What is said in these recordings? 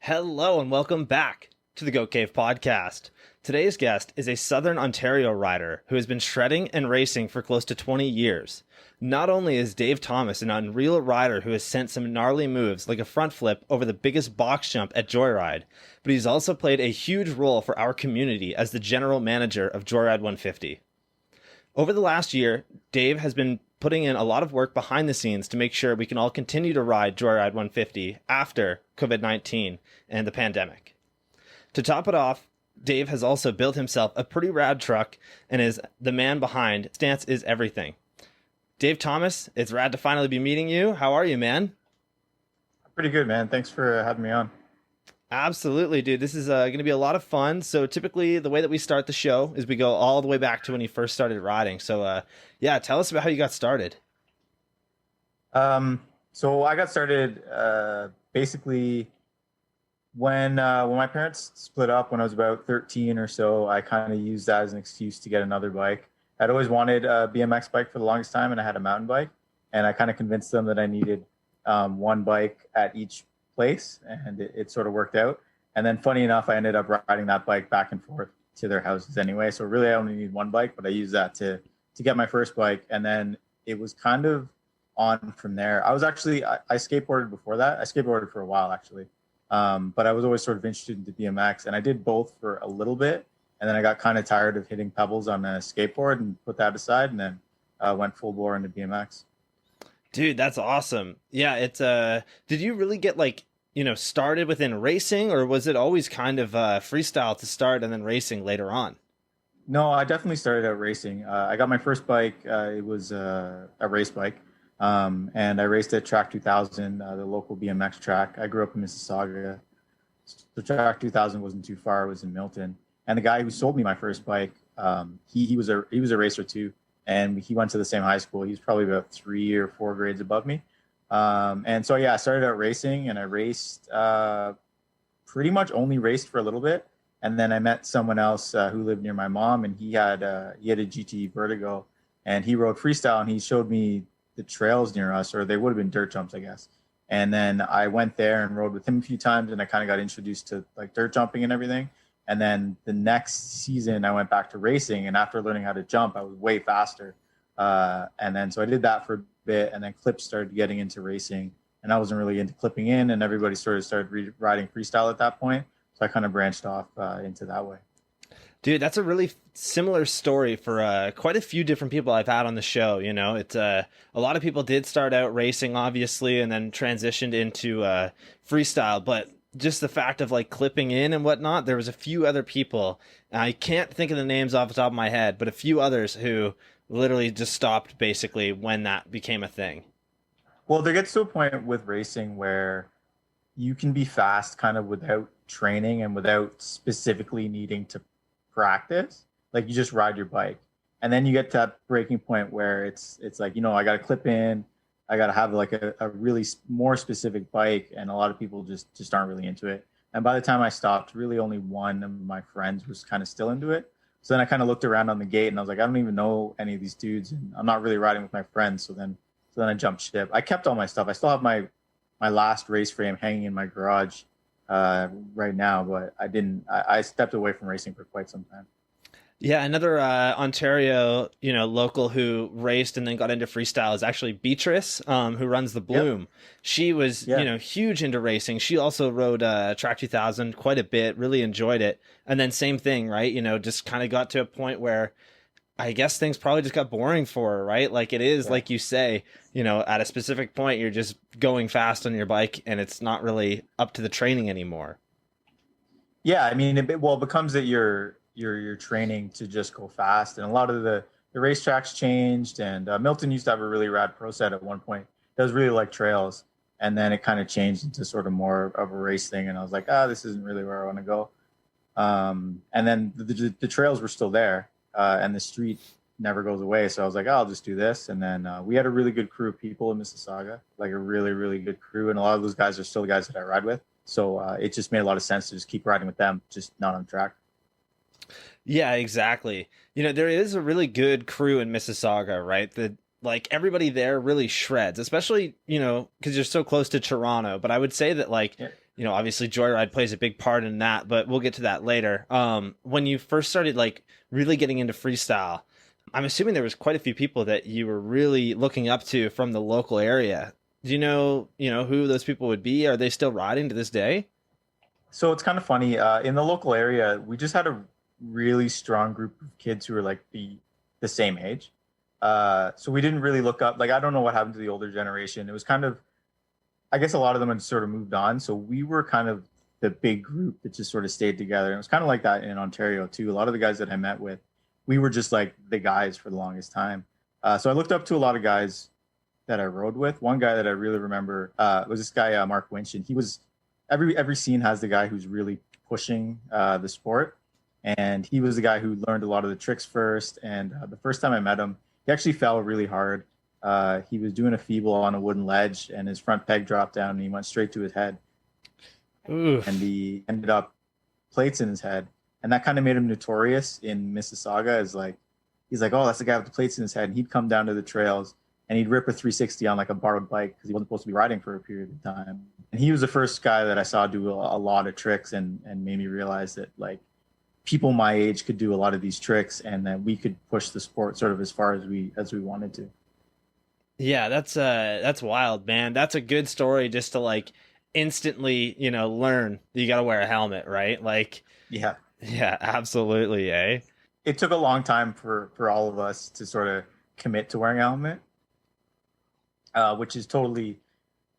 Hello and welcome back to the Goat Cave podcast. Today's guest is a Southern Ontario rider who has been shredding and racing for close to 20 years. Not only is Dave Thomas an unreal rider who has sent some gnarly moves like a front flip over the biggest box jump at Joyride, but he's also played a huge role for our community as the General Manager of Joyride 150. Over the last year, Dave has been putting in a lot of work behind the scenes to make sure we can all continue to ride Joyride 150 after COVID-19 and the pandemic. To top it off, Dave has also built himself a pretty rad truck and is the man behind Stance is Everything. Dave Thomas, it's rad to finally be meeting you. How are you, man? Pretty good, man. Thanks for having me on. Absolutely, dude. This is going to be a lot of fun. So typically the way that we start the show is we go all the way back to when you first started riding. So yeah, tell us about how you got started. So I got started basically when my parents split up when I was about 13 or so. I kind of used that as an excuse to get another bike. I'd always wanted a BMX bike for the longest time, and I had a mountain bike. And I kind of convinced them that I needed one bike at each place, and it sort of worked out. And then funny enough, I ended up riding that bike back and forth to their houses anyway. So really I only need one bike, but I used that to get my first bike. And then it was kind of on from there. I skateboarded before that. I skateboarded for a while actually. But I was always sort of interested in the BMX, and I did both for a little bit. And then I got kind of tired of hitting pebbles on a skateboard and put that aside, and then went full bore into BMX. Dude, that's awesome. Yeah, it's did you really get started within racing, or was it always kind of freestyle to start and then racing later on? No, I definitely started out racing. I got my first bike. It was a race bike. And I raced at Track 2000, the local BMX track. I grew up in Mississauga. So Track 2000 wasn't too far. It was in Milton. And the guy who sold me my first bike, he was a racer too. And he went to the same high school. He's probably about 3 or 4 grades above me. And so, yeah, I started out racing, and I raced, pretty much only raced for a little bit. And then I met someone else who lived near my mom, and he had a GT Vertigo, and he rode freestyle, and he showed me the trails near us, or they would have been dirt jumps, I guess. And then I went there and rode with him a few times, and I kind of got introduced to like dirt jumping and everything. And then the next season I went back to racing, and after learning how to jump, I was way faster. And then so I did that for a bit, and then clips started getting into racing, and I wasn't really into clipping in, and everybody sort of started riding freestyle at that point. So I kind of branched off into that way. Dude, that's a really similar story for quite a few different people I've had on the show. You know, it's a lot of people did start out racing, obviously, and then transitioned into freestyle. But just the fact of like clipping in and whatnot, there was a few other people. I can't think of the names off the top of my head, but a few others who literally just stopped basically when that became a thing. Well, there gets to a point with racing where you can be fast kind of without training and without specifically needing to practice. Like you just ride your bike, and then you get to that breaking point where it's like, you know, I got to clip in, I got to have like a really more specific bike, and a lot of people just aren't really into it. And by the time I stopped, really only one of my friends was kind of still into it. So then I kind of looked around on the gate, and I was like, I don't even know any of these dudes, and I'm not really riding with my friends. So then I jumped ship. I kept all my stuff. I still have my last race frame hanging in my garage right now, but I stepped away from racing for quite some time. Yeah, another Ontario, local who raced and then got into freestyle is actually Beatrice, who runs the Bloom. Yep. She was, huge into racing. She also rode Track 2000 quite a bit, really enjoyed it. And then same thing, right? Just kind of got to a point where I guess things probably just got boring for her, right? Like it is, like you say, at a specific point, you're just going fast on your bike and it's not really up to the training anymore. Yeah, I mean, it becomes that you're training to just go fast, and a lot of the racetracks changed, and Milton used to have a really rad pro set at one point that was really like trails, and then it kind of changed into sort of more of a race thing, and I was like, this isn't really where I want to go. And then the trails were still there, and the street never goes away, so I was like, I'll just do this. And then we had a really good crew of people in Mississauga, like a really, really good crew, and a lot of those guys are still the guys that I ride with, so it just made a lot of sense to just keep riding with them, just not on track. Yeah, exactly. There is a really good crew in Mississauga, right? Like everybody there really shreds, especially, because you're so close to Toronto. But I would say that obviously Joyride plays a big part in that, but we'll get to that later. When you first started like really getting into freestyle, I'm assuming there was quite a few people that you were really looking up to from the local area. Do you know who those people would be? Are they still riding to this day? So it's kind of funny. In the local area, we just had a really strong group of kids who were like the same age. So we didn't really look up. Like I don't know what happened to the older generation. It was kind of, I guess a lot of them had sort of moved on. So we were kind of the big group that just sort of stayed together. And it was kind of like that in Ontario too. A lot of the guys that I met with, we were just like the guys for the longest time. So I looked up to a lot of guys that I rode with. One guy that I really remember was this guy Mark Winch, and he was every scene has the guy who's really pushing the sport, and he was the guy who learned a lot of the tricks first. And the first time I met him, he actually fell really hard. He was doing a feeble on a wooden ledge, and his front peg dropped down, and he went straight to his head, Oof. and he ended up plates in his head, and that kind of made him notorious in Mississauga as like he's like, oh, that's the guy with the plates in his head, and he'd come down to the trails and he'd rip a 360 on like a borrowed bike because he wasn't supposed to be riding for a period of time. And he was the first guy that I saw do a lot of tricks and made me realize that like people my age could do a lot of these tricks and that we could push the sport sort of as far as we wanted to. Yeah, that's wild, man. That's a good story just to like instantly, learn that you got to wear a helmet, right? Like, Yeah. yeah, absolutely, eh? It took a long time for all of us to sort of commit to wearing a helmet, which is totally.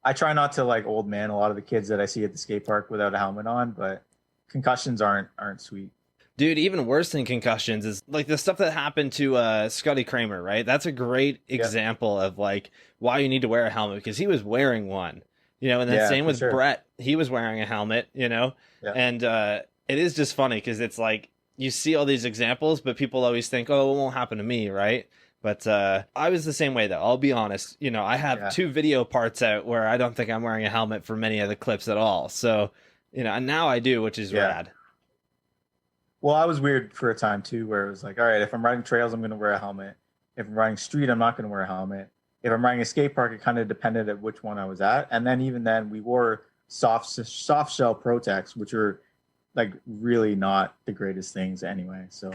I try not to like old man a lot of the kids that I see at the skate park without a helmet on, but concussions aren't sweet. Dude, even worse than concussions is like the stuff that happened to Scotty Kramer, right? That's a great Yeah, example of like why you need to wear a helmet because he was wearing one, and then yeah, same for with sure. Brett. He was wearing a helmet. Yeah, And it is just funny because it's like you see all these examples, but people always think, oh, it won't happen to me, right? But I was the same way though. I'll be honest. I have yeah, two video parts out where I don't think I'm wearing a helmet for many of the clips at all. So, and now I do, which is yeah. rad. Well, I was weird for a time too, where it was like, all right, if I'm riding trails, I'm going to wear a helmet. If I'm riding street, I'm not going to wear a helmet. If I'm riding a skate park, it kind of depended at which one I was at. And then even then, we wore soft shell Protex, which are like really not the greatest things anyway. So,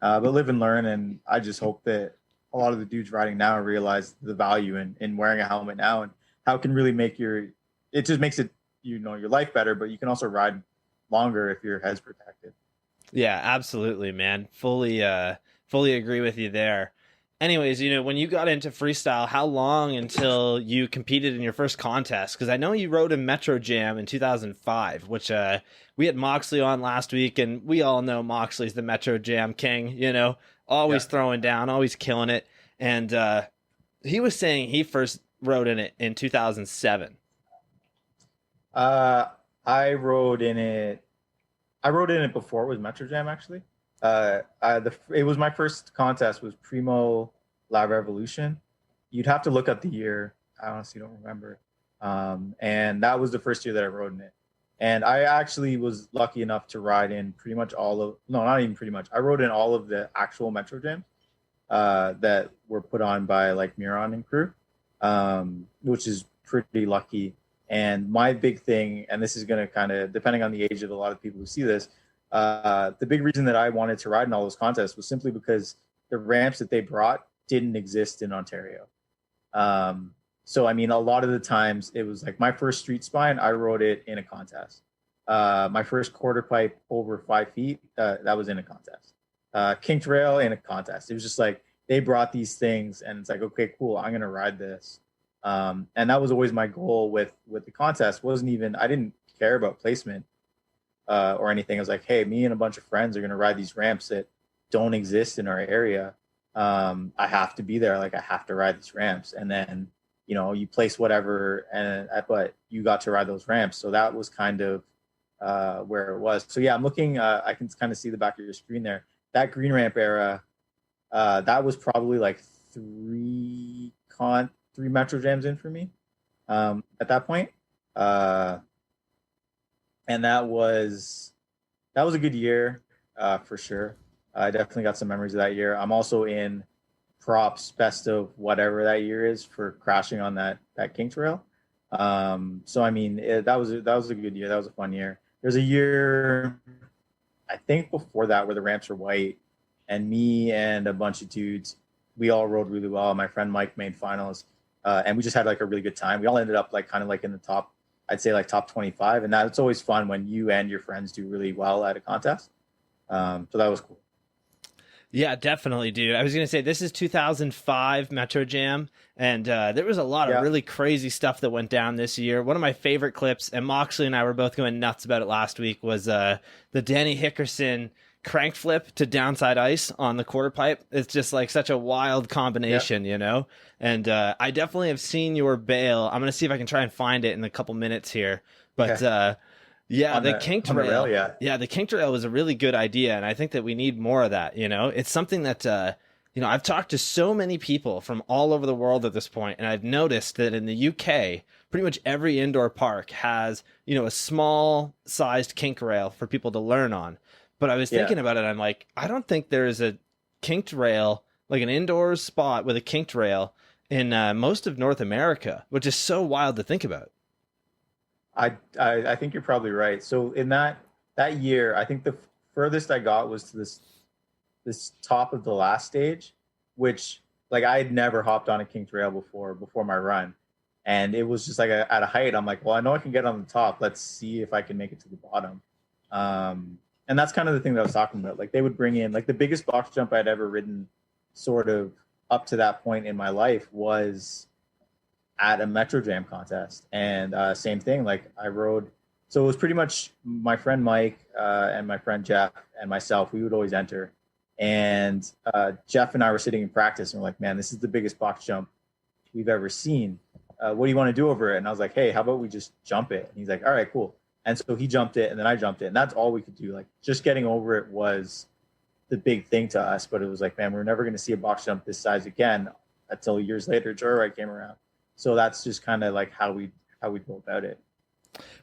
but live and learn, and I just hope that a lot of the dudes riding now realize the value in wearing a helmet now and how it can really make it just makes it your life better, but you can also ride longer if your head's protected. Yeah, absolutely, man. Fully agree with you there. Anyways, when you got into freestyle, how long until you competed in your first contest? Because I know you rode in Metro Jam in 2005, which we had Moxley on last week, and we all know Moxley's the Metro Jam king. Yeah. Always throwing down, always killing it. And he was saying he first rode in it in 2007. Uh, I rode in it. I rode in it before it was Metro Jam actually. It was my first contest was Primo La Revolution. You'd have to look up the year. I honestly don't remember. And that was the first year that I rode in it. And I actually was lucky enough to ride in pretty much all of no, not even pretty much. I rode in all of the actual Metro Jams that were put on by like Miron and crew, which is pretty lucky. And my big thing, and this is going to kind of, depending on the age of a lot of people who see this, the big reason that I wanted to ride in all those contests was simply because the ramps that they brought didn't exist in Ontario. So, I mean, a lot of the times it was like my first street spine, I rode it in a contest. My first quarter pipe over 5 feet, that was in a contest. Kinked rail in a contest. It was just like they brought these things, and it's like, okay, cool, I'm gonna ride this. And that was always my goal with the contest. Wasn't even I didn't care about placement or anything. I was like, hey, me and a bunch of friends are gonna ride these ramps that don't exist in our area. I have to be there. Like I have to ride these ramps, and then you place whatever, and but you got to ride those ramps. So that was kind of where it was. So yeah, I'm looking. I can kind of see the back of your screen there. That green ramp era, that was probably like three Metro Jams in for me at that point. Uh, and that was a good year for sure. I definitely got some memories of that year. I'm also in props best of whatever that year is for crashing on that King Trail. So I mean, that was a good year. That was a fun year. There's a year, I think before that, where the ramps were white, and me and a bunch of dudes, we all rode really well. My friend Mike made finals, and we just had like a really good time. We all ended up like kind of like in the top, I'd say like top 25, and that's always fun when you and your friends do really well at a contest. So that was cool. Yeah, definitely, dude. I was going to say, this is 2005 Metro Jam, and there was a lot of Yeah. really crazy stuff that went down this year. One of my favorite clips, and Moxley and I were both going nuts about it last week, was the Danny Hickerson crank flip to downside ice on the quarter pipe. It's just like such a wild combination, you know? And I definitely have seen your bail. I'm going to see if I can try and find it in a couple minutes here. But yeah, On the kinked on the rail. rail, yeah. Yeah, the kinked rail was a really good idea, and I think that we need more of that, you know? It's something that I've talked to so many people from all over the world at this point, and I've noticed that in the UK, pretty much every indoor park has, a small sized kink rail for people to learn on. But I was Yeah. thinking about it, I'm like, I don't think there is a kinked rail, like an indoor spot with a kinked rail in most of North America, which is so wild to think about. I think you're probably right. So in that year, I think the furthest I got was to this top of the last stage, which like I had never hopped on a king trail before my run, and it was just like at a height. I'm like, well, I know I can get on the top. Let's see if I can make it to the bottom. And that's kind of the thing that I was talking about. Like they would bring in like the biggest box jump I'd ever ridden, sort of up to that point in my life was at a Metro Jam contest. And same thing, like I rode. So it was pretty much my friend Mike and my friend Jeff and myself. We would always enter. And Jeff and I were sitting in practice, and we're like, man, this is the biggest box jump we've ever seen. What do you want to do over it? And I was like, hey, how about we just jump it? And he's like, all right, cool. And so he jumped it, and then I jumped it, and that's all we could do. Like just getting over it was the big thing to us. But it was like, man, we're never going to see a box jump this size again until years later Joyride came around. So that's just kind of like how we go about it.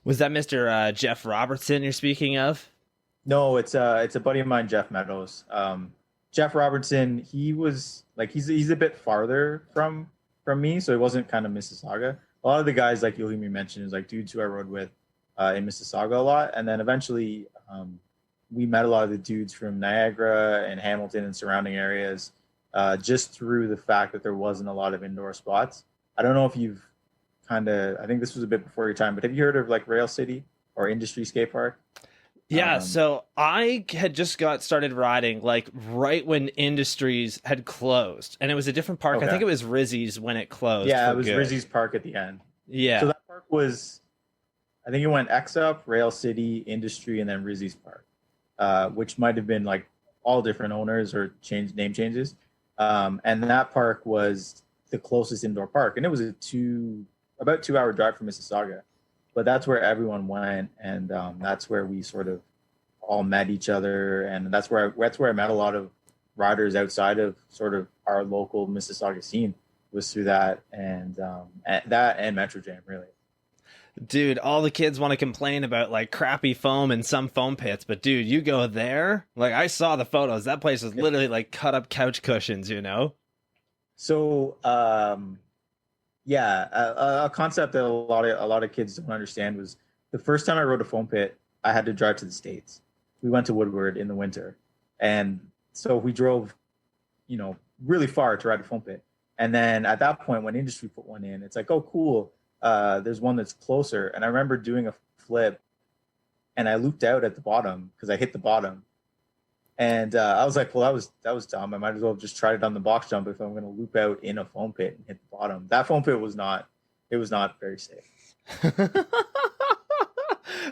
Was that Mr. Jeff Robertson you're speaking of? No, it's a buddy of mine, Jeff Meadows. Jeff Robertson, he was like he's a bit farther from me, so it wasn't kind of Mississauga. A lot of the guys like you'll hear me mention is like dudes who I rode with in Mississauga a lot, and then eventually we met a lot of the dudes from Niagara and Hamilton and surrounding areas just through the fact that there wasn't a lot of indoor spots. I don't know if you've I think this was a bit before your time, but have you heard of like Rail City or Industry Skate Park? Yeah, so I had just got started riding like right when Industries had closed, and it was a different park. Okay. I think it was Rizzi's when it closed. Yeah, for it was good. Rizzi's Park at the end. Yeah. So that park was, I think it went X Up, Rail City, Industry, and then Rizzi's Park, which might have been like all different owners or name changes. And that park was the closest indoor park, and it was about 2 hour drive from Mississauga. But that's where everyone went, and that's where we sort of all met each other, and that's where I met a lot of riders outside of sort of our local Mississauga scene. Was through that and Metro Jam, really. Dude, all the kids want to complain about like crappy foam and some foam pits, but dude, you go there, like I saw the photos. That place was literally like cut up couch cushions, you know? So yeah, a concept that a lot of kids don't understand was the first time I rode a foam pit, I had to drive to the States. We went to Woodward in the winter, and so we drove, really far to ride a foam pit. And then at that point, when Industry put one in, it's like, oh, cool. There's one that's closer. And I remember doing a flip, and I looped out at the bottom because I hit the bottom. And I was like, well, that was dumb. I might as well have just tried it on the box jump if I'm going to loop out in a foam pit and hit the bottom. That foam pit was not very safe.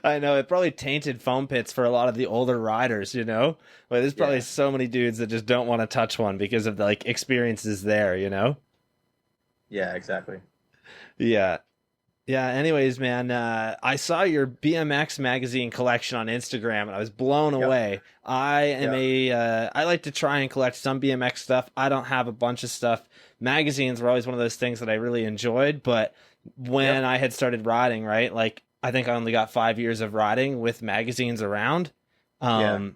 I know, it probably tainted foam pits for a lot of the older riders, you know? Like, there's probably so many dudes that just don't want to touch one because of the like experiences there, you know? Yeah, exactly. Yeah. Yeah, anyways, man, I saw your BMX magazine collection on Instagram, and I was blown away. I am I like to try and collect some BMX stuff. I don't have a bunch of stuff. Magazines were always one of those things that I really enjoyed, but when I had started riding, right, like, I think I only got 5 years of riding with magazines around. But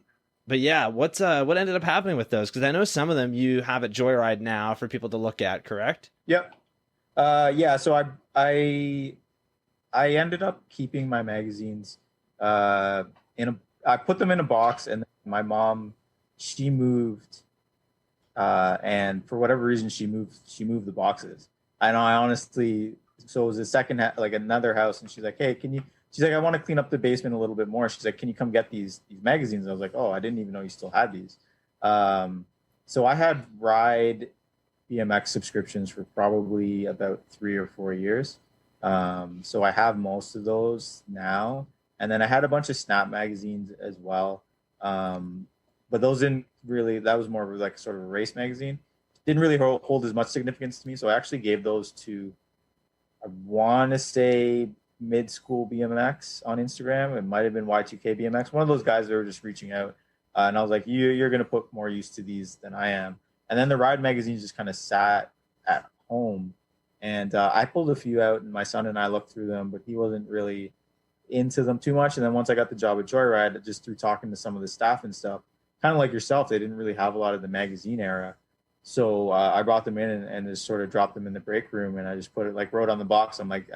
yeah, what ended up happening with those? Because I know some of them you have at Joyride now for people to look at, correct? Yep. Yeah, so I I ended up keeping my magazines uh, in a. I put them in a box, and my mom, she moved, and for whatever reason, she moved the boxes. I know. I honestly, so it was a like another house, and she's like, "Hey, can you?" She's like, "I want to clean up the basement a little bit more." She's like, "Can you come get these magazines?" I was like, "Oh, I didn't even know you still had these." Um, so I had Ride BMX subscriptions for probably about 3 or 4 years. So I have most of those now. And then I had a bunch of Snap magazines as well. But those didn't really, that was more of like sort of a race magazine. Didn't really hold as much significance to me. So I actually gave those to, I want to say mid school BMX on Instagram. It might have been Y2K BMX. One of those guys that were just reaching out. And I was like, you're going to put more use to these than I am. And then the Ride magazines just kind of sat at home. And I pulled a few out, and my son and I looked through them, but he wasn't really into them too much. And then once I got the job at Joyride, just through talking to some of the staff and stuff, kind of like yourself, they didn't really have a lot of the magazine era. So I brought them in and just sort of dropped them in the break room, and I just put it like wrote on the box. I'm like,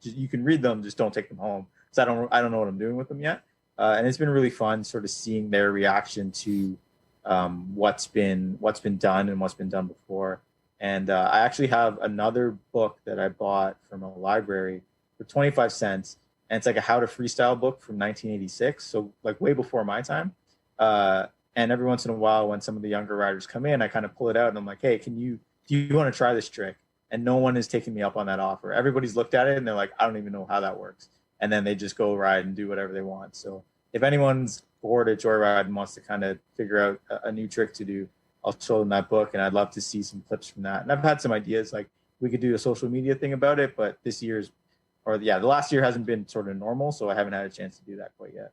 you can read them, just don't take them home. So I don't know what I'm doing with them yet. And it's been really fun, sort of seeing their reaction to what's been done and what's been done before. And I actually have another book that I bought from a library for 25 cents, and it's like a how to freestyle book from 1986, so like way before my time. And every once in a while, when some of the younger riders come in, I kind of pull it out and I'm like, "Hey, do you want to try this trick?" And no one is taking me up on that offer. Everybody's looked at it and they're like, "I don't even know how that works." And then they just go ride and do whatever they want. So if anyone's bored at Joyride and wants to kind of figure out a new trick to do, I'll show them that book, and I'd love to see some clips from that. And I've had some ideas, like we could do a social media thing about it, but the last year hasn't been sort of normal, so I haven't had a chance to do that quite yet.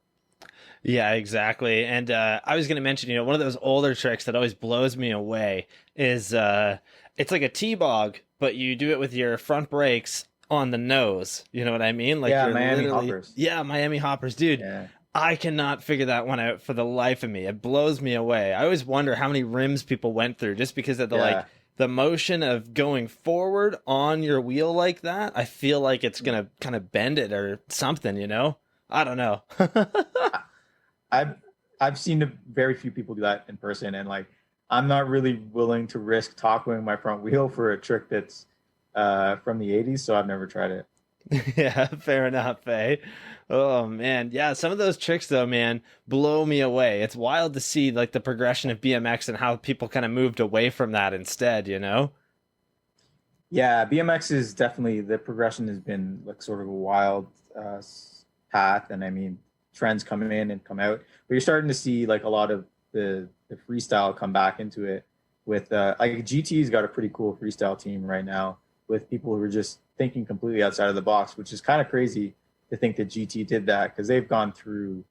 Yeah, exactly. And I was going to mention, one of those older tricks that always blows me away is it's like a T-bog, but you do it with your front brakes on the nose. You know what I mean? Like Yeah, you're Miami literally, hoppers. yeah, Miami hoppers, dude. Yeah. I cannot figure that one out for the life of me. It blows me away. I always wonder how many rims people went through just because of Yeah. the motion of going forward on your wheel like that. I feel like it's gonna kind of bend it or something. I don't know. I've I've seen very few people do that in person, and like I'm not really willing to risk toppling my front wheel for a trick that's from the '80s, so I've never tried it. Yeah, fair enough, eh? Oh man, yeah. Some of those tricks, though, man, blow me away. It's wild to see like the progression of BMX and how people kind of moved away from that instead. Yeah, BMX is definitely the progression has been like sort of a wild path, and I mean trends come in and come out, but you're starting to see like a lot of the freestyle come back into it. With like GT's got a pretty cool freestyle team right now with people who are just thinking completely outside of the box, which is kind of crazy to think that GT did that because they've gone through,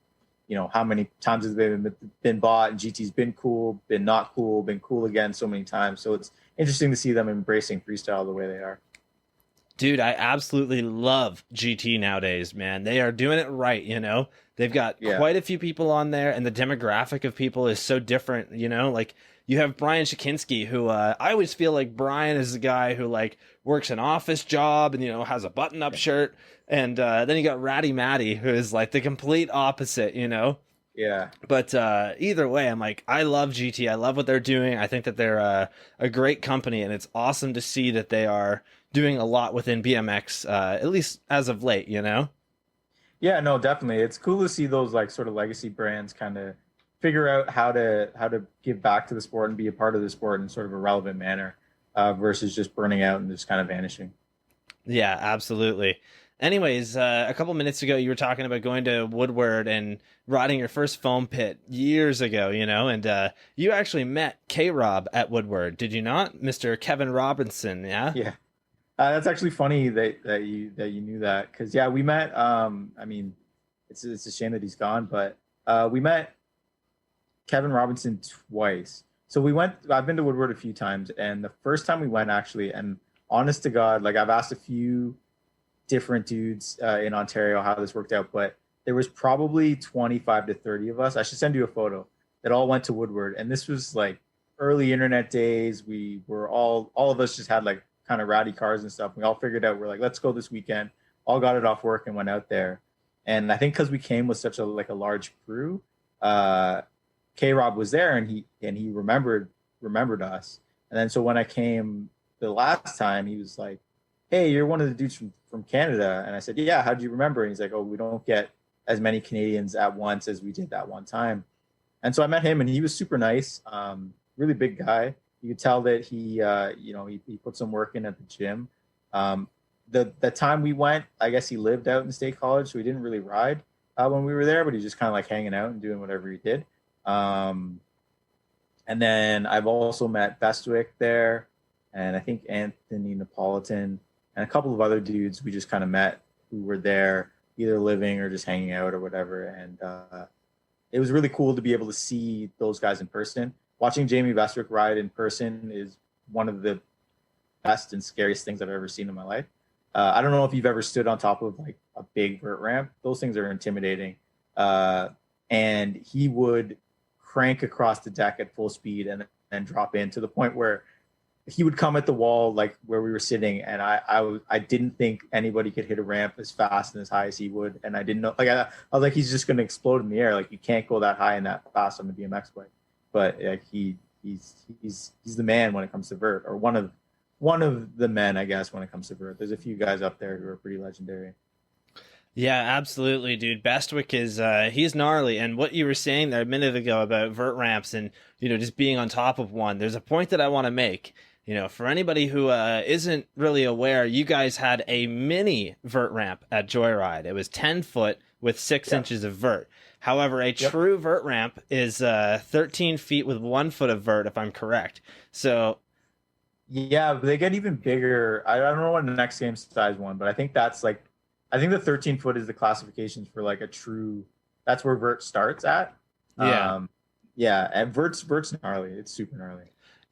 how many times have they been bought, and GT's been cool, been not cool, been cool again so many times. So it's interesting to see them embracing freestyle the way they are. Dude, I absolutely love GT nowadays, man. They are doing it right. They've got Yeah. quite a few people on there, and the demographic of people is so different. Like you have Brian Shakinski, who I always feel like Brian is the guy who like works an office job and has a button-up shirt, and then you got Ratty Matty, who is like the complete opposite. Yeah. But either way, I'm like, I love GT. I love what they're doing. I think that they're a great company, and it's awesome to see that they are doing a lot within BMX, at least as of late. Yeah, no, definitely. It's cool to see those like sort of legacy brands kind of figure out how to give back to the sport and be a part of the sport in sort of a relevant manner, versus just burning out and just kind of vanishing. Yeah, absolutely. Anyways, a couple minutes ago, you were talking about going to Woodward and riding your first foam pit years ago, and you actually met K-Rob at Woodward, did you not? Mr. Kevin Robinson, yeah? Yeah. That's actually funny that you knew that because yeah, we met. I mean, it's a shame that he's gone, but we met Kevin Robinson twice. So we went. I've been to Woodward a few times, and the first time we went actually, and honest to God, like I've asked a few different dudes in Ontario how this worked out, but there was probably 25 to 30 of us. I should send you a photo that all went to Woodward, and this was like early internet days. We were all of us just had like kind of rowdy cars and stuff. We all figured out we're like, let's go this weekend. all got it off work and went out there. And I think because we came with such a large crew, K Rob was there, and he remembered us. And then so when I came the last time, he was like, "Hey, you're one of the dudes from Canada." And I said, "Yeah, how do you remember?" And he's like, "Oh, we don't get as many Canadians at once as we did that one time." And so I met him, and he was super nice, really big guy. You could tell that he put some work in at the gym. The time we went, I guess he lived out in State College, so he didn't really ride when we were there, but he was just kind of like hanging out and doing whatever he did. And then I've also met Bestwick there, and I think Anthony Napolitan and a couple of other dudes we just kind of met who were there either living or just hanging out or whatever. And it was really cool to be able to see those guys in person. Watching Jamie Bestwick ride in person is one of the best and scariest things I've ever seen in my life. I don't know if you've ever stood on top of like a big vert ramp. Those things are intimidating. And he would crank across the deck at full speed and then drop in to the point where he would come at the wall like where we were sitting, and I didn't think anybody could hit a ramp as fast and as high as he would, and I didn't know, like I was like, he's just going to explode in the air. Like, you can't go that high and that fast on the BMX bike. But like he's the man when it comes to vert, or one of the men, I guess, when it comes to vert. There's a few guys up there who are pretty legendary. Yeah, absolutely, dude. Bestwick is he's gnarly, and what you were saying there a minute ago about vert ramps and just being on top of one. There's a point that I want to make. For anybody who isn't really aware, you guys had a mini vert ramp at Joyride. It was 10 foot with 6 inches of vert. However, a true vert ramp is 13 feet with 1 foot of vert, if I'm correct. So. Yeah, but they get even bigger. I don't know what the next game size one, but I think that's like, I think the 13 foot is the classifications for like a true. That's where vert starts at. Yeah, and vert's gnarly. It's super gnarly.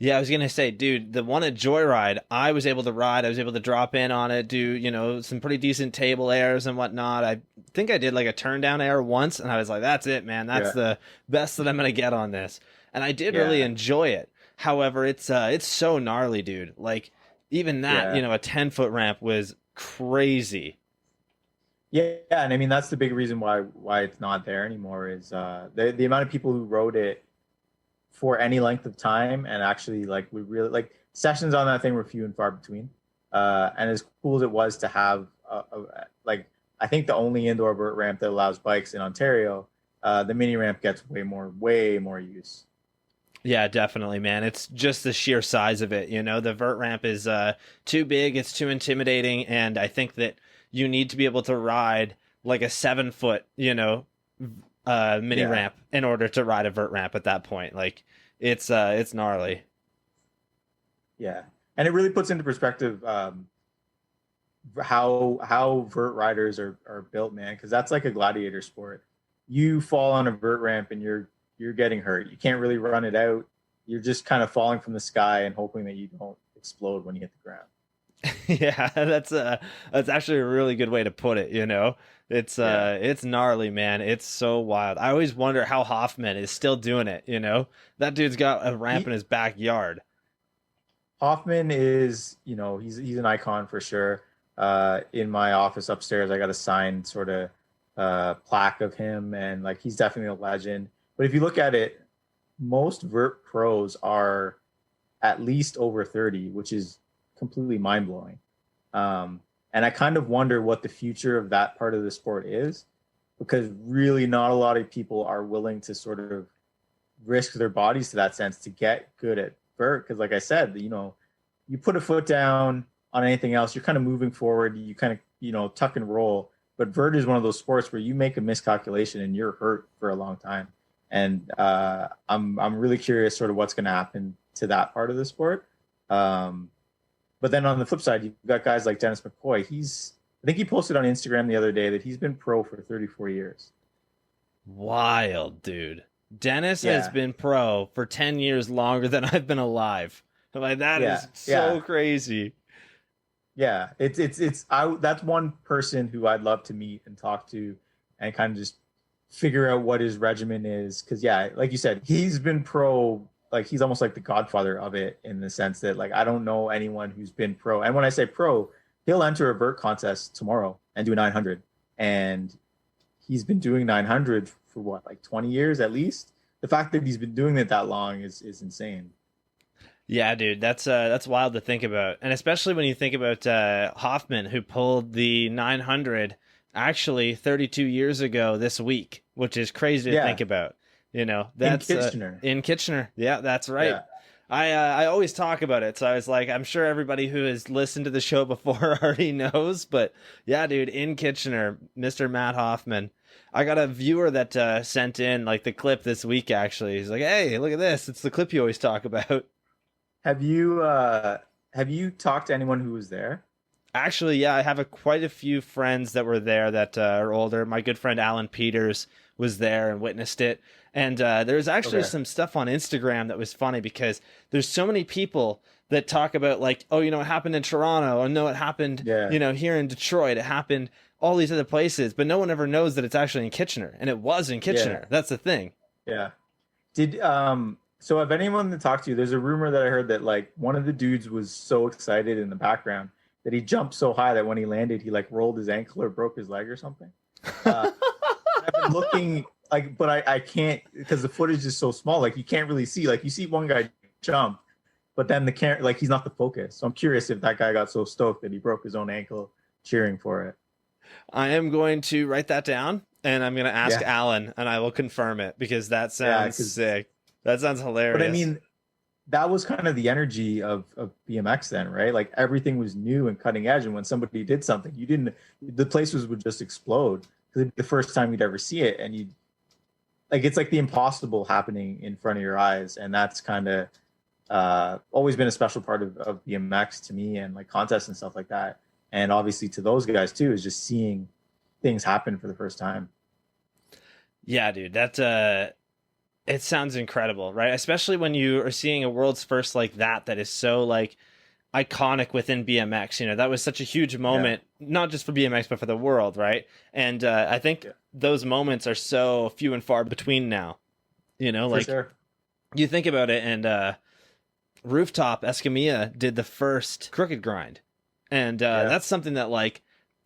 Yeah, I was gonna say, dude, the one at Joyride, I was able to ride. I was able to drop in on it, do some pretty decent table airs and whatnot. I think I did like a turn down air once, and I was like, "That's it, man. That's the best that I'm gonna get on this." And I did really enjoy it. However, it's so gnarly, dude. Like, even that, a 10-foot ramp was crazy. Yeah, and I mean that's the big reason why it's not there anymore is the amount of people who rode it for any length of time, and actually like we really like sessions on that thing were few and far between. And as cool as it was to have like, I think the only indoor vert ramp that allows bikes in Ontario, the mini ramp gets way more use. Yeah, definitely, man. It's just the sheer size of it. The vert ramp is too big. It's too intimidating. And I think that you need to be able to ride like a 7-foot, mini ramp in order to ride a vert ramp at that point. Like, it's gnarly. Yeah. And it really puts into perspective how vert riders are built, man. Cause that's like a gladiator sport. You fall on a vert ramp and you're getting hurt. You can't really run it out. You're just kind of falling from the sky and hoping that you don't explode when you hit the ground. Yeah, that's actually a really good way to put it. It's gnarly, man. It's so wild. I always wonder how Hoffman is still doing it. That dude's got a ramp in his backyard. Hoffman is, he's an icon for sure. In my office upstairs, I got a signed sort of plaque of him, and like, he's definitely a legend. But if you look at it, most vert pros are at least over 30, which is completely mind-blowing. And I kind of wonder what the future of that part of the sport is, because really not a lot of people are willing to sort of risk their bodies to that sense to get good at vert. Because like I said, you put a foot down on anything else, you're kind of moving forward, you kind of, tuck and roll. But vert is one of those sports where you make a miscalculation and you're hurt for a long time. And I'm really curious sort of what's going to happen to that part of the sport. But then on the flip side, you've got guys like Dennis McCoy. I think he posted on Instagram the other day that he's been pro for 34 years. Wild, dude. Dennis has been pro for 10 years longer than I've been alive. Like, that is so crazy. Yeah, that's one person who I'd love to meet and talk to and kind of just figure out what his regimen is. Because like you said, he's been pro. Like, he's almost like the godfather of it, in the sense that, like, I don't know anyone who's been pro. And when I say pro, he'll enter a vert contest tomorrow and do a 900. And he's been doing 900 for what, like 20 years at least. The fact that he's been doing it that long is insane. Yeah, dude, that's wild to think about, and especially when you think about Hoffman, who pulled the 900 actually 32 years ago this week, which is crazy to Yeah, think about. You know, in that's Kitchener. in Kitchener. Yeah, that's right. Yeah, I always talk about it, so I was like, I'm sure everybody who has listened to the show before already knows, but yeah, dude, in Kitchener, Mr. Matt Hoffman. I got a viewer that sent in like the clip this week. Actually, he's like, "Hey, look at this! It's the clip you always talk about." have you talked to anyone who was there? Actually, yeah, I have quite a few friends that were there that are older. My good friend Alan Peters was there and witnessed it. And there's actually Okay. some stuff on Instagram that was funny because there's so many people that talk about like, oh, you know, it happened in Toronto. Oh, no, it happened, Yeah, you know, here in Detroit. It happened all these other places, but no one ever knows that it's actually in Kitchener. And it was in yeah, Kitchener. That's the thing. yeah. Did so have anyone to talk to you? There's a rumor that I heard that like one of the dudes was so excited in the background that he jumped so high that when he landed, he like rolled his ankle or broke his leg or something. Uh, I've been looking like, but I can't because the footage is so small. Like you can't really see. Like you see one guy jump, but then the camera, like he's not the focus. So I'm curious if that guy got so stoked that he broke his own ankle cheering for it. I am going to write that down and I'm going to ask Yeah, Alan and I will confirm it because that yeah. sounds Because, sick. That sounds but I hilarious. mean, that was kind of the energy of BMX then, right? Like everything was new and cutting edge, and when somebody did something, you didn't. The places would just explode because it'd be the first time you'd ever see it, and you like it's like the impossible happening in front of your eyes, and that's kind of always been a special part of BMX to me and like contests and stuff like that, and obviously to those guys too is just seeing things happen for the first time. Yeah, dude, it sounds incredible, right? Especially when you are seeing a world's first like that is so like iconic within BMX. You know, that was such a huge Yeah, moment, not just for BMX but for the world, right? And I think yeah, those moments are so few and far between now. You know, for like sure. you think about it, and Rooftop Escamilla did the first crooked grind, and Yeah, that's something that like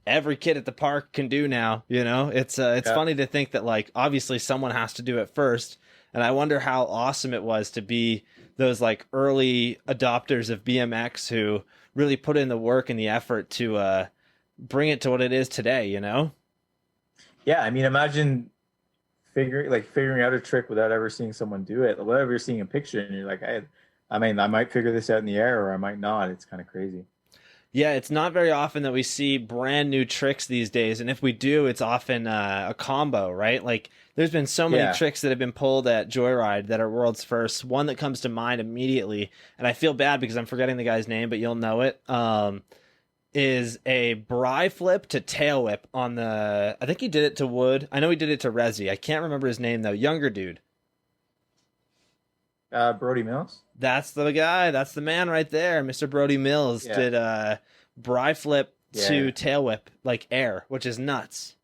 every kid at the park can do now. You know, it's yeah. funny to think that like obviously someone has to do it first, and I wonder how awesome it was to be those like early adopters of BMX who really put in the work and the effort to bring it to what it is today. You know? Yeah, I mean, imagine figuring out a trick without ever seeing someone do it. Whatever you're seeing a picture and you're like, I mean, I might figure this out in the air or I might not. It's kind of crazy. Yeah, it's not very often that we see brand new tricks these days, and if we do, it's often a combo, right? Like, there's been so many Yeah, tricks that have been pulled at Joyride that are world's first. One that comes to mind immediately, and I feel bad because I'm forgetting the guy's name, but you'll know it. Is a bri flip to tail whip on the. I think he did it to Wood. I know he did it to Rizzi. I can't remember his name though. Younger dude. Brody Mills. That's the guy. That's the man right there. Mr. Brody Mills Yeah, did a bri flip yeah, to tail whip like air, which is nuts.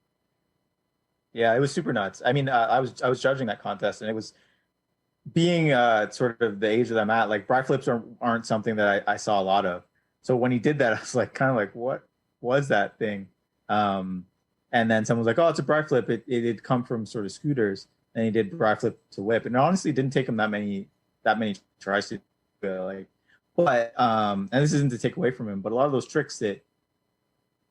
yeah. It was super nuts. I mean, I was judging that contest, and it was being sort of the age that I'm at. Like, bri flips aren't something that I saw a lot of. So when he did that, I was like, kind of like, what was that thing? Um, and then someone was like, oh, it's a bri flip. It had come from sort of scooters, and he did bri flip to whip. And honestly, it didn't take him that many tries to like. But and this isn't to take away from him, but a lot of those tricks that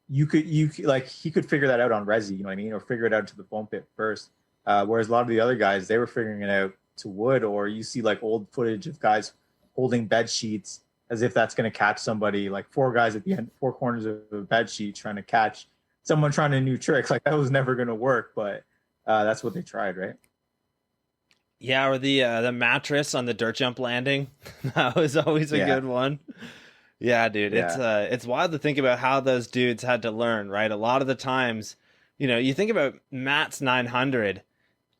like he could figure that out on Resi, you know what I mean, or figure it out to the foam pit first. Whereas a lot of the other guys, they were figuring it out to wood, or you see like old footage of guys holding bed sheets as if that's going to catch somebody, like four guys at the end, four corners of a bed sheet trying to catch someone trying a new trick. Like that was never going to work, but that's what they tried, right? Yeah, or the mattress on the dirt jump landing. That was always a Yeah, good one. Yeah, dude, yeah, it's wild to think about how those dudes had to learn, right? A lot of the times, you know, you think about Matt's 900.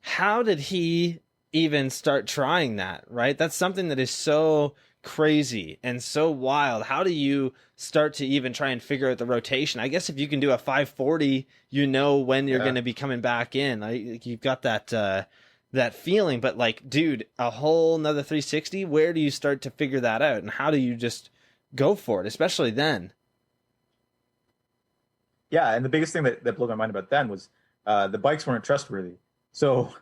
How did he even start trying that, right? That's something that is so crazy and so wild. How do you start to even try and figure out the rotation? I guess if you can do a 540, you know when you're yeah. going to be coming back in. Like you've got that feeling, but like, dude, a whole another 360, where do you start to figure that out? And how do you just go for it, especially then? Yeah, and the biggest thing that blew my mind about then was the bikes weren't trustworthy. So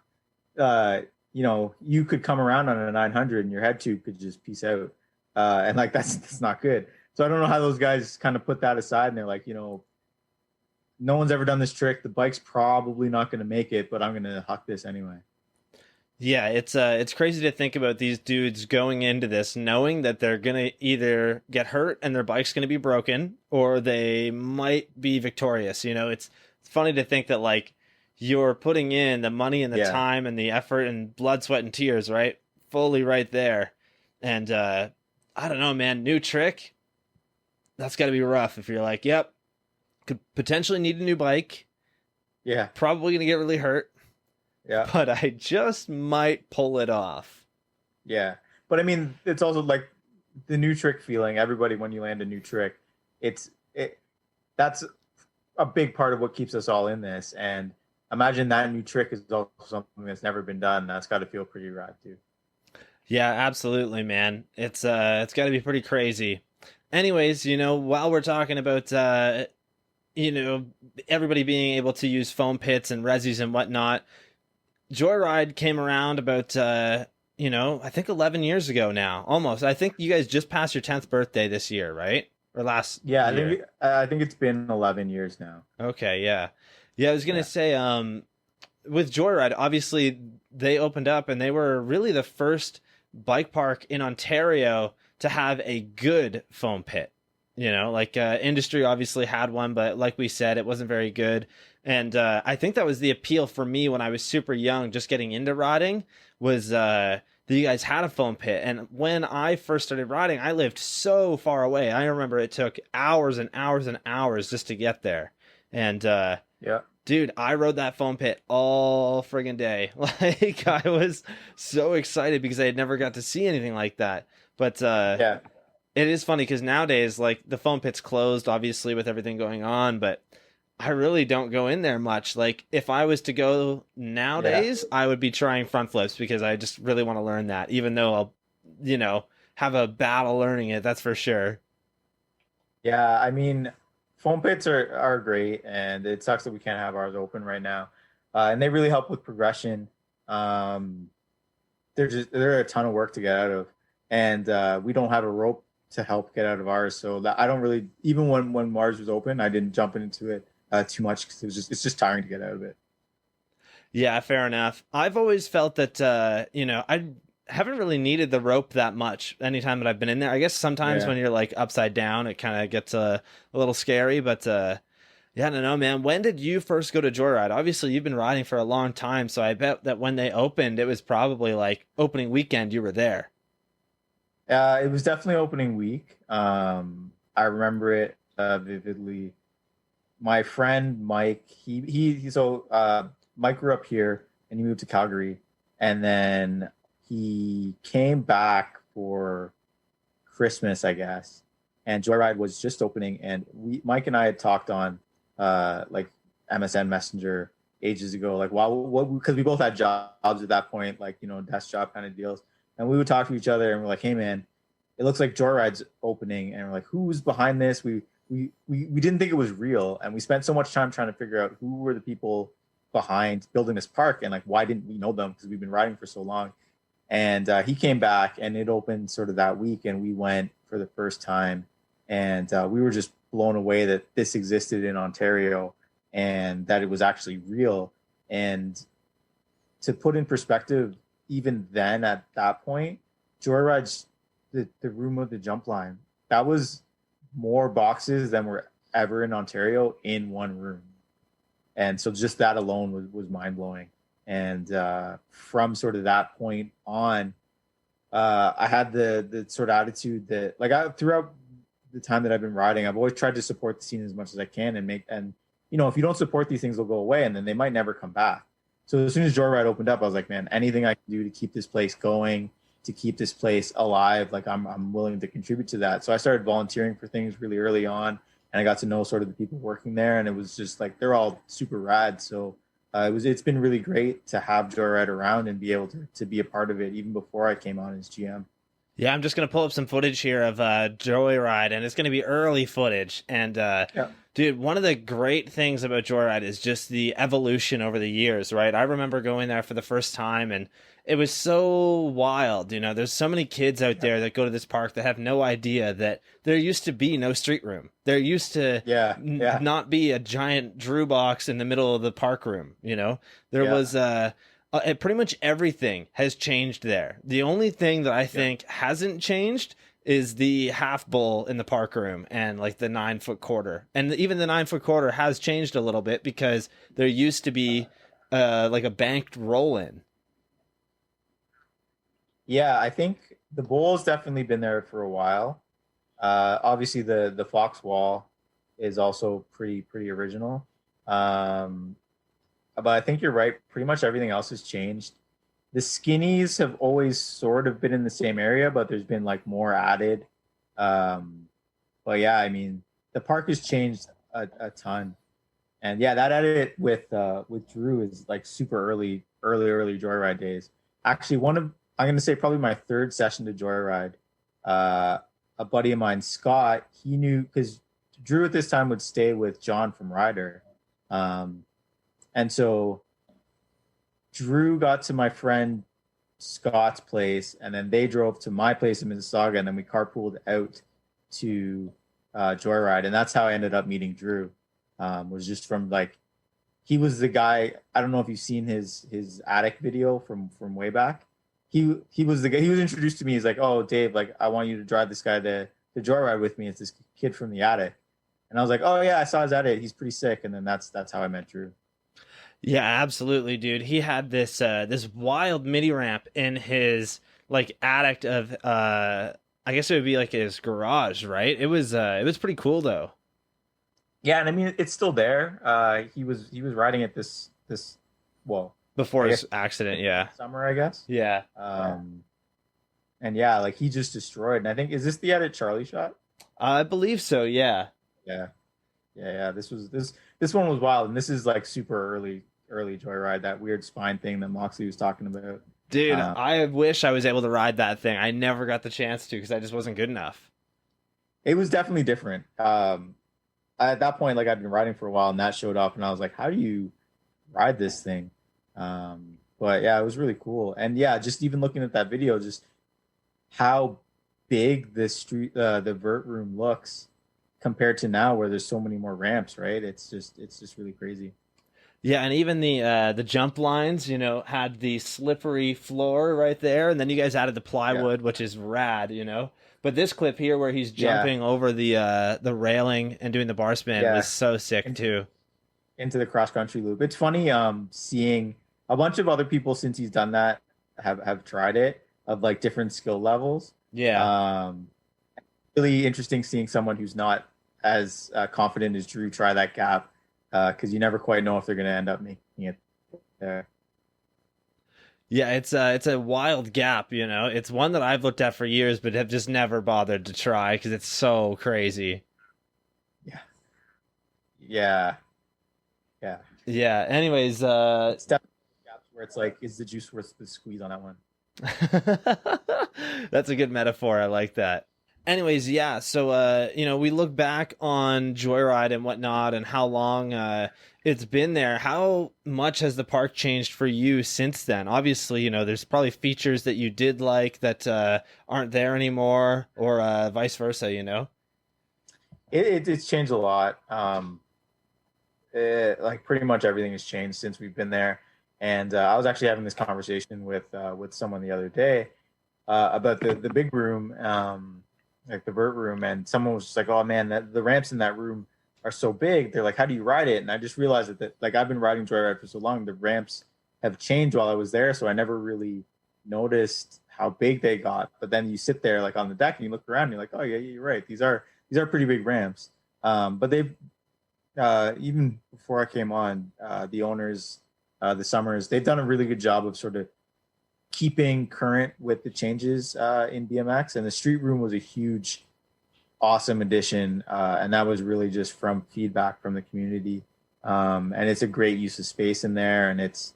uh, you could come around on a 900 and your head tube could just piece out, and like that's not good. So I don't know how those guys kind of put that aside, and they're like, no one's ever done this trick. The bike's probably not going to make it, but I'm going to huck this anyway. Yeah, it's crazy to think about these dudes going into this knowing that they're gonna either get hurt and their bike's gonna be broken, or they might be victorious. It's funny to think that like you're putting in the money and the Yeah, time and the effort and blood, sweat, and tears, right? Fully right there. And I don't know, man, new trick. That's got to be rough if you're like, yep, could potentially need a new bike, yeah, probably gonna get really hurt, yeah, but I just might pull it off. yeah. But I mean, it's also like the new trick feeling. Everybody, when you land a new trick, it's it. That's a big part of what keeps us all in this. And imagine that new trick is also something that's never been done. That's got to feel pretty rad too. Yeah, absolutely, man. It's got to be pretty crazy. Anyways, while we're talking about you know everybody being able to use foam pits and resis and whatnot, Joyride came around about I think 11 years ago now, almost. I think you guys just passed your 10th birthday this year, right? Or last Yeah, year. I think it's been 11 years now. Okay, yeah. Yeah, I was gonna Yeah, say, with Joyride, obviously they opened up and they were really the first bike park in Ontario to have a good foam pit. Like industry obviously had one, but like we said, it wasn't very good. And I think that was the appeal for me when I was super young, just getting into riding, was that you guys had a foam pit. And when I first started riding, I lived so far away. I remember it took hours and hours and hours just to get there. And yeah, dude, I rode that foam pit all friggin' day. Like I was so excited because I had never got to see anything like that. But yeah, it is funny because nowadays, like the foam pit's closed, obviously with everything going on. But I really don't go in there much. Like if I was to go yeah, nowadays, I would be trying front flips because I just really want to learn that. Even though I'll, have a battle learning it. That's for sure. yeah. I mean, foam pits are great, and it sucks that we can't have ours open right now. And they really help with progression. Um, they're a ton of work to get out of, and we don't have a rope to help get out of ours. So that I don't really, even when Mars was open, I didn't jump into it too much because it's just tiring to get out of it. Yeah, fair enough. I've always felt that I haven't really needed the rope that much anytime that I've been in there. I guess sometimes Yeah. when you're like upside down, it kind of gets a little scary. But yeah, I don't know, man. When did you first go to Joyride? Obviously, you've been riding for a long time, so I bet that when they opened, it was probably like opening weekend. You were there. It was definitely opening week. I remember it vividly. My friend Mike, Mike grew up here and he moved to Calgary, and then he came back for Christmas, I guess. And Joyride was just opening, and Mike and I had talked on like MSN Messenger ages ago, like wow, what because we both had jobs at that point, like desk job kind of deals, and we would talk to each other, and we're like, hey man, it looks like Joyride's opening, and we're like, who's behind this? We didn't think it was real, and we spent so much time trying to figure out who were the people behind building this park, and like why didn't we know them because we've been riding for so long. And he came back, and it opened sort of that week, and we went for the first time, and we were just blown away that this existed in Ontario and that it was actually real. And to put in perspective, even then at that point, Joyride's the room of the jump line, that was more boxes than were ever in Ontario in one room. And so just that alone was mind blowing. And from sort of that point on, I had the sort of attitude that like throughout the time that I've been riding, I've always tried to support the scene as much as I can and if you don't support these things, they'll go away and then they might never come back. So as soon as Joyride opened up, I was like, man, anything I can do to keep this place going, to keep this place alive, like I'm willing to contribute to that. So I started volunteering for things really early on, and I got to know sort of the people working there, and it was just like they're all super rad. So it's been really great to have Joyride around and be able to be a part of it even before I came on as GM. Yeah, I'm just gonna pull up some footage here of Joyride, and it's gonna be early footage. And Yeah. Dude, one of the great things about Joyride is just the evolution over the years, right? I remember going there for the first time and it was so wild. There's so many kids out there that go to this park that have no idea that there used to be no street room. There used to Yeah, yeah, not be a giant Drew box in the middle of the park room. There yeah, was pretty much everything has changed there. The only thing that I yeah. think hasn't changed is the half bull in the park room and like the 9 foot quarter. And even the 9 foot quarter has changed a little bit because there used to be like a banked roll in. Yeah, I think the Bull's definitely been there for a while. Obviously, the Fox Wall is also pretty original. Um, but I think you're right. Pretty much everything else has changed. The skinnies have always sort of been in the same area, but there's been like more added. Um, but yeah, I mean, the park has changed a ton. And yeah, that edit with Drew is like super early Joyride days. Actually, one of I'm gonna say probably my third session to Joyride. Uh, a buddy of mine, Scott, he knew because Drew at this time would stay with John from Ryder, um, and so Drew got to my friend Scott's place, and then they drove to my place in Mississauga, and then we carpooled out to Joyride, and that's how I ended up meeting Drew. Was just from like he was the guy. I don't know if you've seen his attic video from way back. He was the guy. He was introduced to me. He's like, "Oh, Dave, like I want you to drive this guy to Joyride with me. It's this kid from the attic." And I was like, "Oh yeah, I saw his attic. He's pretty sick." And then that's how I met Drew. Yeah, absolutely, dude. He had this wild mini ramp in his like attic of I guess it would be like his garage, right? It was pretty cool though. Yeah, and I mean it's still there. He was riding it this well, Before I his guess accident, yeah. summer, I guess. Yeah. And yeah, like he just destroyed. And I think is this the edit Charlie shot? I believe so, yeah. Yeah, yeah. This one was wild, and this is like super early Joyride. That weird spine thing that Moxley was talking about. Dude, Um, I wish I was able to ride that thing. I never got the chance to because I just wasn't good enough. it was definitely different. At that point, like I'd been riding for a while, and that showed up, and I was like, "How do you ride this thing?" But yeah, it was really cool, and yeah, just even looking at that video, just how big the vert room looks compared to now, where there's so many more ramps. Right? It's just really crazy. Yeah, and even the jump lines, had the slippery floor right there, and then you guys added the Yeah, plywood, which is rad. But this clip here where he's yeah, jumping over the railing and doing the bar spin yeah. was so sick And too. into the cross country loop. It's funny seeing a bunch of other people since he's done that have tried it of like different skill levels. Yeah. Um Really interesting seeing someone who's not as confident as Drew try that gap because you never quite know if they're going to end up making it there. Yeah, it's a wild gap. It's one that I've looked at for years but have just never bothered to try because it's so crazy. Yeah, yeah, yeah. Yeah, anyways, It's definitely gaps where it's like, is the juice worth the squeeze on that one? that's a good metaphor. I like that. Anyways, yeah, so we look back on Joyride and whatnot and how long it's been there. How much has the park changed for you since then? Obviously, there's probably features that you did like that aren't there anymore, or vice versa. It's changed a lot. Like pretty much everything has changed since we've been there. And I was actually having this conversation with someone the other day about the big room, like the vert room, and someone was just like, "Oh man, the ramps in that room are so big." They're like, "How do you ride it?" And I just realized that like I've been riding Joyride for so long, the ramps have changed while I was there, so I never really noticed how big they got. But then you sit there like on the deck and you look around, and you're like, "Oh yeah, you're right. These are pretty big ramps." But they've even before I came on, the owners, the Summers, they've done a really good job of sort of keeping current with the changes in BMX. And the street room was a huge, awesome addition, and that was really just from feedback from the community. And it's a great use of space in there, and it's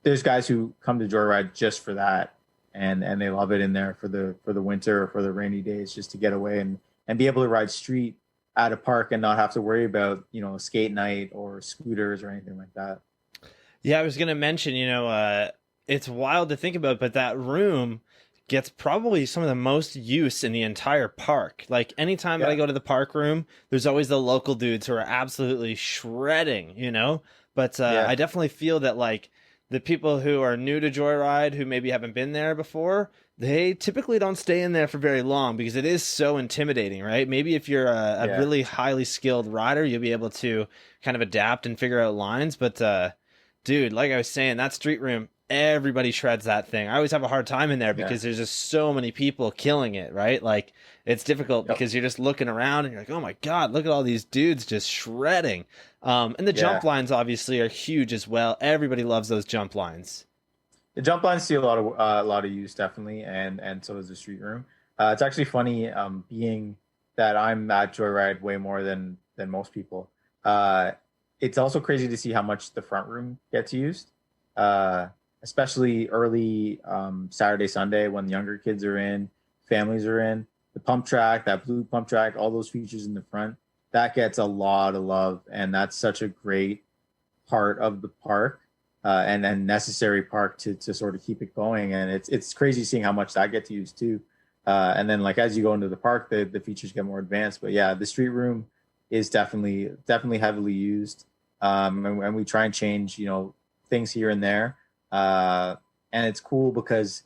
there's guys who come to Joyride just for that, and they love it in there for the winter or for the rainy days, just to get away and be able to ride street at a park and not have to worry about, skate night or scooters or anything like that. Yeah, I was gonna mention, it's wild to think about, but that room gets probably some of the most use in the entire park. Like anytime that I Yeah. go to the park room, there's always the local dudes who are absolutely shredding. But I Yeah. definitely feel that like the people who are new to Joyride, who maybe haven't been there before, they typically don't stay in there for very long because it is so intimidating, right? Maybe if you're a Yeah. really highly skilled rider, you'll be able to kind of adapt and figure out lines, but dude, like I was saying, that street room, everybody shreds that thing. I always have a hard time in there Yeah. because there's just so many people killing it, right? Like it's difficult Yep. because you're just looking around and you're like, oh my God, look at all these dudes just shredding. And the jump Yeah. lines obviously are huge as well. Everybody loves those jump lines. The jump lines see a lot of use definitely, and so does the street room. It's actually funny, being that I'm at Joyride way more than most people. Uh, it's also crazy to see how much the front room gets used, uh, especially early Saturday, Sunday when younger kids are in, families are in. The pump track, that blue pump track, all those features in the front, that gets a lot of love, and that's such a great part of the park, and necessary park to sort of keep it going. And it's crazy seeing how much that gets used too. And then like as you go into the park, the features get more advanced. But yeah, the street room is definitely heavily used. And we try and change things here and there. And it's cool because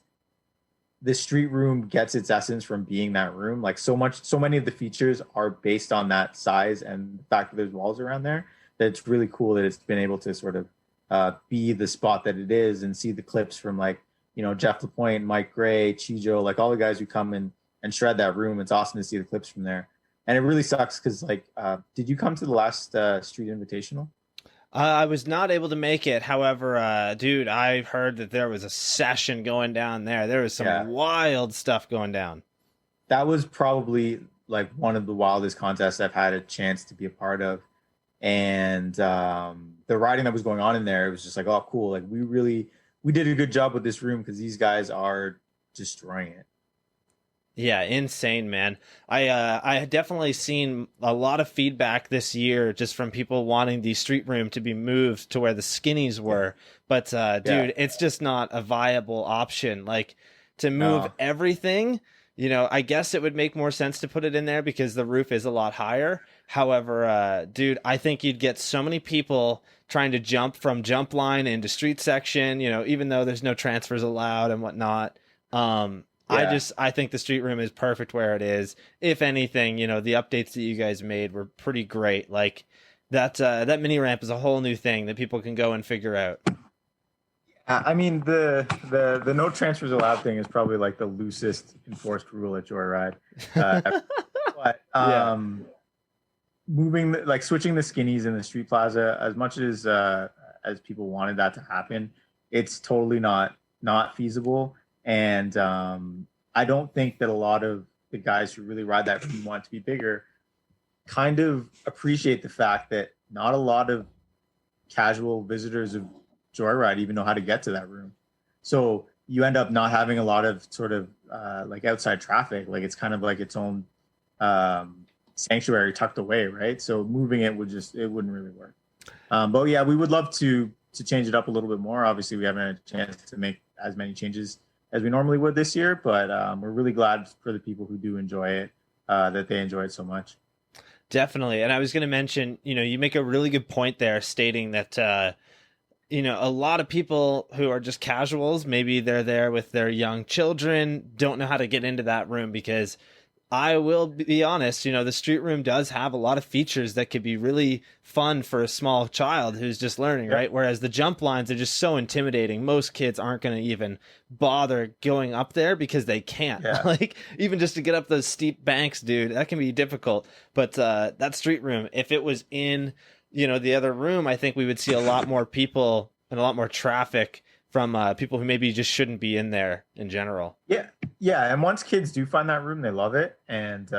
the street room gets its essence from being that room. Like so many of the features are based on that size and the fact that there's walls around there. That it's really cool that it's been able to sort of be the spot that it is, and see the clips from like Jeff Lapointe, Mike Gray, Chijo, like all the guys who come and shred that room. It's awesome to see the clips from there. And it really sucks because like, did you come to the last Street Invitational? I was not able to make it. However, dude, I heard that there was a session going down there. There was some Yeah, wild stuff going down. that was probably like one of the wildest contests I've had a chance to be a part of. And the riding that was going on in there, it was just like, oh, cool. Like we did a good job with this room because these guys are destroying it. Yeah, insane, man. I had definitely seen a lot of feedback this year just from people wanting the street room to be moved to where the skinnies Yeah. were. But Yeah. dude, it's just not a viable option. Like to move No. everything, I guess it would make more sense to put it in there because the roof is a lot higher. However, dude, I think you'd get so many people trying to jump from jump line into street section, even though there's no transfers allowed and whatnot. Yeah. I think the street room is perfect where it is. If anything, the updates that you guys made were pretty great. Like that mini ramp is a whole new thing that people can go and figure out. I mean the no transfers allowed thing is probably like the loosest enforced rule at Joyride. But Yeah. like switching the skinnies in the street plaza, as much as people wanted that to happen, it's totally not feasible. And I don't think that a lot of the guys who really ride that room want to be bigger kind of appreciate the fact that not a lot of casual visitors of Joyride even know how to get to that room. So you end up not having a lot of sort of like outside traffic. Like it's kind of like its own sanctuary tucked away, right? So moving it wouldn't really work. But yeah, we would love to change it up a little bit more. Obviously, we haven't had a chance to make as many changes as we normally would this year, but we're really glad for the people who do enjoy it, that they enjoy it so much. Definitely. And I was going to mention, you make a really good point there stating that, a lot of people who are just casuals, maybe they're there with their young children, don't know how to get into that room because I will be honest, the street room does have a lot of features that could be really fun for a small child who's just learning, Yep. right? Whereas the jump lines are just so intimidating. Most kids aren't going to even bother going up there because they can't. Yeah. Like, even just to get up those steep banks, dude, that can be difficult. But that street room, if it was in, the other room, I think we would see a lot more people and a lot more traffic from people who maybe just shouldn't be in there in general. Yeah, yeah, and once kids do find that room, they love it, and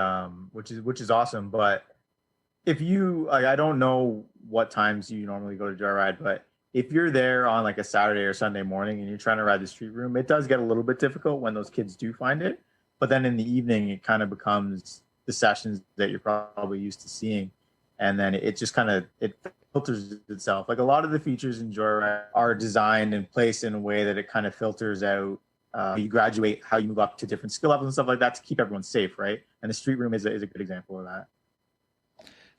which is awesome. But if you like, I don't know what times you normally go to Joyride, but if you're there on like a Saturday or Sunday morning and you're trying to ride the street room, it does get a little bit difficult when those kids do find it. But then in the evening, it kind of becomes the sessions that you're probably used to seeing, and then it just kind of it filters itself. Like a lot of the features in Joyride are designed and placed in a way that it kind of filters out. You graduate how you move up to different skill levels and stuff like that to keep everyone safe, right? And the street room is a good example of that.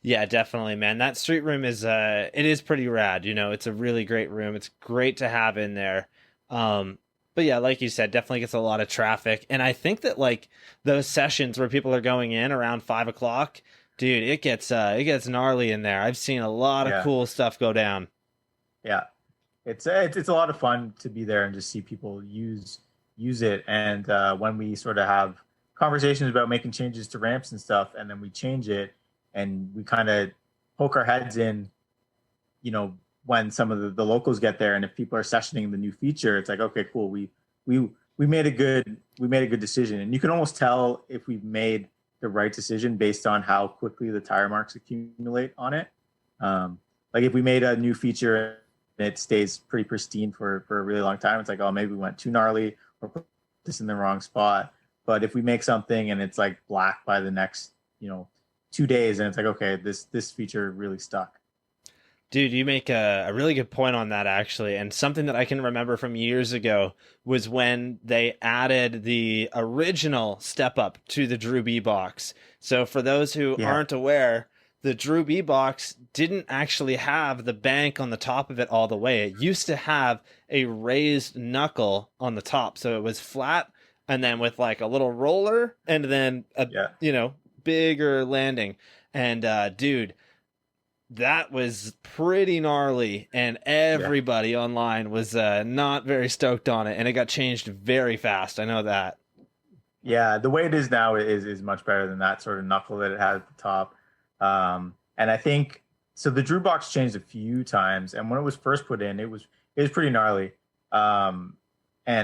Yeah, definitely, man. That street room is it is pretty rad. It's a really great room. It's great to have in there. But yeah, like you said, definitely gets a lot of traffic. And I think that like those sessions where people are going in around 5 o'clock, dude, it gets gnarly in there. I've seen a lot of cool stuff go down. Yeah, it's a lot of fun to be there and just see people use it. And when we sort of have conversations about making changes to ramps and stuff, and then we change it, and we kind of poke our heads in, when some of the locals get there, and if people are sessioning the new feature, it's like, okay, cool, we made a good decision. And you can almost tell if we've made the right decision based on how quickly the tire marks accumulate on it. Like if we made a new feature and it stays pretty pristine for a really long time, it's like, oh, maybe we went too gnarly or put this in the wrong spot. But if we make something and it's like black by the next 2 days, and it's like, okay, this feature really stuck. Dude, you make a really good point on that, actually. And something that I can remember from years ago was when they added the original step up to the Drew B box. So for those who aren't aware, the Drew B box didn't actually have the bank on the top of it all the way. It used to have a raised knuckle on the top. So it was flat and then with like a little roller and then a bigger landing. And dude, that was pretty gnarly, and everybody online was not very stoked on it, and it got changed very fast. I know that. Yeah, the way it is now is much better than that sort of knuckle that it had at the top. And I think so. The Drew box changed a few times, and when it was first put in, it was pretty gnarly, and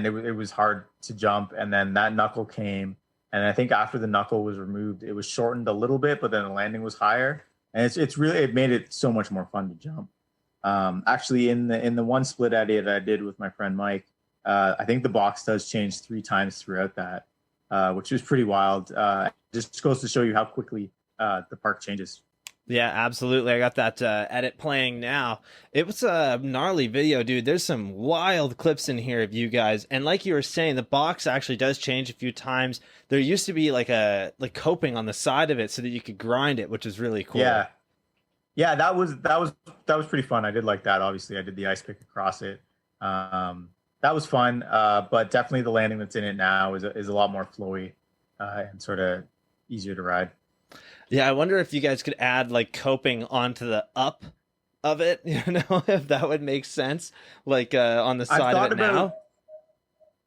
it was hard to jump. And then that knuckle came, and I think after the knuckle was removed, it was shortened a little bit, but then the landing was higher. And it's really, it made it so much more fun to jump. Actually, in the one split edit that I did with my friend Mike, I think the box does change 3 times throughout that, which is pretty wild. Just goes to show you how quickly the park changes. Yeah, absolutely. I got that edit playing now. It was a gnarly video, dude. There's some wild clips in here of you guys. And like you were saying, the box actually does change a few times. There used to be like coping on the side of it so that you could grind it, which is really cool. Yeah. Yeah, that was pretty fun. I did like that. Obviously, I did the ice pick across it. That was fun. But definitely the landing that's in it now is a lot more flowy and sort of easier to ride. Yeah, I wonder if you guys could add like coping onto the up of it, if that would make sense, like on the side of it now.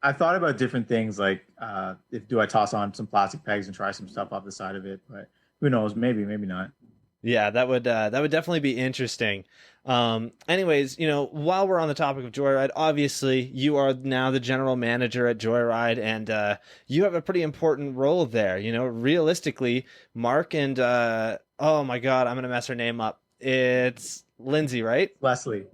I've thought about different things, like do I toss on some plastic pegs and try some stuff off the side of it, but who knows, maybe not. Yeah, that would definitely be interesting. Anyways, while we're on the topic of Joyride, obviously you are now the general manager at Joyride, and you have a pretty important role there. Realistically, Mark and oh my God, I'm gonna mess her name up. It's Lindsay, right? Leslie.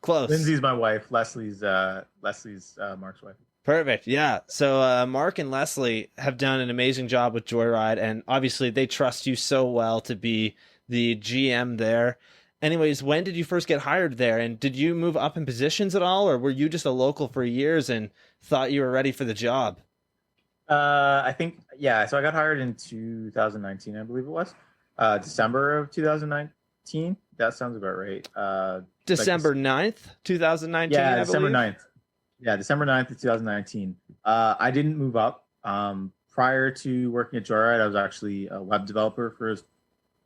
Close. Lindsay's my wife. Leslie's Mark's wife. Perfect. Yeah. So Mark and Leslie have done an amazing job with Joyride, and obviously they trust you so well to be the GM there. Anyways, when did you first get hired there, and did you move up in positions at all, or were you just a local for years and thought you were ready for the job? I think, so I got hired in 2019, I believe it was. December of 2019. That sounds about right. December 9th, 2019. Yeah, December 9th. Yeah, December 9th of 2019. I didn't move up. Prior to working at Joyride, I was actually a web developer for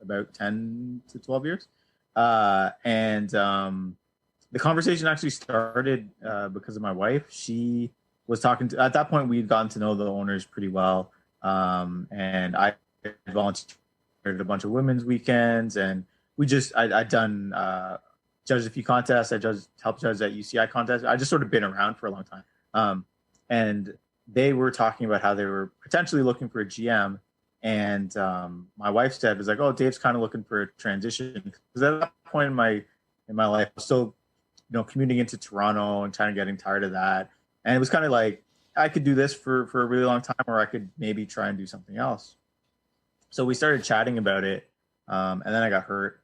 about 10 to 12 years. And the conversation actually started because of my wife. She was talking at that point, we'd gotten to know the owners pretty well. And I volunteered at a bunch of women's weekends, and I'd done judged a few contests. I helped judge that UCI contest. I just sort of been around for a long time. And they were talking about how they were potentially looking for a GM. And my wife said, was like, oh, Dave's kind of looking for a transition. Because at that point in my life, I was still, commuting into Toronto and kind of getting tired of that. And it was kind of like, I could do this for a really long time, or I could maybe try and do something else. So we started chatting about it, and then I got hurt.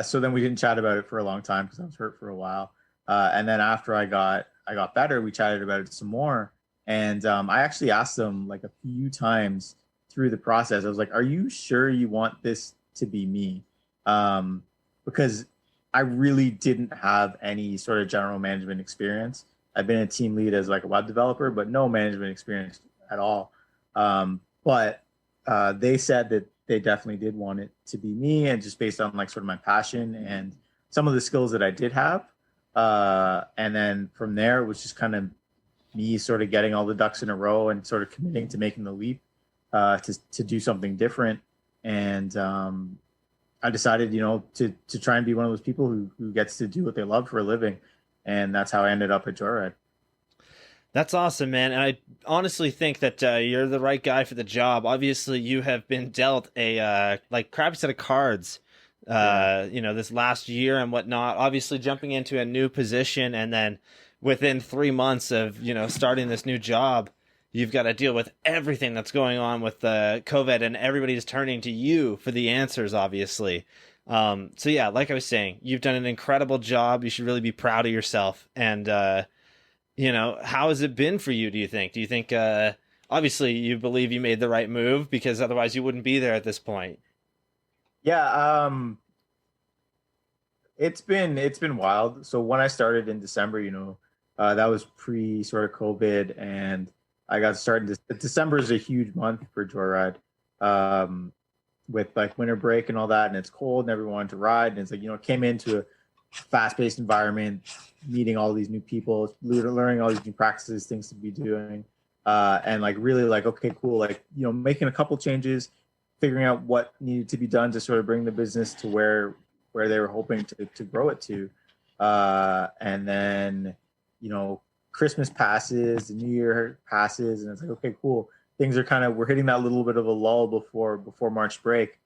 So then we didn't chat about it for a long time because I was hurt for a while. And then after I got better, we chatted about it some more. And I actually asked him like a few times through the process. I was like, "Are you sure you want this to be me?" Because I really didn't have any sort of general management experience. I've been a team lead as like a web developer, but no management experience at all. But they said that they definitely did want it to be me, and just based on like sort of my passion and some of the skills that I did have. And then from there, it was just kind of me sort of getting all the ducks in a row and sort of committing to making the leap to do something different. And I decided, to try and be one of those people who gets to do what they love for a living. And that's how I ended up at Joyride. That's awesome, man. And I honestly think that you're the right guy for the job. Obviously, you have been dealt a like crappy set of cards, Yeah. this last year and whatnot. Obviously, jumping into a new position, and then within 3 months of starting this new job, you've got to deal with everything that's going on with COVID, and everybody's turning to you for the answers. Obviously, so yeah, like I was saying, you've done an incredible job. You should really be proud of yourself. And how has it been for you, do you think? Do you think, obviously, you believe you made the right move, because otherwise you wouldn't be there at this point? Yeah. It's been wild. So when I started in December, that was pre sort of COVID, and I got started. December is a huge month for Joyride, um, with like winter break and all that, and it's cold, and everyone wanted to ride, and it's like came into a fast paced environment, meeting all these new people, learning all these new practices, things to be doing, and like really like okay, cool, like making a couple changes, figuring out what needed to be done to sort of bring the business to where they were hoping to grow it to. And then, Christmas passes, the New Year passes, and it's like, okay, cool. Things are we're hitting that little bit of a lull before March break.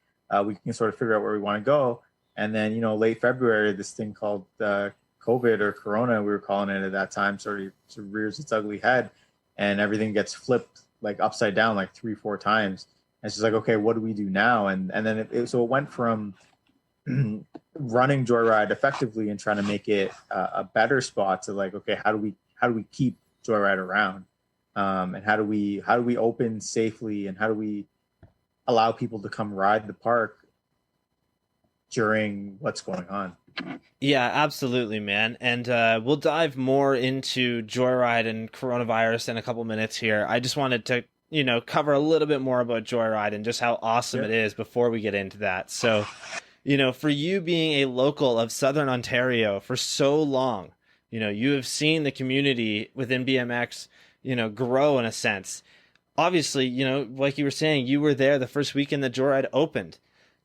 We can sort of figure out where we want to go. And then, late February, this thing called COVID or Corona, we were calling it at that time, sort of rears its ugly head, and everything gets flipped like upside down like 3, 4 times. And it's just like, okay, what do we do now? And then so it went from running Joyride effectively and trying to make it a better spot to like, okay, how do we keep Joyride around, and how do we open safely, and how do we allow people to come ride the park during what's going on? Yeah, absolutely, man. And we'll dive more into Joyride and coronavirus in a couple minutes here. I just wanted to, cover a little bit more about Joyride and just how awesome Yeah. it is before we get into that. So, for you being a local of Southern Ontario for so long, you have seen the community within BMX, grow in a sense. Obviously, like you were saying, you were there the first weekend that Joyride opened.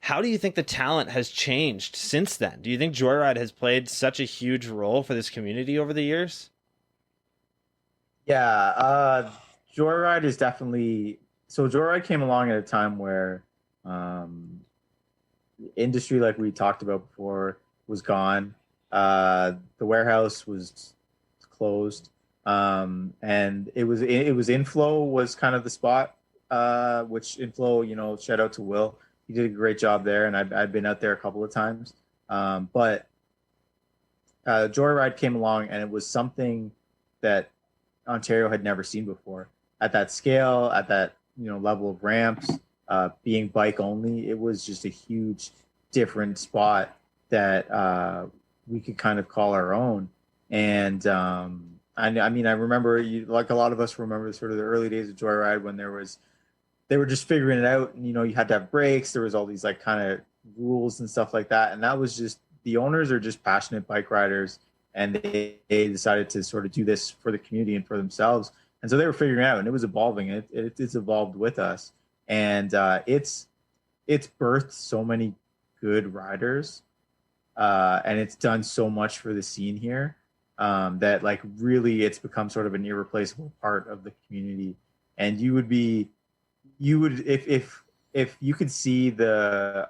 How do you think the talent has changed since then? Do you think Joyride has played such a huge role for this community over the years? Yeah, Joyride is definitely so. Joyride came along at a time where um, industry, like we talked about before, was gone. The warehouse was closed, and it was Inflow was kind of the spot. Which Inflow, shout out to Will. He did a great job there, and I've been out there a couple of times. But Joyride came along, and it was something that Ontario had never seen before at that scale, at that level of ramps, being bike only. It was just a huge, different spot that we could kind of call our own. And I mean, I remember like a lot of us remember sort of the early days of Joyride when they were just figuring it out, and you had to have brakes. There was all these like kind of rules and stuff like that, and that was just the owners are just passionate bike riders, and they decided to sort of do this for the community and for themselves. And so they were figuring it out, and it was evolving. It's evolved with us, and it's birthed so many good riders, and it's done so much for the scene here, that like really it's become sort of an irreplaceable part of the community. And you would if you could see the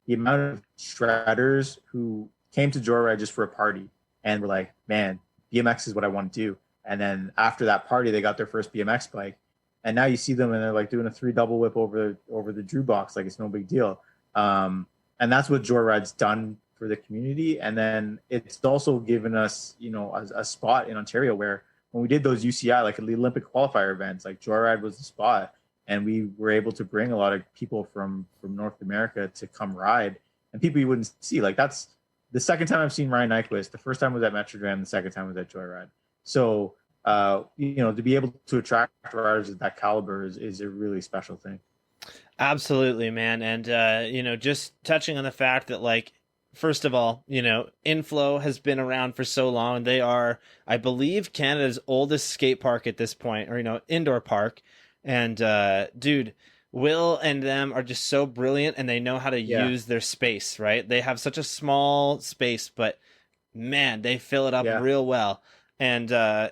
amount of shredders who came to Joyride just for a party and were like, man, BMX is what I want to do. And then after that party, they got their first BMX bike, and now you see them and they're like doing a 3 double whip over the Drew box, like it's no big deal. And that's what Joyride's done for the community. And then it's also given us, you know, a spot in Ontario where when we did those UCI, like the Olympic qualifier events, like Joyride was the spot, and we were able to bring a lot of people from North America to come ride, and people you wouldn't see. Like that's the second time I've seen Ryan Nyquist. The first time was at Metrodram, the second time was at Joyride. So you know, to be able to attract riders of that caliber is a really special thing. Absolutely, man. And, you know, just touching on the fact that, like, first of all, you know, Inflow has been around for so long. They are, I believe, Canada's oldest skate park at this point, or, you know, indoor park. And, dude, Will and them are just so brilliant, and they know how to use their space, right? They have such a small space, but man, they fill it up real well. And,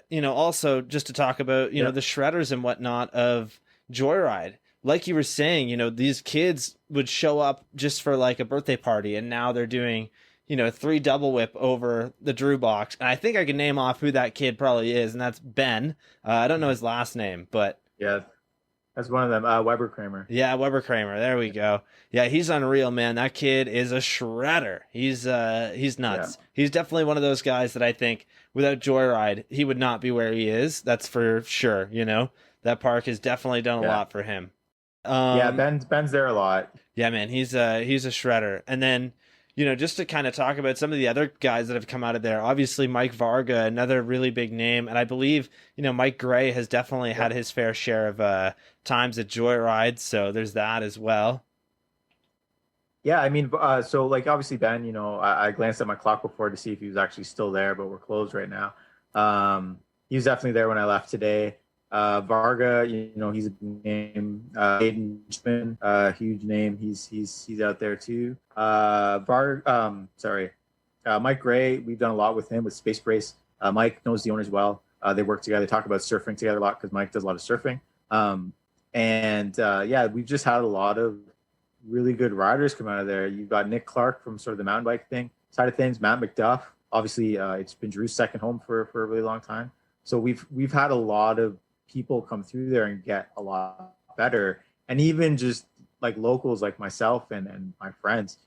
you know, also just to talk about, you know, the shredders and whatnot of Joyride. Like you were saying, you know, these kids would show up just for like a birthday party, and now they're doing, you know, 3 double whip over the Drew box. And I think I can name off who that kid probably is, and that's Ben. I don't know his last name, but yeah, that's one of them. Weber Kramer. Yeah, Weber Kramer. There we go. Yeah, he's unreal, man. That kid is a shredder. He's nuts. Yeah. He's definitely one of those guys that I think without Joyride, he would not be where he is. That's for sure. You know, that park has definitely done a lot for him. Yeah, Ben's there a lot. Yeah, man, he's a shredder. And then, you know, just to kind of talk about some of the other guys that have come out of there, obviously Mike Varga, another really big name. And I believe, you know, Mike Gray has definitely had his fair share of times at Joyride. So there's that as well. Yeah, I mean, so like obviously Ben, you know, I glanced at my clock before to see if he was actually still there, but we're closed right now. He was definitely there when I left today. Varga, you know, he's a name. Aiden Schman, huge name. He's out there too. Mike Gray, we've done a lot with him with Space Brace. Mike knows the owners well. They work together. They talk about surfing together a lot because Mike does a lot of surfing. We've just had a lot of really good riders come out of there. You've got Nick Clark from sort of the mountain bike thing side of things. Matt McDuff, obviously, it's been Drew's second home for a really long time. So we've had a lot of people come through there and get a lot better. And even just like locals like myself and my friends,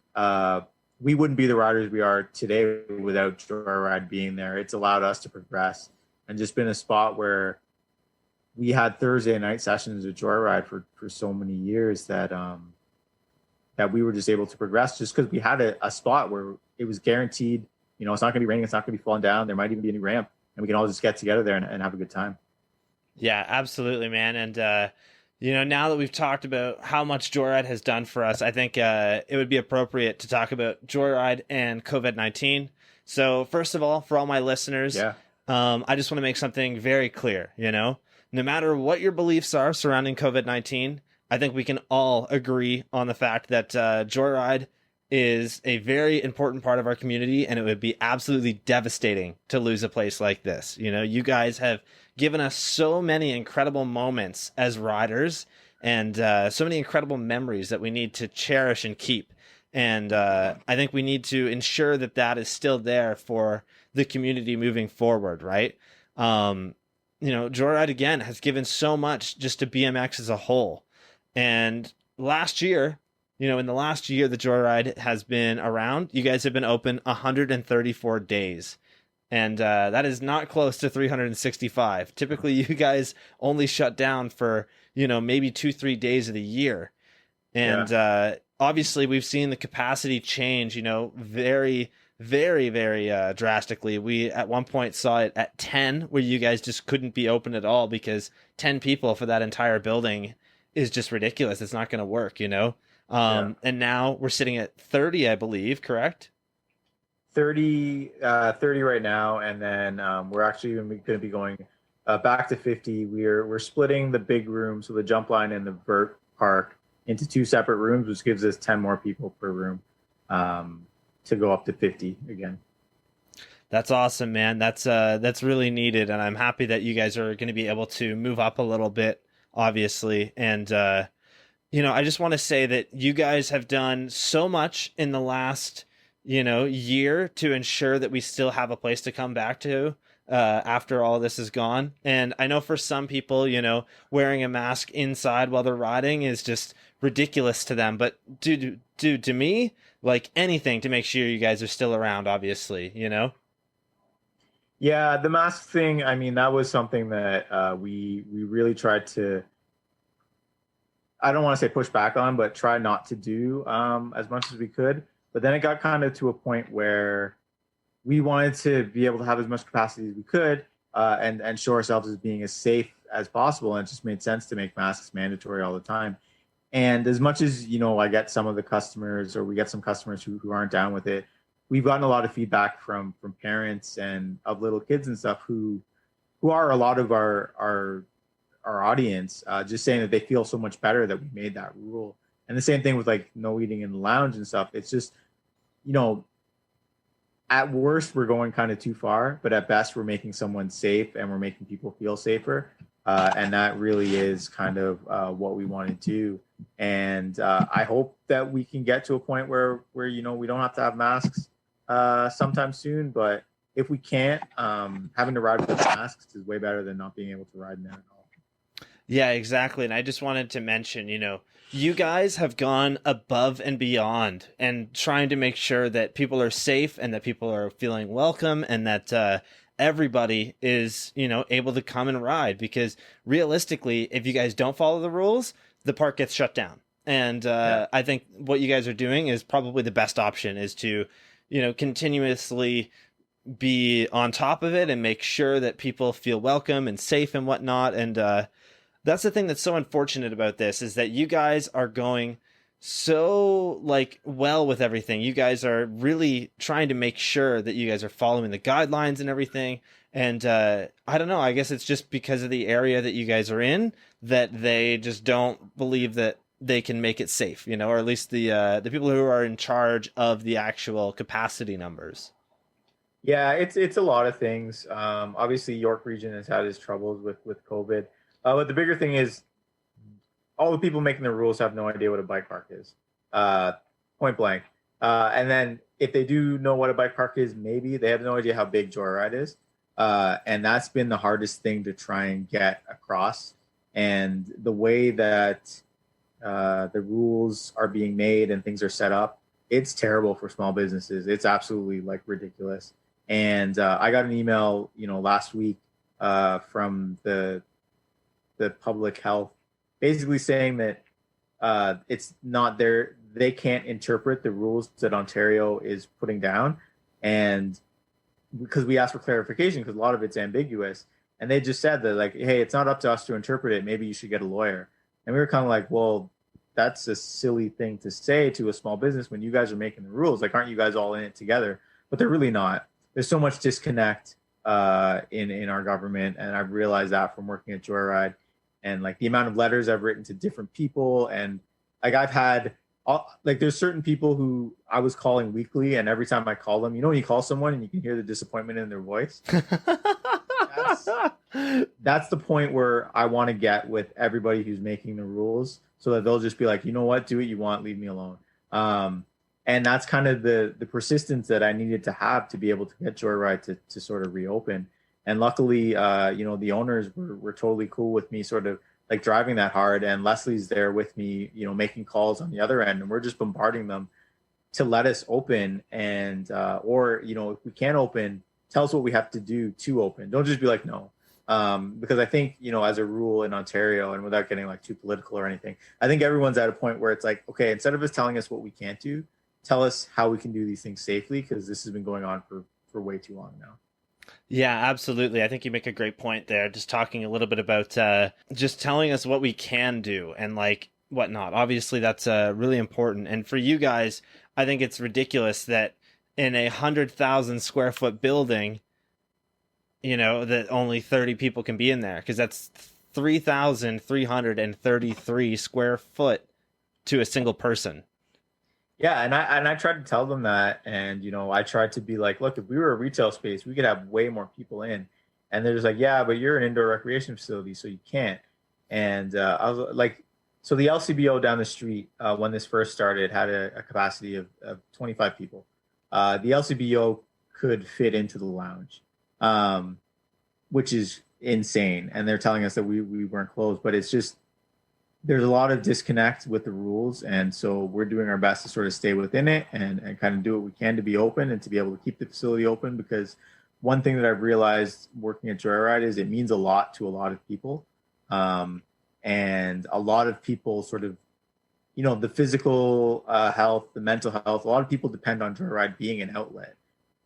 we wouldn't be the riders we are today without Joyride being there. It's allowed us to progress and just been a spot where we had Thursday night sessions with Joyride for so many years that we were just able to progress just because we had a spot where it was guaranteed, you know, it's not going to be raining, it's not going to be falling down, there might even be any ramp, and we can all just get together there and have a good time. Yeah, absolutely, man. And, you know, now that we've talked about how much Joyride has done for us, I think it would be appropriate to talk about Joyride and COVID-19. So first of all, for all my listeners, I just want to make something very clear, you know, no matter what your beliefs are surrounding COVID-19, I think we can all agree on the fact that Joyride is a very important part of our community, and it would be absolutely devastating to lose a place like this. You know, you guys have given us so many incredible moments as riders and so many incredible memories that we need to cherish and keep. And I think we need to ensure that that is still there for the community moving forward, right? You know, Joyride, again, has given so much just to BMX as a whole. And last year, you know, in the last year the Joyride has been around, you guys have been open 134 days. And that is not close to 365. Typically, you guys only shut down for, you know, maybe 2-3 days of the year. And obviously, we've seen the capacity change, you know, very, very, very drastically. We at one point saw it at 10, where you guys just couldn't be open at all because 10 people for that entire building is just ridiculous. It's not going to work, you know? And now we're sitting at 30, I believe, correct? 30 right now, and then we're actually going to be going back to 50. We're splitting the big room, so the jump line and the vert park, into 2 separate rooms, which gives us 10 more people per room to go up to 50 again. That's awesome, man. That's really needed, and I'm happy that you guys are going to be able to move up a little bit, obviously. And you know, I just want to say that you guys have done so much in the last, you know, year to ensure that we still have a place to come back to. after all this is gone. And I know for some people, wearing a mask inside while they're riding is just ridiculous to them. But dude, to me, like anything to make sure you guys are still around, obviously. Yeah, the mask thing, I mean, that was something that we really tried to, I don't want to say push back on, but try not to do as much as we could. But then it got kind of to a point where we wanted to be able to have as much capacity as we could, and show ourselves as being as safe as possible. And it just made sense to make masks mandatory all the time. And as much as, I get some of the customers, or we get some customers who aren't down with it, we've gotten a lot of feedback from parents and of little kids and stuff who are a lot of our audience, just saying that they feel so much better that we made that rule. And the same thing with like no eating in the lounge and stuff. It's just, at worst we're going kind of too far, but at best we're making someone safe and we're making people feel safer. And that really is kind of what we want to do. And I hope that we can get to a point where we don't have to have masks sometime soon. But if we can't, having to ride with masks is way better than not being able to ride in there at all. Yeah, exactly. And I just wanted to mention, you guys have gone above and beyond and trying to make sure that people are safe and that people are feeling welcome, and that everybody is, able to come and ride. Because realistically, if you guys don't follow the rules, the park gets shut down. And Yeah. I think what you guys are doing is probably the best option, is to, continuously be on top of it and make sure that people feel welcome and safe and whatnot. And that's the thing that's so unfortunate about this, is that you guys are going so well with everything. You guys are really trying to make sure that you guys are following the guidelines and everything. And I don't know, I guess it's just because of the area that you guys are in that they just don't believe that they can make it safe, or at least the people who are in charge of the actual capacity numbers. Yeah, it's a lot of things. Obviously, York Region has had its troubles with COVID, but the bigger thing is all the people making the rules have no idea what a bike park is, point blank. And then if they do know what a bike park is, maybe they have no idea how big Joyride is, and that's been the hardest thing to try and get across. And the way that the rules are being made and things are set up, it's terrible for small businesses. It's absolutely ridiculous. And I got an email, last week from the public health, basically saying that it's not there. They can't interpret the rules that Ontario is putting down. And because we asked for clarification, because a lot of it's ambiguous, and they just said that hey, it's not up to us to interpret it. Maybe you should get a lawyer. And we were kind of like, well, that's a silly thing to say to a small business when you guys are making the rules. Aren't you guys all in it together? But they're really not. There's so much disconnect in our government, and I've realized that from working at Joyride, and the amount of letters I've written to different people, and I've had there's certain people who I was calling weekly, and every time I call them, when you call someone and you can hear the disappointment in their voice. That's the point where I want to get with everybody who's making the rules, so that they'll just be like, you know what, do what you want, leave me alone. And that's kind of the persistence that I needed to have to be able to get Joyride to sort of reopen. And luckily, the owners were totally cool with me sort of driving that hard. And Leslie's there with me, making calls on the other end, and we're just bombarding them to let us open. And or if we can't open, tell us what we have to do to open. Don't just be like, no. Because I think, as a rule in Ontario, and without getting too political or anything, I think everyone's at a point where it's okay, instead of us telling us what we can't do, tell us how we can do these things safely, because this has been going on for way too long now. Yeah, absolutely. I think you make a great point there. Just talking a little bit about just telling us what we can do and whatnot. Obviously, that's really important. And for you guys, I think it's ridiculous that in 100,000 square foot building, that only 30 people can be in there, because that's 3,333 square foot to a single person. Yeah, and I tried to tell them that, and I tried to be like, look, if we were a retail space, we could have way more people in, and they're just like, yeah, but you're an indoor recreation facility, so you can't. And I was like, so the LCBO down the street, when this first started, had a capacity of 25 people. The LCBO could fit into the lounge, which is insane. And they're telling us that we weren't closed, but it's just there's a lot of disconnect with the rules, and so we're doing our best to sort of stay within it and kind of do what we can to be open and to be able to keep the facility open. Because one thing that I've realized working at Joyride is it means a lot to a lot of people, and a lot of people sort of, you know, the physical health, the mental health. A lot of people depend on Joyride being an outlet,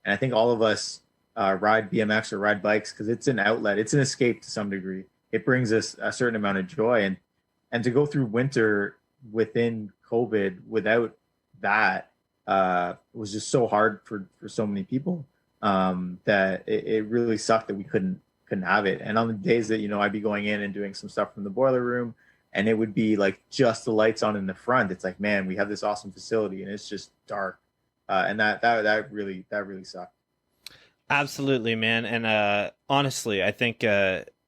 and I think all of us ride BMX or ride bikes because it's an outlet, it's an escape to some degree. It brings us a certain amount of joy, and to go through winter within COVID without that was just so hard for so many people, that it really sucked that we couldn't have it. And on the days that, you know, I'd be going in and doing some stuff from the boiler room, and it would be like just the lights on in the front, it's like, man, we have this awesome facility and it's just dark, and that really sucked. Absolutely, man. And honestly, I think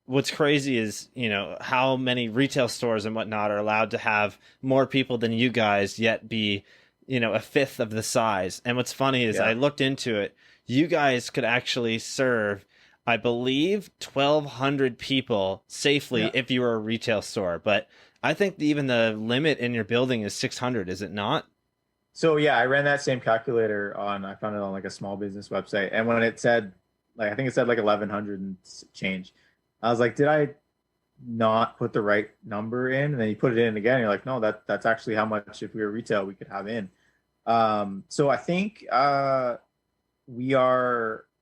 what's crazy is, you know, how many retail stores and whatnot are allowed to have more people than you guys, yet be, you know, a fifth of the size. And what's funny is I looked into it. You guys could actually serve, I believe, 1,200 people safely if you were a retail store. But I think even the limit in your building is 600, is it not? So yeah, I ran that same calculator I found it on like a small business website, and when it said, like, I think it said like 1,100 and change, I was like, did I not put the right number in? And then you put it in again, and you're like, no, that's actually how much, if we were retail, we could have in. So I think our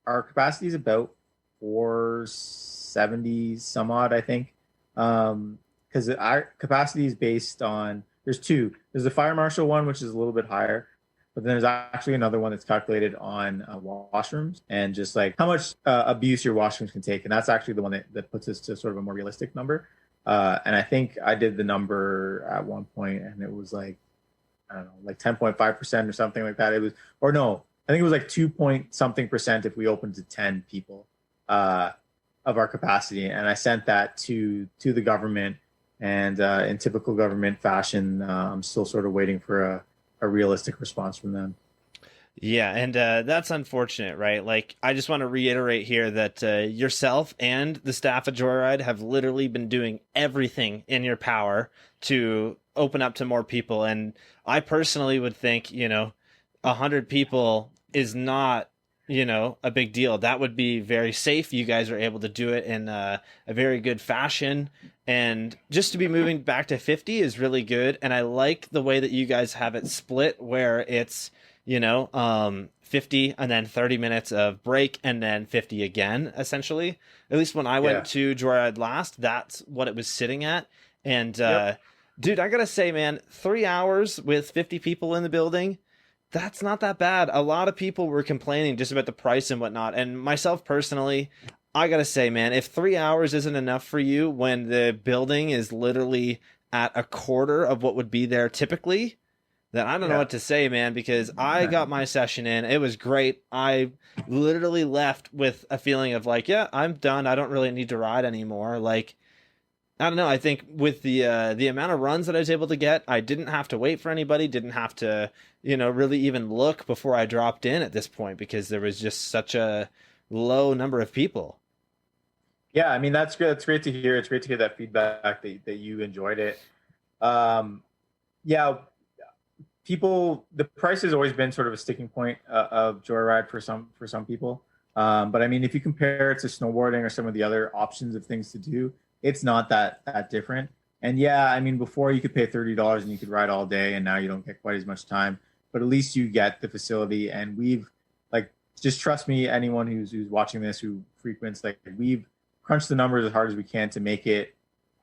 capacity is about 470 some odd, I think. Because our capacity is based on, there's two. There's the fire marshal one, which is a little bit higher, but then there's actually another one that's calculated on washrooms and just like how much abuse your washrooms can take. And that's actually the one that puts us to sort of a more realistic number. And I think I did the number at one point, and it was like, I don't know, like 10.5% or something like that. It was, or no, I think it was like 2 point something percent if we opened to 10 people of our capacity. And I sent that to the government. And in typical government fashion, I'm still sort of waiting for a realistic response from them. Yeah, and that's unfortunate, right? Like, I just want to reiterate here that yourself and the staff at Joyride have literally been doing everything in your power to open up to more people. And I personally would think, you know, 100 people is not, you know, a big deal. That would be very safe. You guys are able to do it in a very good fashion. And just to be moving back to 50 is really good. And I like the way that you guys have it split, where it's, you know, 50 and then 30 minutes of break and then 50 again, essentially. At least when I went to Joyride last, that's what it was sitting at. And dude, I gotta say, man, 3 hours with 50 people in the building, that's not that bad. A lot of people were complaining just about the price and whatnot. And myself personally, I gotta say, man, if 3 hours isn't enough for you when the building is literally at a quarter of what would be there typically, then I don't know what to say, man, because I got my session in. It was great. I literally left with a feeling of like, yeah, I'm done. I don't really need to ride anymore. Like, I don't know. I think with the amount of runs that I was able to get, I didn't have to wait for anybody, didn't have to, you know, really even look before I dropped in at this point, because there was just such a low number of people. Yeah, I mean, that's good. It's great to hear. It's great to hear that feedback that you enjoyed it. Yeah, the price has always been sort of a sticking point of Joyride for some people. But I mean, if you compare it to snowboarding or some of the other options of things to do, it's not that different. And yeah, I mean, before you could pay $30 and you could ride all day, and now you don't get quite as much time, but at least you get the facility. And we've, like, just trust me, anyone who's watching this, who frequents, like, we've crunched the numbers as hard as we can to make it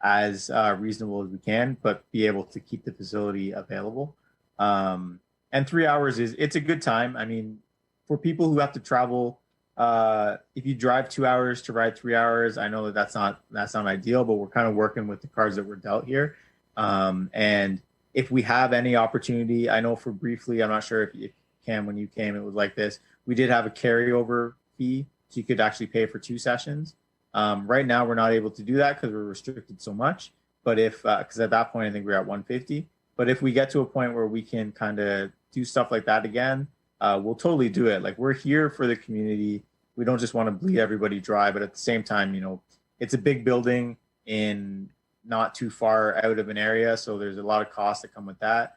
as reasonable as we can, but be able to keep the facility available. And 3 hours it's a good time. I mean, for people who have to travel, if you drive 2 hours to ride 3 hours, I know that's not ideal, but we're kind of working with the cards that were dealt here. And if we have any opportunity, I know for briefly, I'm not sure if Cam, when you came, it was like this. We did have a carryover fee, so you could actually pay for 2 sessions. Right now, we're not able to do that because we're restricted so much. But if, because at that point, I think we're at 150. But if we get to a point where we can kind of do stuff like that again, we'll totally do it. Like, we're here for the community. we don't just want to bleed everybody dry, but at the same time, it's a big building in not too far out of an area, so there's a lot of costs that come with that.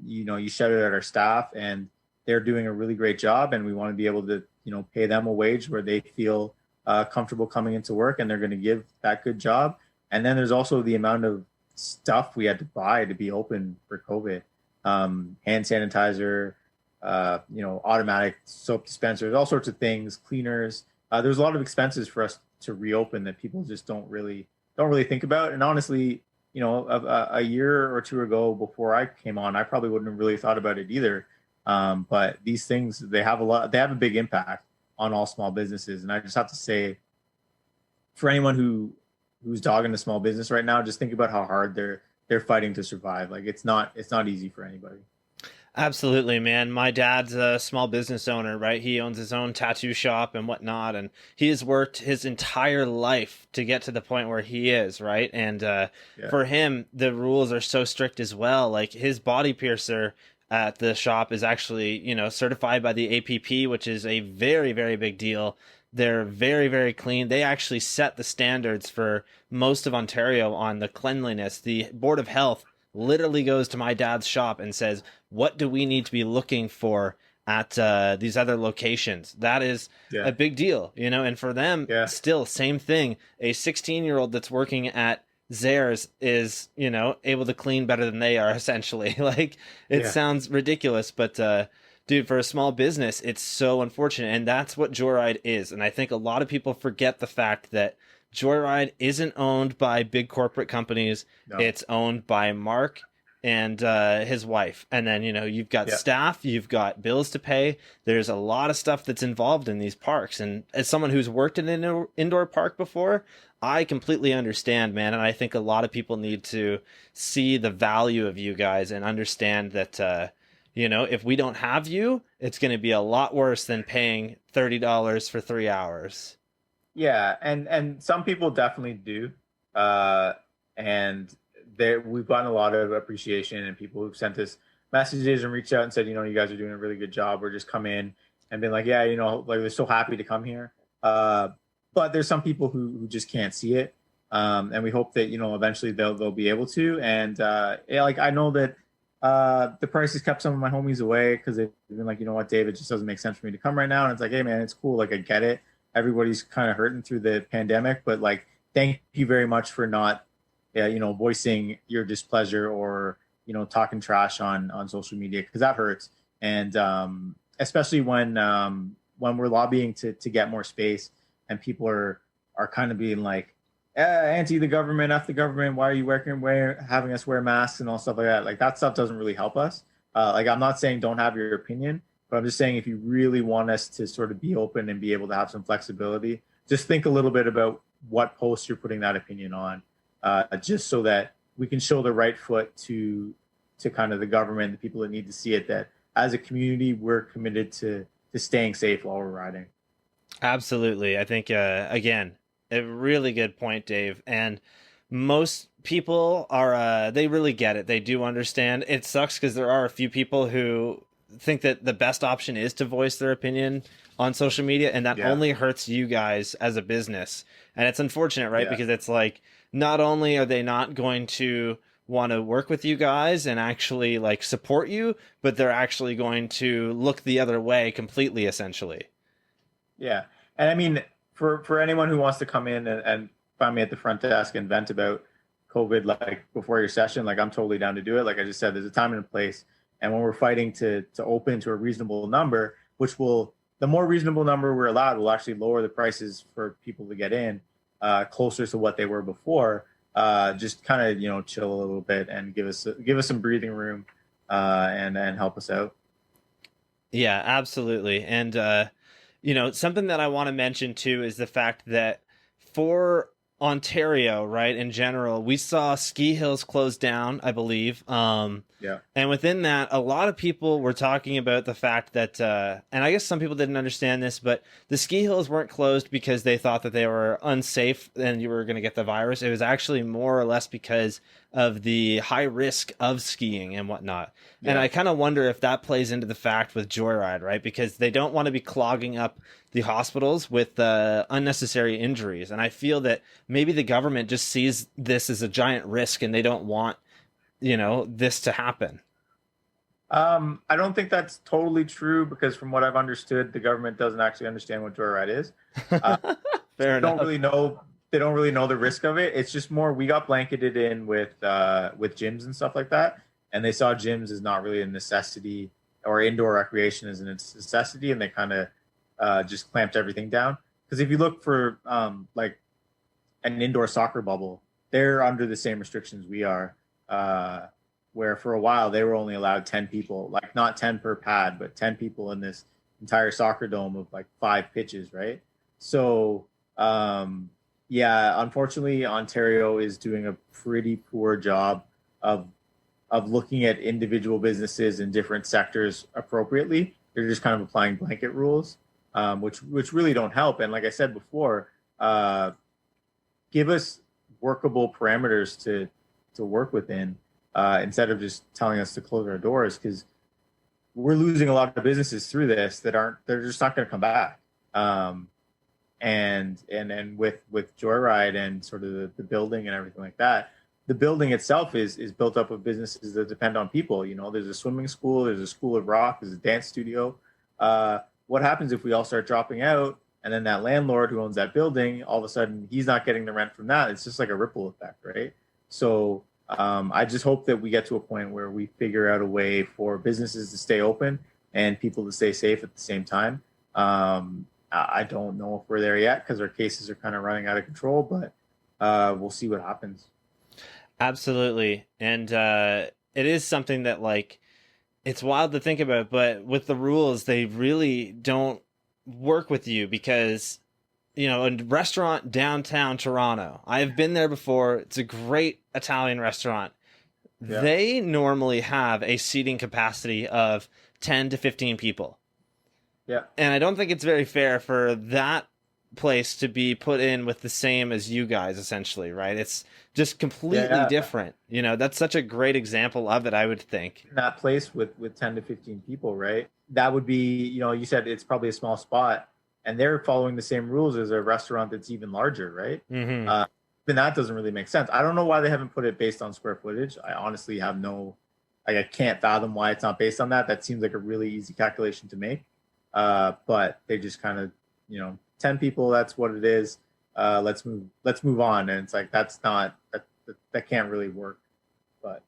You shouted at our staff, and they're doing a really great job, and we want to be able to, pay them a wage where they feel comfortable coming into work, and they're going to give that good job. And then there's also the amount of stuff we had to buy to be open for COVID, hand sanitizer, automatic soap dispensers, all sorts of things, cleaners. There's a lot of expenses for us to reopen that people just don't really think about. And honestly, a year or two ago before I came on, I probably wouldn't have really thought about it either. But these things, they have a big impact on all small businesses. And I just have to say, for anyone who's dogging a small business right now, just think about how hard they're fighting to survive. Like it's not easy for anybody. Absolutely, man. My dad's a small business owner, right? He owns his own tattoo shop and whatnot, and he has worked his entire life to get to the point where he is, right? And for him, the rules are so strict as well. Like his body piercer at the shop is actually, certified by the APP, which is a very, very big deal. They're very, very clean. They actually set the standards for most of Ontario on the cleanliness. The Board of Health literally goes to my dad's shop and says, what do we need to be looking for at these other locations? That is a big deal, and for them, still same thing. A 16-year-old that's working at Zehrs is, able to clean better than they are, essentially. Like, it sounds ridiculous, but dude, for a small business, it's so unfortunate. And that's what Joyride is. And I think a lot of people forget the fact that Joyride isn't owned by big corporate companies. No. It's owned by Mark and his wife. And then, you've got staff, you've got bills to pay. There's a lot of stuff that's involved in these parks. And as someone who's worked in an indoor park before, I completely understand, man. And I think a lot of people need to see the value of you guys and understand that, if we don't have you, it's going to be a lot worse than paying $30 for 3 hours. Yeah, and some people definitely do, and we've gotten a lot of appreciation, and people who've sent us messages and reached out and said, you guys are doing a really good job, or just come in and been like, like they're so happy to come here. But there's some people who just can't see it, and we hope that eventually they'll be able to. And I know that the price has kept some of my homies away because they've been like, what, Dave, it just doesn't make sense for me to come right now. And it's like, hey man, it's cool, like I get it. Everybody's kind of hurting through the pandemic, but like, thank you very much for not, voicing your displeasure or, talking trash on social media, because that hurts. And especially when we're lobbying to get more space and people are kind of being like, anti the government, F the government, why are you having us wear masks and all stuff like that? Like that stuff doesn't really help us. Like I'm not saying don't have your opinion, but I'm just saying, if you really want us to sort of be open and be able to have some flexibility, just think a little bit about what posts you're putting that opinion on, just so that we can show the right foot to kind of the government, the people that need to see it, that as a community, we're committed to staying safe while we're riding. Absolutely. I think, again, a really good point, Dave. And most people they really get it. They do understand. It sucks because there are a few people who think that the best option is to voice their opinion on social media, and that only hurts you guys as a business. And it's unfortunate, right? Because it's like, not only are they not going to want to work with you guys and actually like support you, but they're actually going to look the other way completely, essentially. Yeah. And I mean, for anyone who wants to come in and find me at the front desk and vent about COVID, like before your session, like I'm totally down to do it. Like I just said, there's a time and a place. And when we're fighting to open to a reasonable number, the more reasonable number we're allowed will actually lower the prices for people to get in closer to what they were before. Just kind of, chill a little bit and give us some breathing room and help us out. Yeah, absolutely. And, something that I want to mention too is the fact that for Ontario, right, in general, we saw ski hills close down, I believe. And within that, a lot of people were talking about the fact that, and I guess some people didn't understand this, but the ski hills weren't closed because they thought that they were unsafe and you were going to get the virus. It was actually more or less because of the high risk of skiing and whatnot. And Yeah. I kind of wonder if that plays into the fact with Joyride, right? Because they don't want to be clogging up the hospitals with unnecessary injuries. And I feel that maybe the government just sees this as a giant risk and they don't want, this to happen. I don't think that's totally true because from what I've understood, the government doesn't actually understand what joyride is. Uh, Fair don't enough. really know. They don't really know the risk of it. It's just more we got blanketed in with gyms and stuff like that, and they saw gyms as not really a necessity or indoor recreation as a necessity, and they kind of just clamped everything down. Because if you look for like an indoor soccer bubble, they're under the same restrictions we are. Where for a while they were only allowed 10 people, like not 10 per pad, but 10 people in this entire soccer dome of like 5 pitches, right? So, yeah, unfortunately, Ontario is doing a pretty poor job of looking at individual businesses in different sectors appropriately. They're just kind of applying blanket rules, which really don't help. And like I said before, give us workable parameters to work within instead of just telling us to close our doors because we're losing a lot of businesses through this they're just not going to come back. And with Joyride and sort of the building and everything like that, the building itself is built up of businesses that depend on people. There's a swimming school, there's a school of rock, there's a dance studio. What happens if we all start dropping out and then that landlord who owns that building, all of a sudden he's not getting the rent from that? It's just like a ripple effect, right? So I just hope that we get to a point where we figure out a way for businesses to stay open and people to stay safe at the same time. I don't know if we're there yet because our cases are kind of running out of control, but we'll see what happens. Absolutely. And it is something that, like, it's wild to think about, but with the rules, they really don't work with you because, a restaurant downtown Toronto, I've been there before. It's a great Italian restaurant. Yeah. They normally have a seating capacity of 10 to 15 people. Yeah. And I don't think it's very fair for that place to be put in with the same as you guys, essentially, right? It's just completely different. That's such a great example of it, I would think. That place with 10 to 15 people, right? That would be, you said it's probably a small spot and they're following the same rules as a restaurant that's even larger, right? Mm-hmm. Then that doesn't really make sense. I don't know why they haven't put it based on square footage. I honestly have I can't fathom why it's not based on that. That seems like a really easy calculation to make. But they just kind of, 10 people, that's what it is. Let's move on. And it's like, that can't really work. But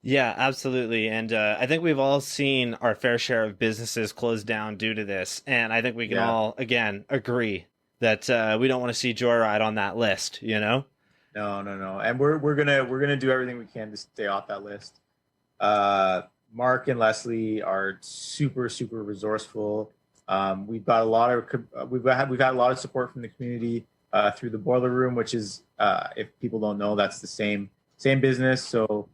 yeah, absolutely. And I think we've all seen our fair share of businesses close down due to this. And I think we can all, again, agree that we don't want to see Joyride on that list, No. And we're gonna do everything we can to stay off that list. Mark and Leslie are super, super resourceful. We've got a lot of we've had a lot of support from the community through the Boiler Room, which is if people don't know, that's the same business. So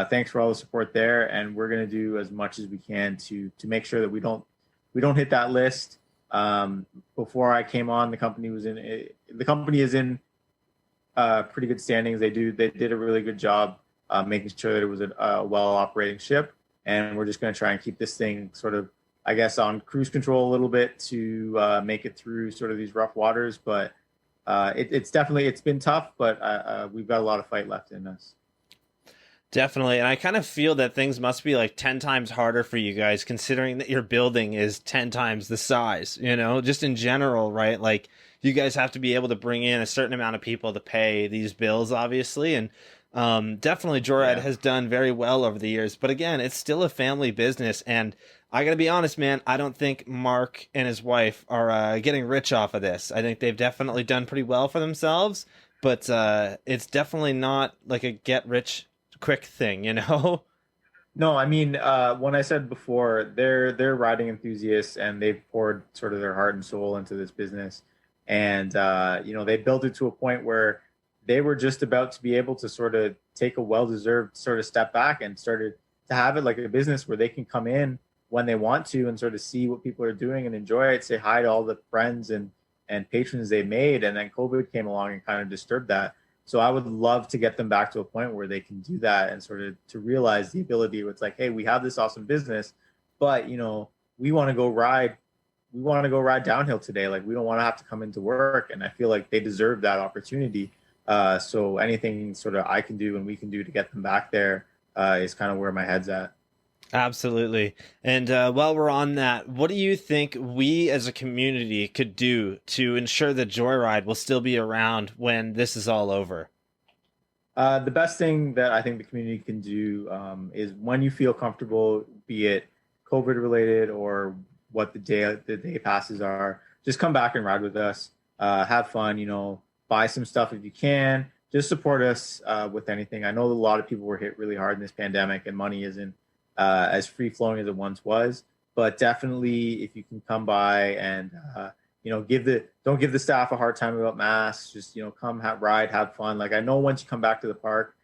thanks for all the support there, and we're going to do as much as we can to make sure that we don't hit that list. Before I came on, the company is in pretty good standings. They did a really good job making sure that it was a well operating ship, and we're just going to try and keep this thing sort of, I guess, on cruise control a little bit to make it through sort of these rough waters. But it's been tough, but we've got a lot of fight left in us. Definitely. And I kind of feel that things must be like 10 times harder for you guys, considering that your building is 10 times the size, just in general, right? Like, you guys have to be able to bring in a certain amount of people to pay these bills, obviously. And definitely Joyride has done very well over the years. But again, it's still a family business. And I got to be honest, man, I don't think Mark and his wife are getting rich off of this. I think they've definitely done pretty well for themselves, but it's definitely not like a get rich quick thing, No, I mean, when I said before, they're riding enthusiasts and they've poured sort of their heart and soul into this business. And, they built it to a point where they were just about to be able to sort of take a well-deserved sort of step back and started to have it like a business where they can come in when they want to and sort of see what people are doing and enjoy it, say hi to all the friends and patrons they made. And then COVID came along and kind of disturbed that. So I would love to get them back to a point where they can do that and sort of to realize the ability where it's like, hey, we have this awesome business, but we want to go ride. We want to go ride downhill today. Like we don't want to have to come into work. And I feel like they deserve that opportunity. So anything sort of I can do and we can do to get them back there is kind of where my head's at. Absolutely. And while we're on that, what do you think we as a community could do to ensure that Joyride will still be around when this is all over? The best thing that I think the community can do is when you feel comfortable, be it COVID related or what the day passes are, just come back and ride with us. Have fun, buy some stuff if you can. Just support us with anything. I know a lot of people were hit really hard in this pandemic, and money isn't as free flowing as it once was. But definitely, if you can come by and don't give the staff a hard time about masks. Just come ride, have fun. Like I know once you come back to the park,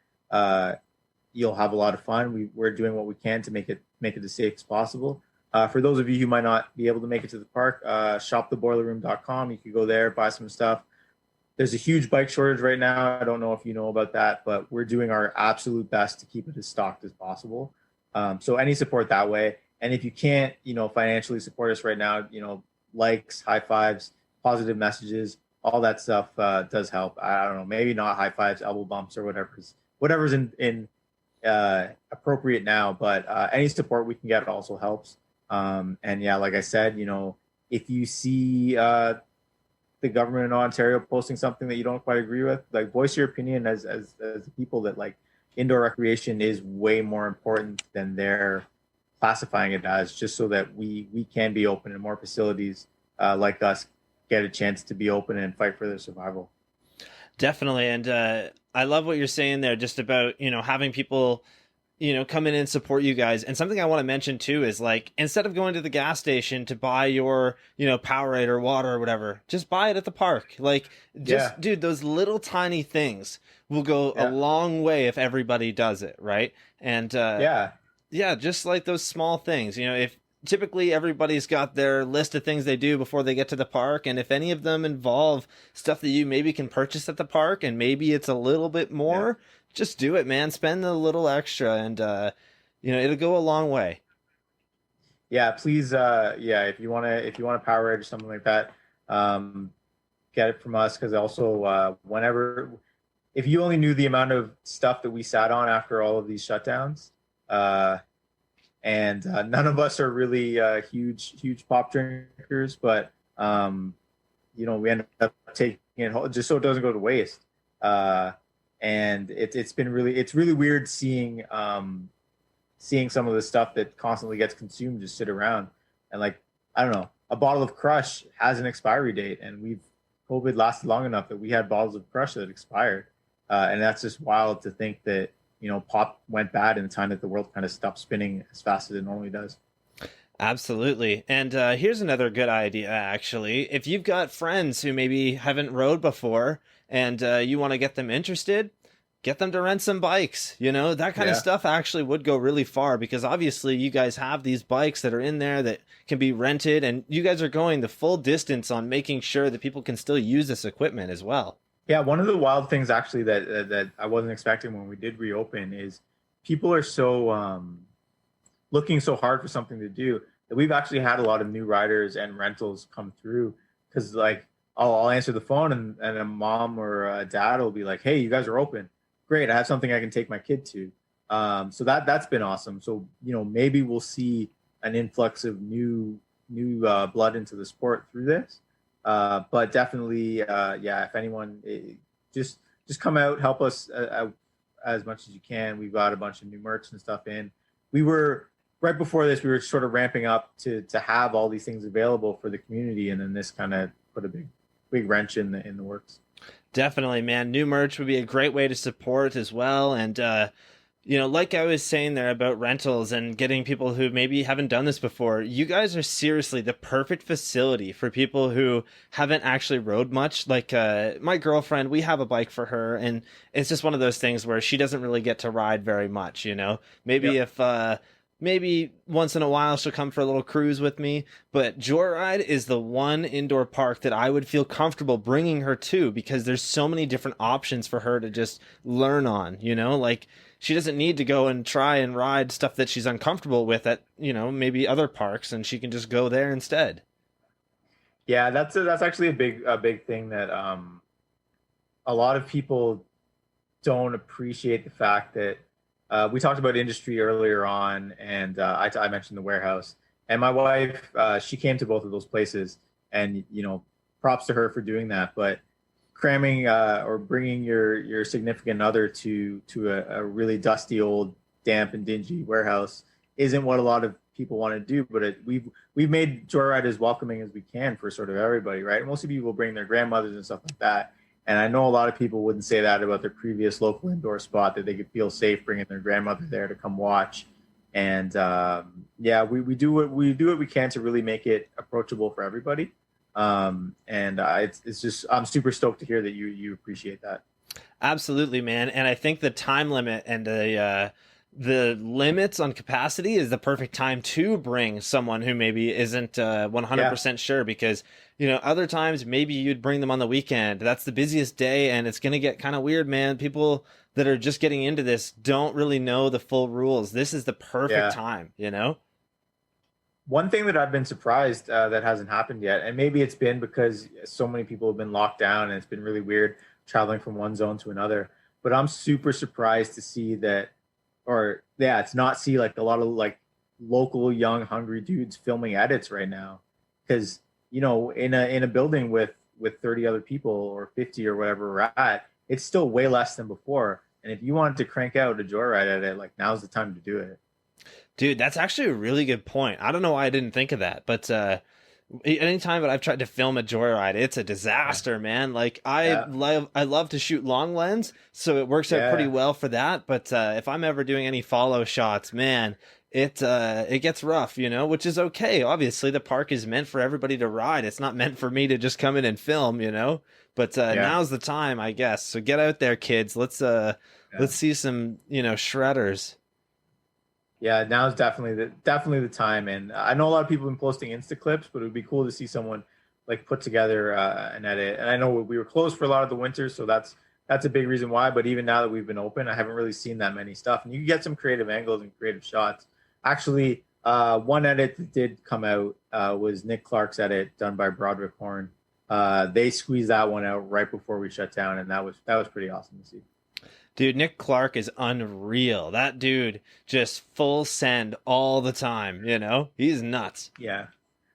you'll have a lot of fun. We're doing what we can to make it as safe as possible. For those of you who might not be able to make it to the park, shoptheboilerroom.com. You could go there, buy some stuff. There's a huge bike shortage right now. I don't know if you know about that, but we're doing our absolute best to keep it as stocked as possible. So any support that way. And if you can't, financially support us right now, likes, high fives, positive messages, all that stuff does help. I don't know, maybe not high fives, elbow bumps, or whatever's in appropriate now. But any support we can get also helps. And yeah, like I said, if you see the government in Ontario posting something that you don't quite agree with, like voice your opinion as people that like indoor recreation is way more important than they're classifying it as, just so that we can be open and more facilities like us get a chance to be open and fight for their survival. Definitely. And I love what you're saying there just about, having people, come in and support you guys. And something I want to mention too is like, instead of going to the gas station to buy your, Powerade or water or whatever, just buy it at the park. Like, dude, those little tiny things will go a long way if everybody does it. Right. And yeah, just like those small things, if typically everybody's got their list of things they do before they get to the park. And if any of them involve stuff that you maybe can purchase at the park and maybe it's a little bit more, just do it, man. Spend a little extra and, it'll go a long way. Yeah, please. If you want to Powerade or something like that, get it from us. Cause also, if you only knew the amount of stuff that we sat on after all of these shutdowns, and none of us are really huge pop drinkers, but we end up taking it just so it doesn't go to waste. And it's really weird seeing some of the stuff that constantly gets consumed just sit around. And like, I don't know, a bottle of Crush has an expiry date, and COVID lasted long enough that we had bottles of Crush that expired, and that's just wild to think that pop went bad in the time that the world kind of stopped spinning as fast as it normally does. Absolutely. And here's another good idea, actually. If you've got friends who maybe haven't rode before and you want to get them interested, get them to rent some bikes. That kind of stuff actually would go really far, because obviously you guys have these bikes that are in there that can be rented, and you guys are going the full distance on making sure that people can still use this equipment as well. Yeah, one of the wild things actually that I wasn't expecting when we did reopen is people are so looking so hard for something to do that we've actually had a lot of new riders and rentals come through, because like I'll answer the phone and a mom or a dad will be like, "Hey, you guys are open. Great, I have something I can take my kid to." So that's been awesome. So maybe we'll see an influx of new blood into the sport through this. But definitely, if anyone, just come out, help us as much as you can. We've got a bunch of new merch and stuff in. We were right before this, we were sort of ramping up to have all these things available for the community, and then this kind of put a big wrench in the works. Definitely, man. New merch would be a great way to support as well. And, like I was saying there about rentals and getting people who maybe haven't done this before, you guys are seriously the perfect facility for people who haven't actually rode much. Like my girlfriend, we have a bike for her, and it's just one of those things where she doesn't really get to ride very much, Maybe if maybe once in a while she'll come for a little cruise with me, but Joyride is the one indoor park that I would feel comfortable bringing her to because there's so many different options for her to just learn on, like she doesn't need to go and try and ride stuff that she's uncomfortable with at, maybe other parks, and she can just go there instead. Yeah, that's actually a big thing that a lot of people don't appreciate the fact that we talked about industry earlier on, and I mentioned the warehouse. And my wife, she came to both of those places, and props to her for doing that. But cramming or bringing your significant other to a really dusty, old, damp, and dingy warehouse isn't what a lot of people want to do. But we've made Joyride as welcoming as we can for sort of everybody, right? Most of people bring their grandmothers and stuff like that. And I know a lot of people wouldn't say that about their previous local indoor spot, that they could feel safe bringing their grandmother there to come watch. And yeah, we do what we can to really make it approachable for everybody. It's just, I'm super stoked to hear that you appreciate that. Absolutely, man. And I think the time limit and the limits on capacity is the perfect time to bring someone who maybe isn't 100% sure, because other times maybe you'd bring them on the weekend. That's the busiest day, and it's going to get kind of weird, man. People that are just getting into this don't really know the full rules. This is the perfect time. One thing that I've been surprised that hasn't happened yet, and maybe it's been because so many people have been locked down and it's been really weird traveling from one zone to another, but I'm super surprised to see that, it's not see like a lot of like local young hungry dudes filming edits right now. Because in a building with 30 other people or 50 or whatever we're at, it's still way less than before. And if you wanted to crank out a Joyride edit, like, now's the time to do it. Dude, that's actually a really good point. I don't know why I didn't think of that, but anytime that I've tried to film a Joyride, it's a disaster, man. Like I love to shoot long lens, so it works out pretty well for that. But if I'm ever doing any follow shots, man, it gets rough, which is okay. Obviously, the park is meant for everybody to ride. It's not meant for me to just come in and film, But now's the time, I guess. So get out there, kids. Let's see some, shredders. Yeah, now is definitely the time. And I know a lot of people have been posting Insta clips, but it would be cool to see someone like put together an edit. And I know we were closed for a lot of the winter, so that's a big reason why. But even now that we've been open, I haven't really seen that many stuff. And you can get some creative angles and creative shots. Actually, one edit that did come out was Nick Clark's edit done by Broderick Horn. They squeezed that one out right before we shut down, and that was pretty awesome to see. Dude, Nick Clark is unreal. That dude just full send all the time, He's nuts. Yeah.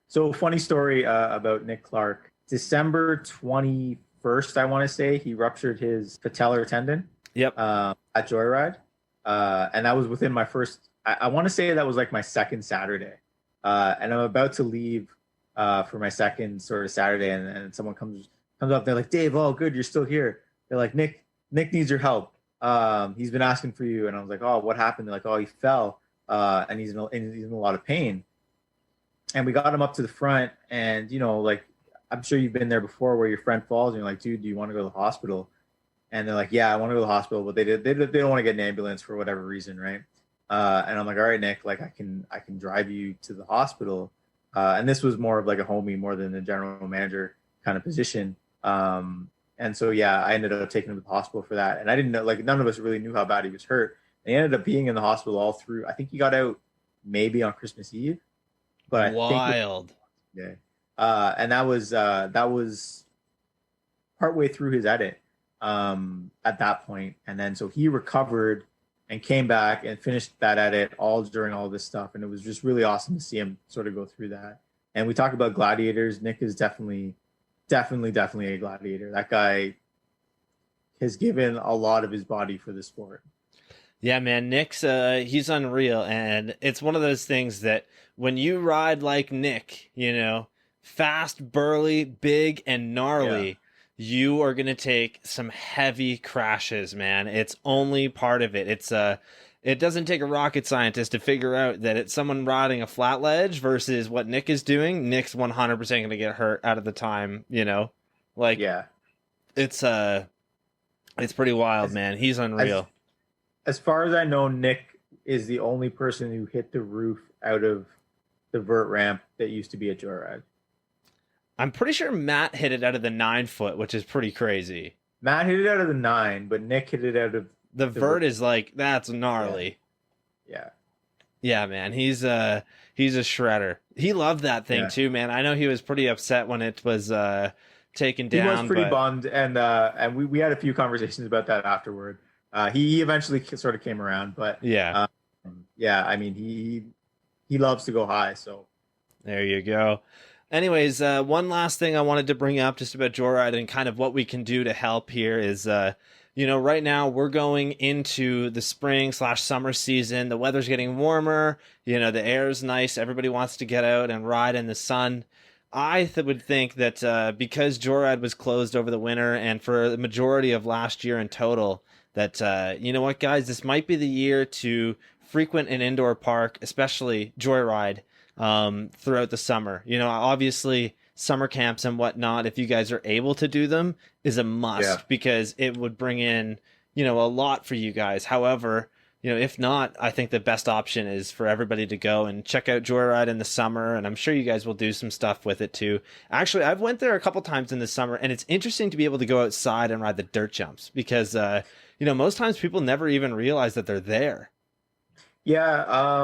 So funny story about Nick Clark. December 21st, I want to say, he ruptured his patellar tendon. Yep. At Joyride. And that was within my first, I want to say that was like my second Saturday. And I'm about to leave for my second sort of Saturday. And someone comes up. They're like, Dave, oh, good, you're still here. They're like, Nick needs your help. He's been asking for you. And I was like, oh, what happened? They're like, oh, he fell and he's in a lot of pain. And we got him up to the front, and like, I'm sure you've been there before where your friend falls and you're like, dude, do you want to go to the hospital? And they're like, yeah, I want to go to the hospital, but they don't want to get an ambulance for whatever reason, right? And I'm like, all right, Nick, like, I can drive you to the hospital. And this was more of like a homie more than the general manager kind of position. And so, yeah, I ended up taking him to the hospital for that. And I didn't know, like, none of us really knew how bad he was hurt. And he ended up being in the hospital all through. I think he got out maybe on Christmas Eve. But wild. Yeah. And that was partway through his edit at that point. And then so he recovered and came back and finished that edit all during all this stuff. And it was just really awesome to see him sort of go through that. And we talk about gladiators. Nick is definitely a gladiator. That guy has given a lot of his body for the sport. Yeah, man, Nick's he's unreal, and it's one of those things that when you ride like Nick, fast, burly, big, and gnarly, you are gonna take some heavy crashes, man. It's only part of it. It doesn't take a rocket scientist to figure out that it's someone riding a flat ledge versus what Nick is doing. Nick's 100% gonna get hurt out of the time, Like, yeah, it's pretty wild, man. He's unreal. As far as I know, Nick is the only person who hit the roof out of the vert ramp that used to be at Joyride. I'm pretty sure Matt hit it out of the 9 foot, which is pretty crazy. Matt hit it out of the 9, but Nick hit it out of The vert is like, that's gnarly. Yeah. Yeah, man, he's a shredder. He loved that thing too, man. I know he was pretty upset when it was taken down. He was pretty bummed, and we had a few conversations about that afterward. He eventually sort of came around, but yeah, I mean he loves to go high, so there you go. Anyways, one last thing I wanted to bring up just about Joyride and kind of what we can do to help here is, right now we're going into the spring/summer season. The weather's getting warmer. The air's nice. Everybody wants to get out and ride in the sun. I would think that because Joyride was closed over the winter and for the majority of last year in total, that, you know what, guys, this might be the year to frequent an indoor park, especially Joyride, throughout the summer. Obviously summer camps and whatnot, if you guys are able to do them, is a must because it would bring in, a lot for you guys. However, if not, I think the best option is for everybody to go and check out Joyride in the summer, and I'm sure you guys will do some stuff with it too. Actually, I've went there a couple times in the summer, and it's interesting to be able to go outside and ride the dirt jumps because, most times people never even realize that they're there. Yeah,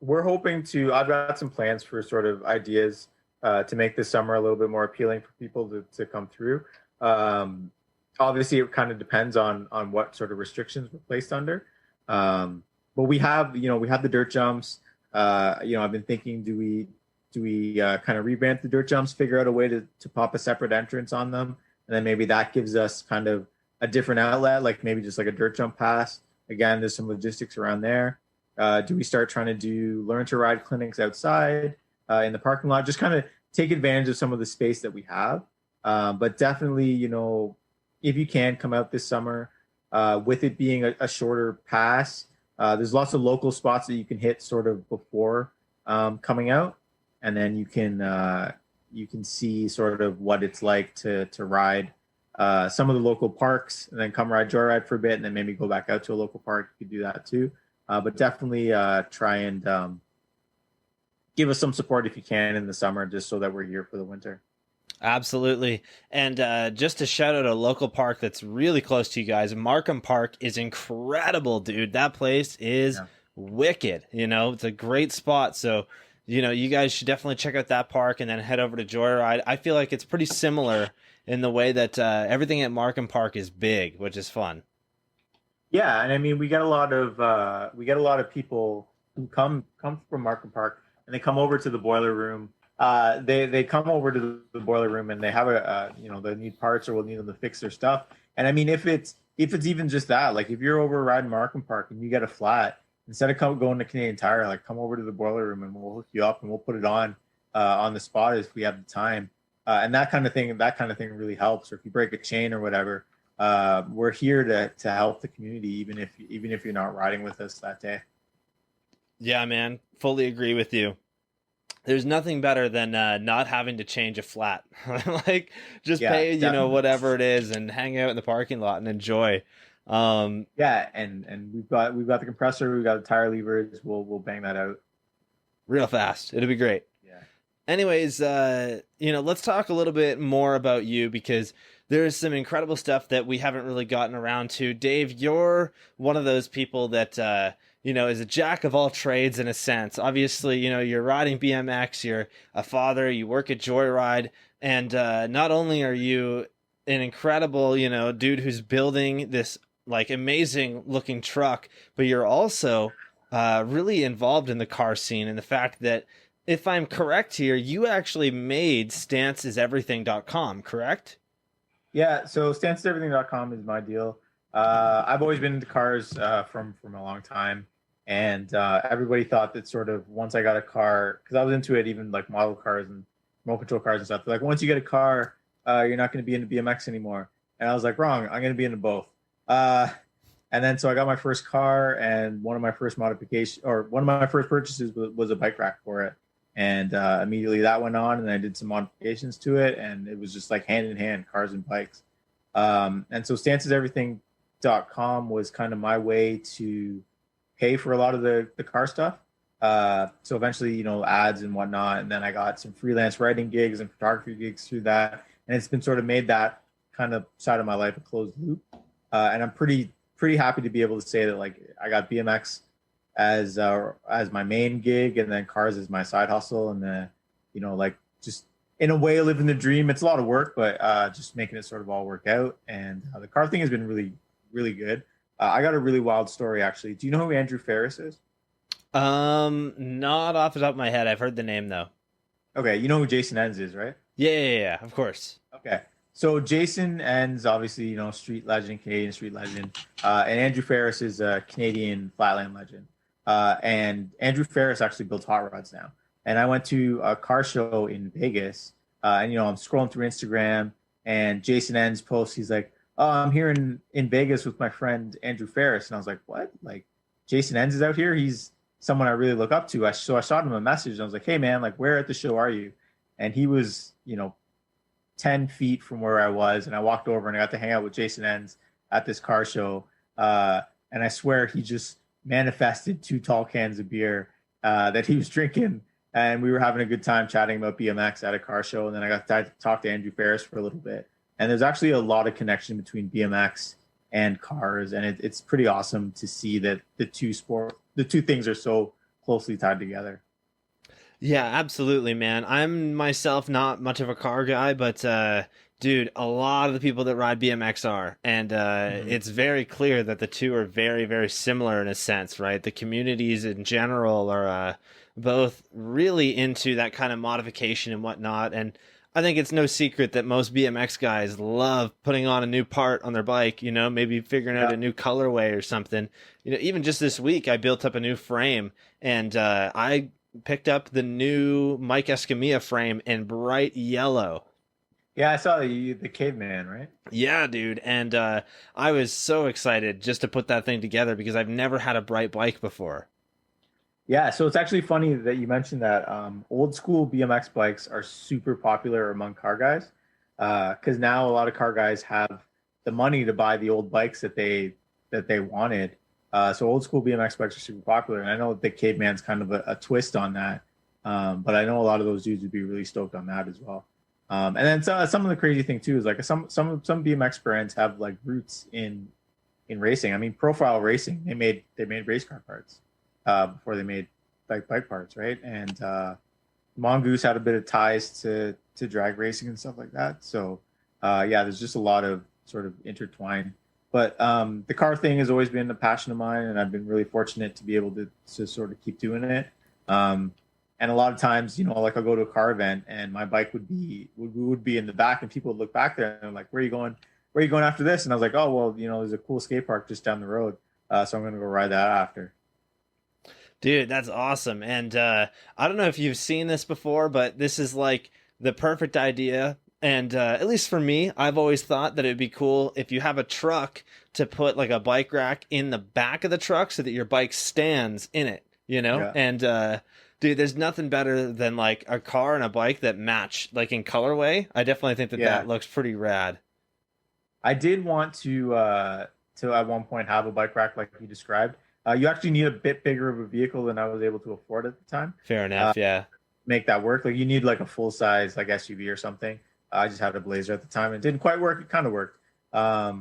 we're hoping to. I've got some plans for sort of ideas to make this summer a little bit more appealing for people to come through. Obviously, it kind of depends on what sort of restrictions we're placed under. But we have the dirt jumps. I've been thinking, do we kind of revamp the dirt jumps, figure out a way to pop a separate entrance on them, and then maybe that gives us kind of a different outlet, like maybe just like a dirt jump pass. Again, there's some logistics around there. Do we start trying to do learn to ride clinics outside in the parking lot? Just kind of take advantage of some of the space that we have. But definitely, if you can come out this summer, with it being a shorter pass, there's lots of local spots that you can hit sort of before coming out, and then you can see sort of what it's like to ride some of the local parks, and then come ride Joyride for a bit, and then maybe go back out to a local park. You could do that too. But definitely try and give us some support if you can in the summer, just so that we're here for the winter. Absolutely. And just to shout out a local park that's really close to you guys, Markham Park is incredible, dude. That place is wicked. It's a great spot. So, you guys should definitely check out that park and then head over to Joyride. I feel like it's pretty similar in the way that everything at Markham Park is big, which is fun. Yeah, and I mean, we get a lot of people who come from Markham Park, and they come over to the boiler room. They come over to the boiler room, and they have they need parts, or will need them to fix their stuff. And I mean, if it's even just that, like if you're over riding Markham Park and you get a flat, instead of going to Canadian Tire, like come over to the boiler room and we'll hook you up and we'll put it on the spot if we have the time. And that kind of thing really helps. Or if you break a chain or whatever, we're here to help the community, even if you're not riding with us that day. Yeah, man, fully agree with you. There's nothing better than not having to change a flat. Like just pay, definitely, whatever it is, and hang out in the parking lot and enjoy. And we've got the compressor, we've got the tire levers. We'll bang that out real fast. It'll be great. Yeah. Anyways, let's talk a little bit more about you, because there's some incredible stuff that we haven't really gotten around to. Dave, you're one of those people that is a jack of all trades in a sense. Obviously, you're riding BMX, you're a father, you work at Joyride, and not only are you an incredible, dude who's building this like amazing looking truck, but you're also really involved in the car scene, and the fact that, if I'm correct here, you actually made stanceseverything.com, correct? Yeah, so stanceseverything.com is my deal. I've always been into cars from a long time. And everybody thought that sort of once I got a car, because I was into it, even like model cars and remote control cars and stuff. They're like, once you get a car, you're not going to be into BMX anymore. And I was like, wrong. I'm going to be into both. And then so I got my first car, and one of my first purchases was a bike rack for it. And immediately that went on, and I did some modifications to it, and it was just like hand in hand, cars and bikes. And so stanceseverything.com was kind of my way to pay for a lot of the car stuff. So eventually, ads and whatnot, and then I got some freelance writing gigs and photography gigs through that, and it's been sort of made that kind of side of my life a closed loop. And I'm pretty happy to be able to say that like I got BMX as my main gig, and then cars as my side hustle, and then like just in a way living the dream. It's a lot of work, but just making it sort of all work out. And the car thing has been really really good. I got a really wild story actually. Do you know who Andrew Ferris is? Not off the top of my head. I've heard the name though. Okay, you know who Jason Enns is, right? Yeah, of course. Okay. So Jason Enns, obviously, street legend, Canadian street legend. And Andrew Ferris is a Canadian flatland legend. And Andrew Ferris actually builds hot rods now. And I went to a car show in Vegas. And, I'm scrolling through Instagram, and Jason Enns posts, he's like, oh, I'm here in Vegas with my friend Andrew Ferris. And I was like, what? Like, Jason Enns is out here? He's someone I really look up to. So I shot him a message, and I was like, hey, man, like, where at the show are you? And he was, 10 feet from where I was, and I walked over and I got to hang out with Jason Enns at this car show. And I swear he just manifested 2 tall cans of beer that he was drinking, and we were having a good time chatting about BMX at a car show. And then I got to talk to Andrew Ferris for a little bit, and there's actually a lot of connection between BMX and cars, and it's pretty awesome to see that the two things are so closely tied together. Yeah, absolutely, man. I'm myself not much of a car guy, but dude, a lot of the people that ride BMX are, and it's very clear that the two are very, very similar in a sense, right? The communities in general are both really into that kind of modification and whatnot, and I think it's no secret that most BMX guys love putting on a new part on their bike, maybe figuring out a new colorway or something. Even just this week, I built up a new frame, and I picked up the new Mike Escamilla frame in bright yellow. Yeah, I saw the caveman, right? Yeah, dude. And I was so excited just to put that thing together because I've never had a bright bike before. Yeah, so it's actually funny that you mentioned that. Old school BMX bikes are super popular among car guys because now a lot of car guys have the money to buy the old bikes that they wanted. So old school BMX bikes are super popular, and I know the Caveman's kind of a twist on that. But I know a lot of those dudes would be really stoked on that as well. And then some of the crazy thing too is like some BMX brands have like roots in racing. I mean, Profile Racing, they made race car parts before they made like bike parts, right? And Mongoose had a bit of ties to drag racing and stuff like that. So yeah, there's just a lot of sort of intertwined. But the car thing has always been a passion of mine, and I've been really fortunate to be able to sort of keep doing it. And a lot of times, like I'll go to a car event and my bike would be in the back, and people would look back there and they're like, where are you going? Where are you going after this? And I was like, oh, well, there's a cool skate park just down the road. So I'm going to go ride that after. Dude, that's awesome. And I don't know if you've seen this before, but this is like the perfect idea. And at least for me, I've always thought that it'd be cool if you have a truck to put like a bike rack in the back of the truck so that your bike stands in it, Yeah. And dude, there's nothing better than like a car and a bike that match like in colorway. I definitely think that looks pretty rad. I did want to at one point have a bike rack like you described. You actually need a bit bigger of a vehicle than I was able to afford at the time. Fair enough, yeah. Make that work. Like you need like a full size like SUV or something. I just had a Blazer at the time. It didn't quite work. It kind of worked. But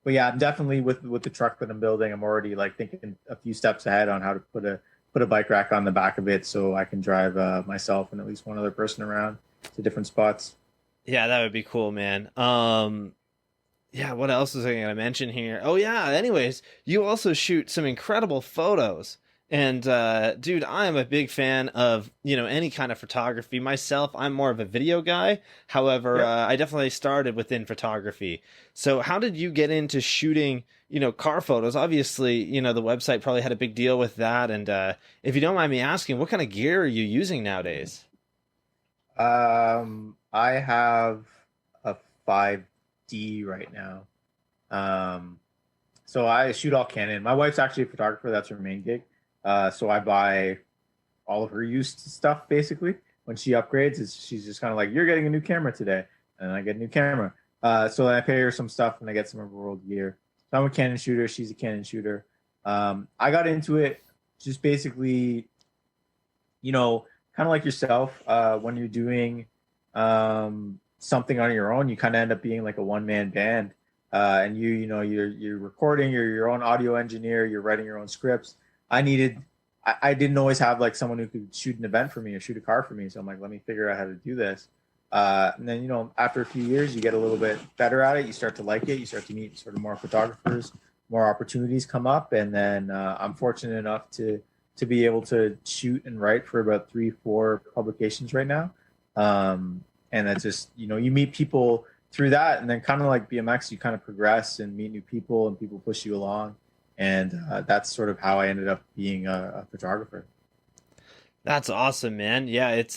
yeah, I'm definitely with the truck that I'm building. I'm already like thinking a few steps ahead on how to put a bike rack on the back of it so I can drive myself and at least one other person around to different spots. Yeah, that would be cool, man. Yeah, what else was I going to mention here? Oh yeah, anyways, you also shoot some incredible photos. And dude, I am a big fan of, any kind of photography. Myself, I'm more of a video guy. However, I definitely started within photography. So how did you get into shooting, car photos? Obviously, the website probably had a big deal with that. And if you don't mind me asking, what kind of gear are you using nowadays? I have a 5D right now. So I shoot all Canon. My wife's actually a photographer. That's her main gig. So I buy all of her used stuff basically. When she upgrades, she's just kind of like, you're getting a new camera today. And I get a new camera. So I pay her some stuff and I get some of her old gear. So I'm a Canon shooter. She's a Canon shooter. I got into it just basically, you know, kind of like yourself, when you're doing something on your own, you kind of end up being like a one-man band. And you're recording, you're your own audio engineer, you're writing your own scripts. I didn't always have like someone who could shoot an event for me or shoot a car for me. So I'm like, let me figure out how to do this. And then, after a few years, you get a little bit better at it. You start to like it. You start to meet sort of more photographers, more opportunities come up. And then I'm fortunate enough to be able to shoot and write for about 3-4 publications right now. And that's just, you meet people through that. And then kind of like BMX, you kind of progress and meet new people and people push you along. And that's sort of how I ended up being a photographer. That's awesome, man. Yeah, it's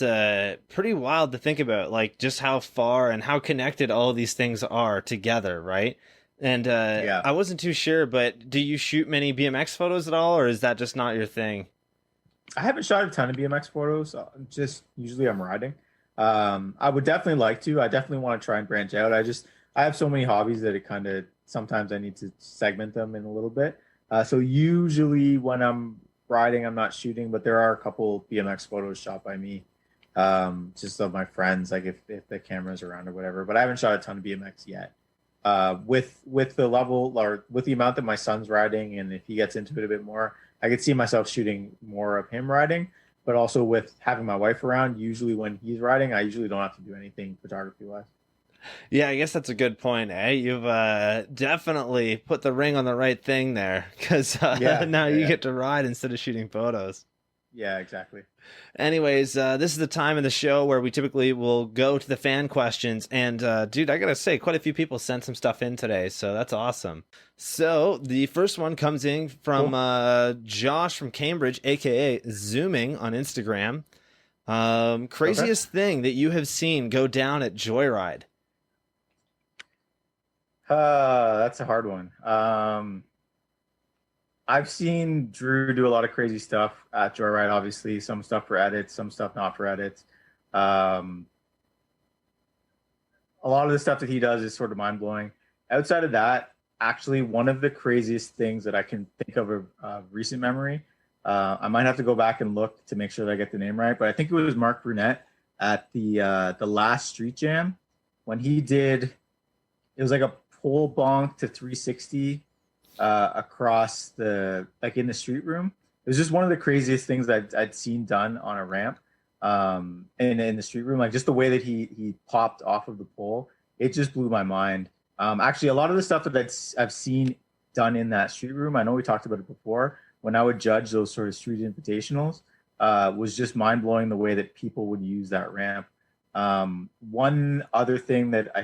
pretty wild to think about, like just how far and how connected all of these things are together, right? And Yeah. I wasn't too sure, but do you shoot many BMX photos at all, or is that just not your thing? I haven't shot a ton of BMX photos. Just usually I'm riding. I would definitely like to. I definitely want to try and branch out. I have so many hobbies that it kind of sometimes I need to segment them in a little bit. So usually when I'm riding, I'm not shooting, but there are a couple BMX photos shot by me, just of my friends, like if the camera's around or whatever. But I haven't shot a ton of BMX yet. With the level or with the amount that my son's riding, and if he gets into it a bit more, I could see myself shooting more of him riding. But also with having my wife around, usually when he's riding, I usually don't have to do anything photography wise. Yeah, I guess that's a good point, eh? You've definitely put the ring on the right thing there, because Yeah, now yeah, you yeah. get to ride instead of shooting photos. Yeah, exactly. Anyways, this is the time in the show where we typically will go to the fan questions. And dude, I gotta say, quite a few people sent some stuff in today, so that's awesome. So the first one comes in from Cool. Josh from Cambridge, aka Zooming on Instagram. Okay. Craziest thing that you have seen go down at Joyride? That's a hard one. I've seen Drew do a lot of crazy stuff at Joyride, obviously. Some stuff for edits, some stuff not for edits. Um, a lot of the stuff that he does is sort of mind blowing. Outside of that, actually, one of the craziest things that I can think of recent memory, I might have to go back and look to make sure that I get the name right, but I think it was Mark Brunette at the last Street Jam when he did. It was like a pole bonk to 360 across the like in the street room. It was just one of the craziest things that I'd seen done on a ramp in the street room. Like just the way that he popped off of the pole, it just blew my mind. Actually, a lot of the stuff that I've seen done in that street room, I know we talked about it before. When I would judge those sort of street invitationals, was just mind blowing the way that people would use that ramp. One other thing that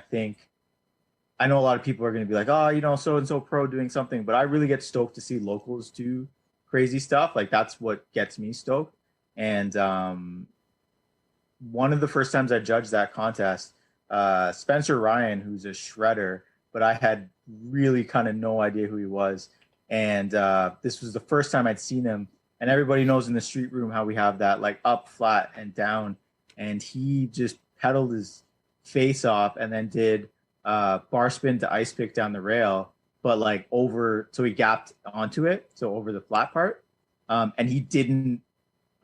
I know a lot of people are going to be like, oh, so and so pro doing something, but I really get stoked to see locals do crazy stuff. Like that's what gets me stoked. And one of the first times I judged that contest, Spencer Ryan, who's a shredder, but I had really kind of no idea who he was. And this was the first time I'd seen him. And everybody knows in the street room how we have that like up, flat, and down. And he just pedaled his face off and then did bar spin to ice pick down the rail, but like over, so he gapped onto it, so over the flat part. And he didn't,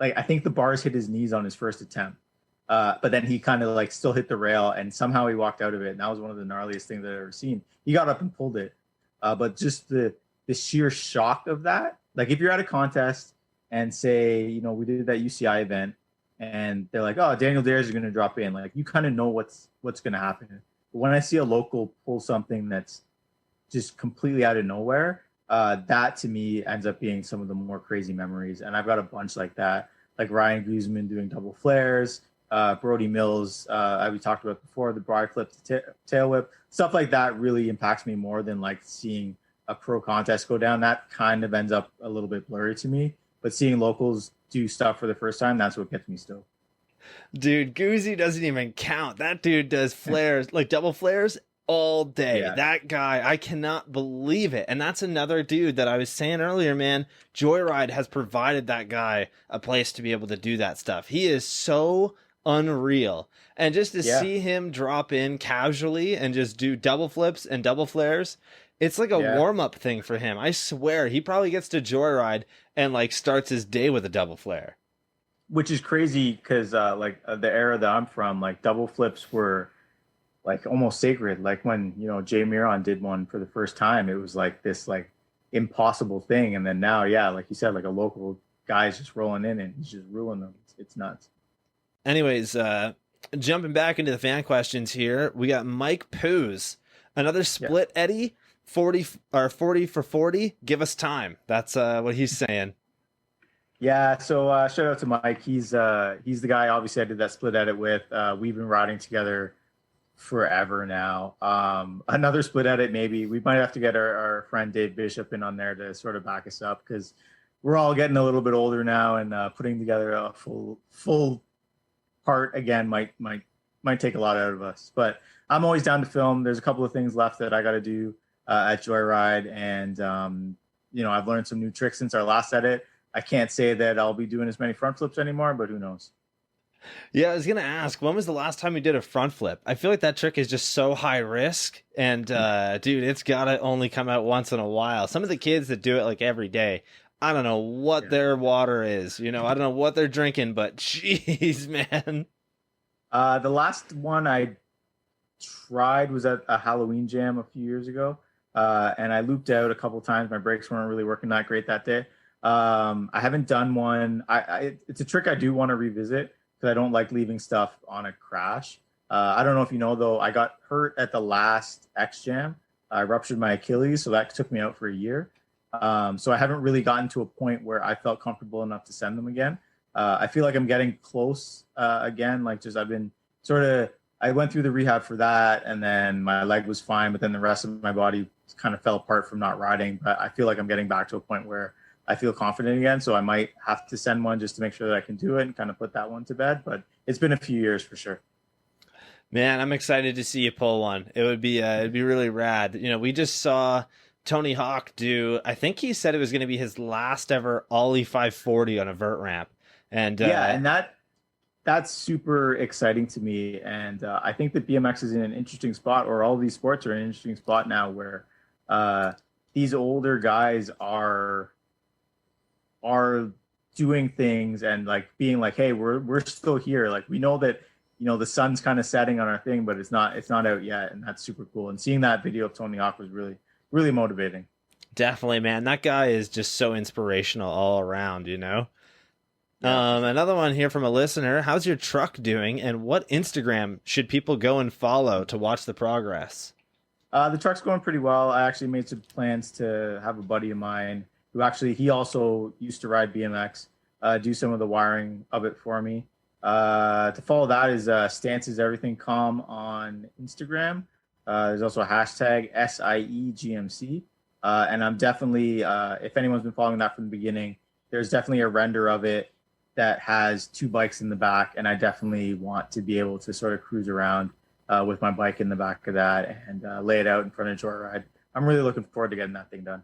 like, I think the bars hit his knees on his first attempt. But then he kind of like still hit the rail and somehow he walked out of it. And that was one of the gnarliest things I've ever seen. He got up and pulled it. But just the sheer shock of that, like if you're at a contest and say, we did that UCI event and they're like, oh, Daniel Dares is going to drop in. Like you kind of know what's going to happen. But when I see a local pull something that's just completely out of nowhere, that to me ends up being some of the more crazy memories. And I've got a bunch like that, like Ryan Guzman doing double flares, Brody Mills, we talked about before, the bri flip to tail whip, stuff like that really impacts me more than like seeing a pro contest go down. That kind of ends up a little bit blurry to me. But seeing locals do stuff for the first time, that's what gets me stoked. Dude, Goozy doesn't even count. That dude does flares, like double flares, all day. Yeah. That guy, I cannot believe it. And that's another dude that I was saying earlier, man. Joyride has provided that guy a place to be able to do that stuff. He is so unreal. And just to Yeah. see him drop in casually and just do double flips and double flares, It's like a Yeah, warm-up thing for him. I swear, he probably gets to Joyride and like starts his day with a double flare. which is crazy because the era that I'm from, like double flips were like almost sacred. Like when Jay Miron did one for the first time, it was like this like impossible thing. And then now, yeah, like you said, like a local guy's just rolling in and he's just ruling them. It's nuts. Anyways, jumping back into the fan questions here, we got Mike Poos, another Yeah. split Eddie, 40 or 40 for 40. Give us time. That's what he's saying. Yeah, so shout out to Mike. He's the guy obviously I did that split edit with. We've been riding together forever now. Another split edit, maybe we might have to get our friend Dave Bishop in on there to sort of back us up because we're all getting a little bit older now, and putting together a full part again might take a lot out of us. But I'm always down to film. There's a couple of things left that I got to do at Joyride, and I've learned some new tricks since our last edit. I can't say that I'll be doing as many front flips anymore, but who knows? Yeah, I was gonna ask, when was the last time you did a front flip? I feel like that trick is just so high risk, and dude, it's gotta only come out once in a while. Some of the kids that do it like every day, I don't know what their water is, I don't know what they're drinking, but jeez, man. The last one I tried was at a Halloween jam a few years ago, and I looped out a couple times. My brakes weren't really working that great that day. I haven't done one. It's a trick I do want to revisit because I don't like leaving stuff on a crash. I don't know if you know though, I got hurt at the last X Jam. I ruptured my Achilles, so that took me out for a year. So I haven't really gotten to a point where I felt comfortable enough to send them again. I feel like I'm getting close again. Like just I've been sort of I went through the rehab for that, and then my leg was fine, but then the rest of my body kind of fell apart from not riding. But I feel like I'm getting back to a point where I feel confident again. So I might have to send one just to make sure that I can do it and kind of put that one to bed. But it's been a few years for sure. Man, I'm excited to see you pull one. It'd be really rad. We just saw Tony Hawk do. I think he said it was going to be his last ever Ollie 540 on a vert ramp, and Yeah, and that's super exciting to me. And I think that BMX is in an interesting spot, or all these sports are in an interesting spot now, where these older guys are doing things and like being like, hey, we're still here. Like we know that the sun's kind of setting on our thing, but it's not out yet, and that's super cool. And seeing that video of Tony Hawk was really really motivating. definitely, man, that guy is just so inspirational all around. Yeah. Another one here from a listener. How's your truck doing, and what Instagram should people go and follow to watch the progress? The truck's going pretty well. I actually made some plans to have a buddy of mine who actually he also used to ride BMX, do some of the wiring of it for me. To follow that is Stances Everything Com on Instagram. There's also a hashtag SIEGMC. And I'm definitely, if anyone's been following that from the beginning, there's definitely a render of it that has two bikes in the back. And I definitely want to be able to sort of cruise around with my bike in the back of that and lay it out in front of Joyride. I'm really looking forward to getting that thing done.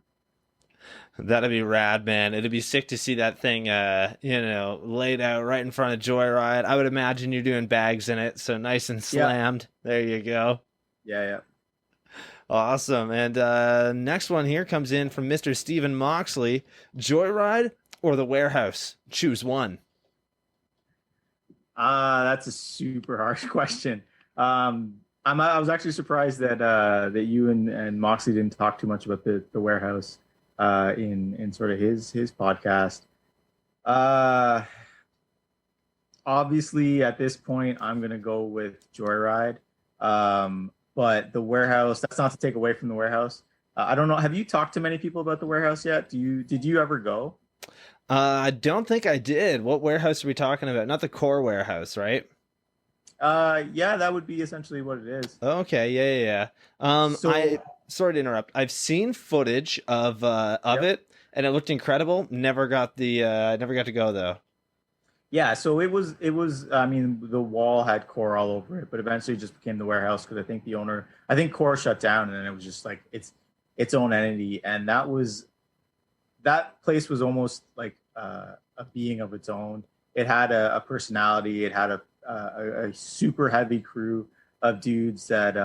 That'd be rad, man. It'd be sick to see that thing, laid out right in front of Joyride. I would imagine you're doing bags in it, so nice and slammed. Yeah. There you go. Yeah. Awesome. And next one here comes in from Mr. Stephen Moxley. Joyride or the warehouse? Choose one. That's a super hard question. I was actually surprised that you and Moxley didn't talk too much about the warehouse in sort of his podcast. Obviously, at this point, I'm gonna go with Joyride. But the warehouse, that's not to take away from the warehouse. I don't know. Have you talked to many people about the warehouse yet? Did you ever go? I don't think I did. What warehouse are we talking about? Not the core warehouse, right? Yeah, that would be essentially what it is. Okay, yeah. Sorry to interrupt. I've seen footage of it, and it looked incredible. Never got to go though. Yeah, so it was. I mean, the wall had Core all over it, but eventually it just became the warehouse because I think Core shut down, and then it was just like its own entity, and that place was almost like a being of its own. It had a personality. It had a super heavy crew of dudes that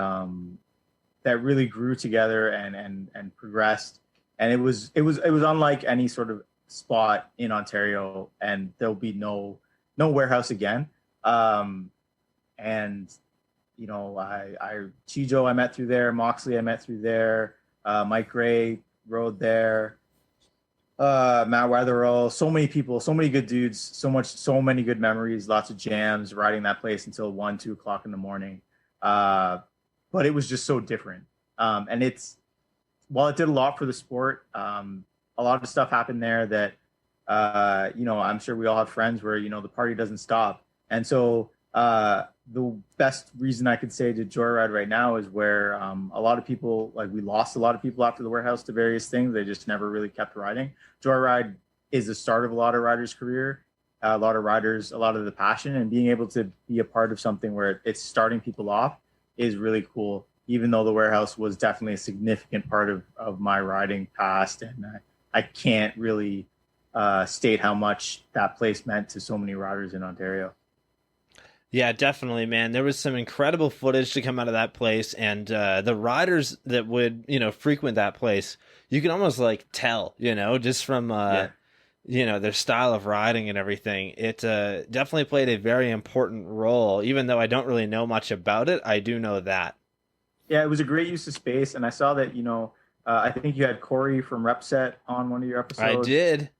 that really grew together and progressed. And it was unlike any sort of spot in Ontario, and there'll be no warehouse again. And I Chijo I met through there, Moxley I met through there, Mike Gray rode there, Matt Weatherall, so many people, so many good dudes, so many good memories, lots of jams, riding that place until 1, 2 o'clock in the morning. But it was just so different. And while it did a lot for the sport, a lot of stuff happened there that, I'm sure we all have friends where, the party doesn't stop. And so, the best reason I could say to Joyride right now is where a lot of people, like we lost a lot of people after the warehouse to various things. They just never really kept riding. Joyride is the start of a lot of riders' career, a lot of riders, a lot of the passion, and being able to be a part of something where it's starting people off is really cool, even though the warehouse was definitely a significant part of my riding past. And I can't really state how much that place meant to so many riders in Ontario. Yeah, definitely, man. There was some incredible footage to come out of that place, and the riders that would, frequent that place, you can almost like tell, just from, their style of riding and everything. It definitely played a very important role, even though I don't really know much about it. I do know that. Yeah, it was a great use of space, and I saw that, I think you had Corey from Repset on one of your episodes. I did.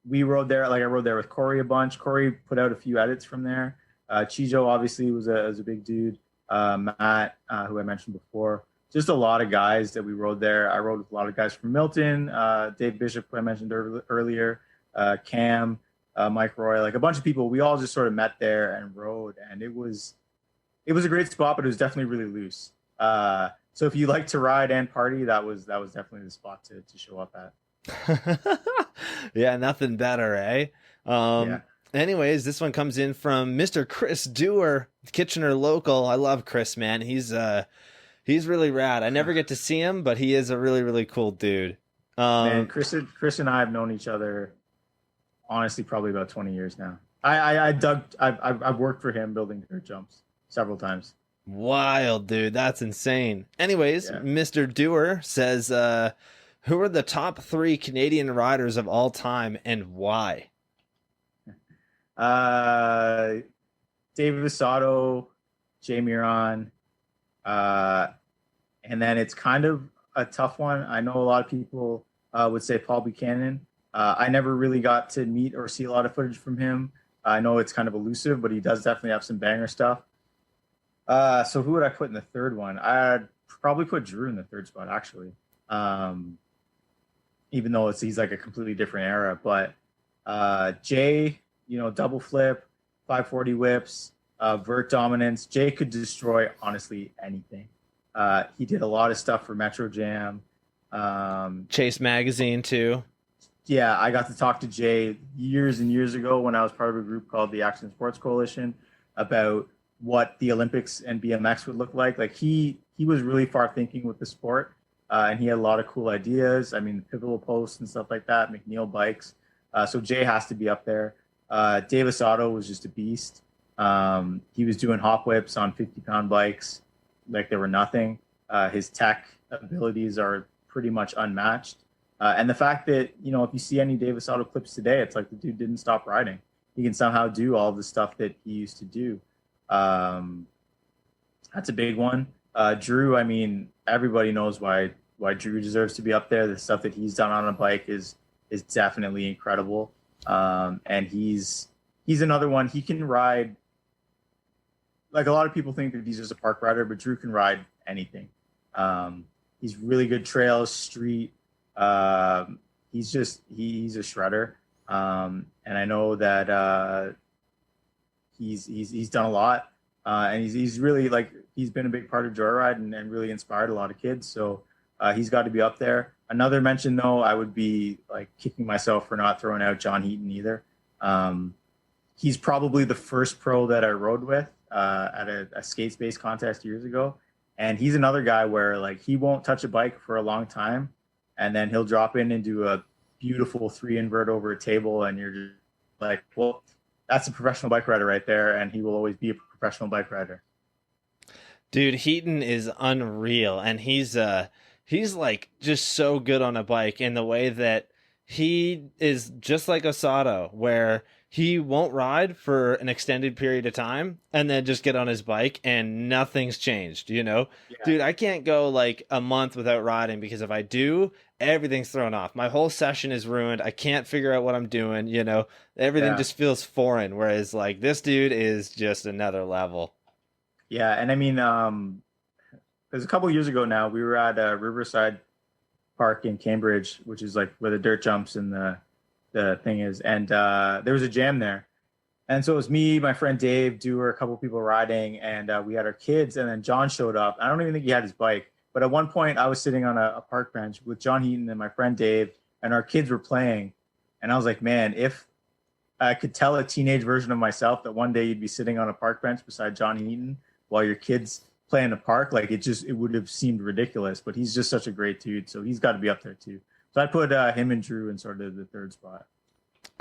We rode there, like I rode there with Corey a bunch. Corey put out a few edits from there. Chijo obviously was a big dude. Matt, who I mentioned before, just a lot of guys that we rode there. I rode with a lot of guys from Milton, Dave Bishop, who I mentioned earlier, Cam, Mike Roy, like a bunch of people. We all just sort of met there and rode, and it was a great spot, but it was definitely really loose. So if you like to ride and party, that was definitely the spot to show up at. Yeah, nothing better, eh? Yeah. Anyways, this one comes in from Mr. Chris Dewar, Kitchener local. I love Chris, man. He's really rad. I never get to see him, but he is a really, really cool dude. Man, Chris and I have known each other honestly probably about 20 years now. I've worked for him building dirt jumps several times. Wild, dude. That's insane. Anyways, yeah. Mr. Dewar says, who are the top 3 Canadian riders of all time and why? David Visato, Jay Miron, and then it's kind of a tough one. I know a lot of people would say Paul Buchanan. I never really got to meet or see a lot of footage from him. I know it's kind of elusive, but he does definitely have some banger stuff. So who would I put in the third one? I'd probably put Drew in the third spot, actually. Even though he's like a completely different era, but Jay, double flip, 540 whips, vert dominance. Jay could destroy honestly anything. He did a lot of stuff for Metro Jam, Chase Magazine too. Yeah, I got to talk to Jay years and years ago when I was part of a group called the Action Sports Coalition about what the Olympics and BMX would look like. Like he was really far thinking with the sport, and he had a lot of cool ideas. I mean, pivotal posts and stuff like that, McNeil bikes. So Jay has to be up there. Dave Asato was just a beast. He was doing hop whips on 50-pound bikes like they were nothing. His tech abilities are pretty much unmatched. And the fact that, if you see any Dave Asato clips today, it's like the dude didn't stop riding. He can somehow do all the stuff that he used to do. That's a big one. Drew, I mean, everybody knows why Drew deserves to be up there. The stuff that he's done on a bike is definitely incredible. And he's another one. He can ride. Like a lot of people think that he's just a park rider, but Drew can ride anything. He's really good trails, street. He's a shredder. And I know that he's done a lot. And he's really he's been a big part of Joyride and really inspired a lot of kids. So he's got to be up there. Another mention, though, I would be kicking myself for not throwing out John Heaton either. He's probably the first pro that I rode with at a skate space contest years ago. And he's another guy where he won't touch a bike for a long time. And then he'll drop in and do a beautiful 3 invert over a table. And you're just like, well, that's a professional bike rider right there. And he will always be a professional bike rider. Dude, Heaton is unreal, and he's like just so good on a bike in the way that he is just like Osato, where he won't ride for an extended period of time and then just get on his bike and nothing's changed, you know? Yeah. Dude, I can't go like a month without riding because if I do, everything's thrown off. My whole session is ruined. I can't figure out what I'm doing, you know? Everything Yeah. just feels foreign, whereas like this dude is just another level. Yeah. And I mean, it was a couple years ago now. We were at Riverside Park in Cambridge, which is like where the dirt jumps and the thing is. And there was a jam there. And so it was me, my friend Dave, Dewar, a couple of people riding, and we had our kids. And then John showed up. I don't even think he had his bike, but at one point I was sitting on a park bench with John Heaton and my friend Dave, and our kids were playing. And I was like, man, if I could tell a teenage version of myself that one day you'd be sitting on a park bench beside John Heaton while your kids play in the park, like it would have seemed ridiculous. But he's just such a great dude, so he's got to be up there too. So I put him and Drew in sort of the third spot.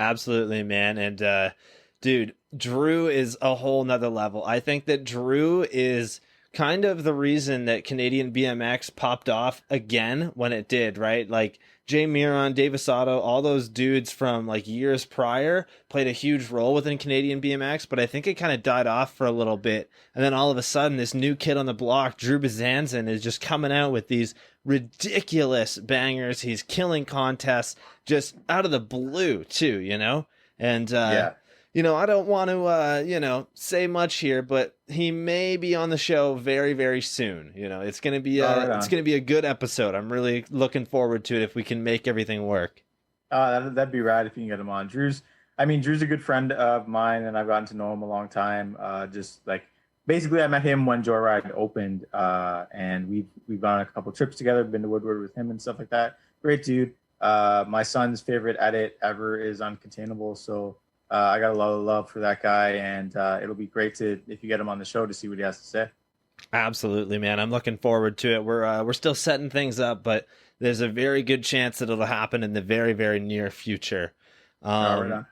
Absolutely, man. And dude, Drew is a whole nother level. I think that Drew is kind of the reason that Canadian BMX popped off again when it did, right? Like Jay Miron, Dave Asato, all those dudes from like years prior played a huge role within Canadian BMX, but I think it kind of died off for a little bit. And then all of a sudden, this new kid on the block, Drew Bezanson, is just coming out with these ridiculous bangers. He's killing contests just out of the blue, too, you know? And Yeah. you know, I don't want to, say much here, but he may be on the show very, very soon. You know, it's gonna be it's gonna be a good episode. I'm really looking forward to it if we can make everything work. That'd be rad if you can get him on. Drew's a good friend of mine, and I've gotten to know him a long time. Just like basically, I met him when Joyride opened, and we've gone on a couple trips together. Been to Woodward with him and stuff like that. Great dude. My son's favorite edit ever is Uncontainable, so. I got a lot of love for that guy, and it'll be great if you get him on the show to see what he has to say. Absolutely, man. I'm looking forward to it. We're still setting things up, but there's a very good chance that it'll happen in the very, very near future. Right on.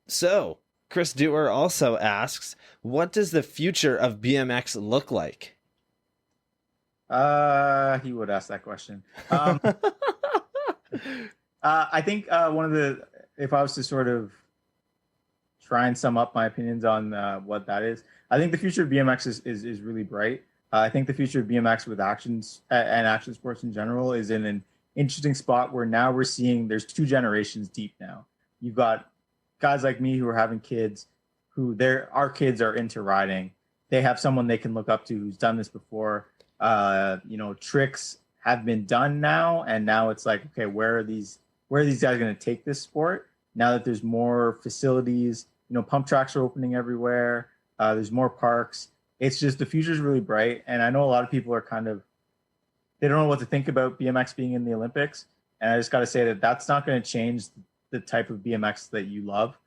So, Chris Dewar also asks, what does the future of BMX look like? He would ask that question. I think if I was to sort of try and sum up my opinions on what that is. I think the future of BMX is really bright. I think the future of BMX with actions and action sports in general is in an interesting spot where now we're seeing there's two generations deep now. You've got guys like me who are having kids our kids are into riding. They have someone they can look up to who's done this before. Tricks have been done now, and now it's like, okay, where are these guys going to take this sport now that there's more facilities? Pump tracks are opening everywhere. There's more parks. It's just the future is really bright. And I know a lot of people are they don't know what to think about BMX being in the Olympics. And I just got to say that that's not going to change the type of BMX that you love.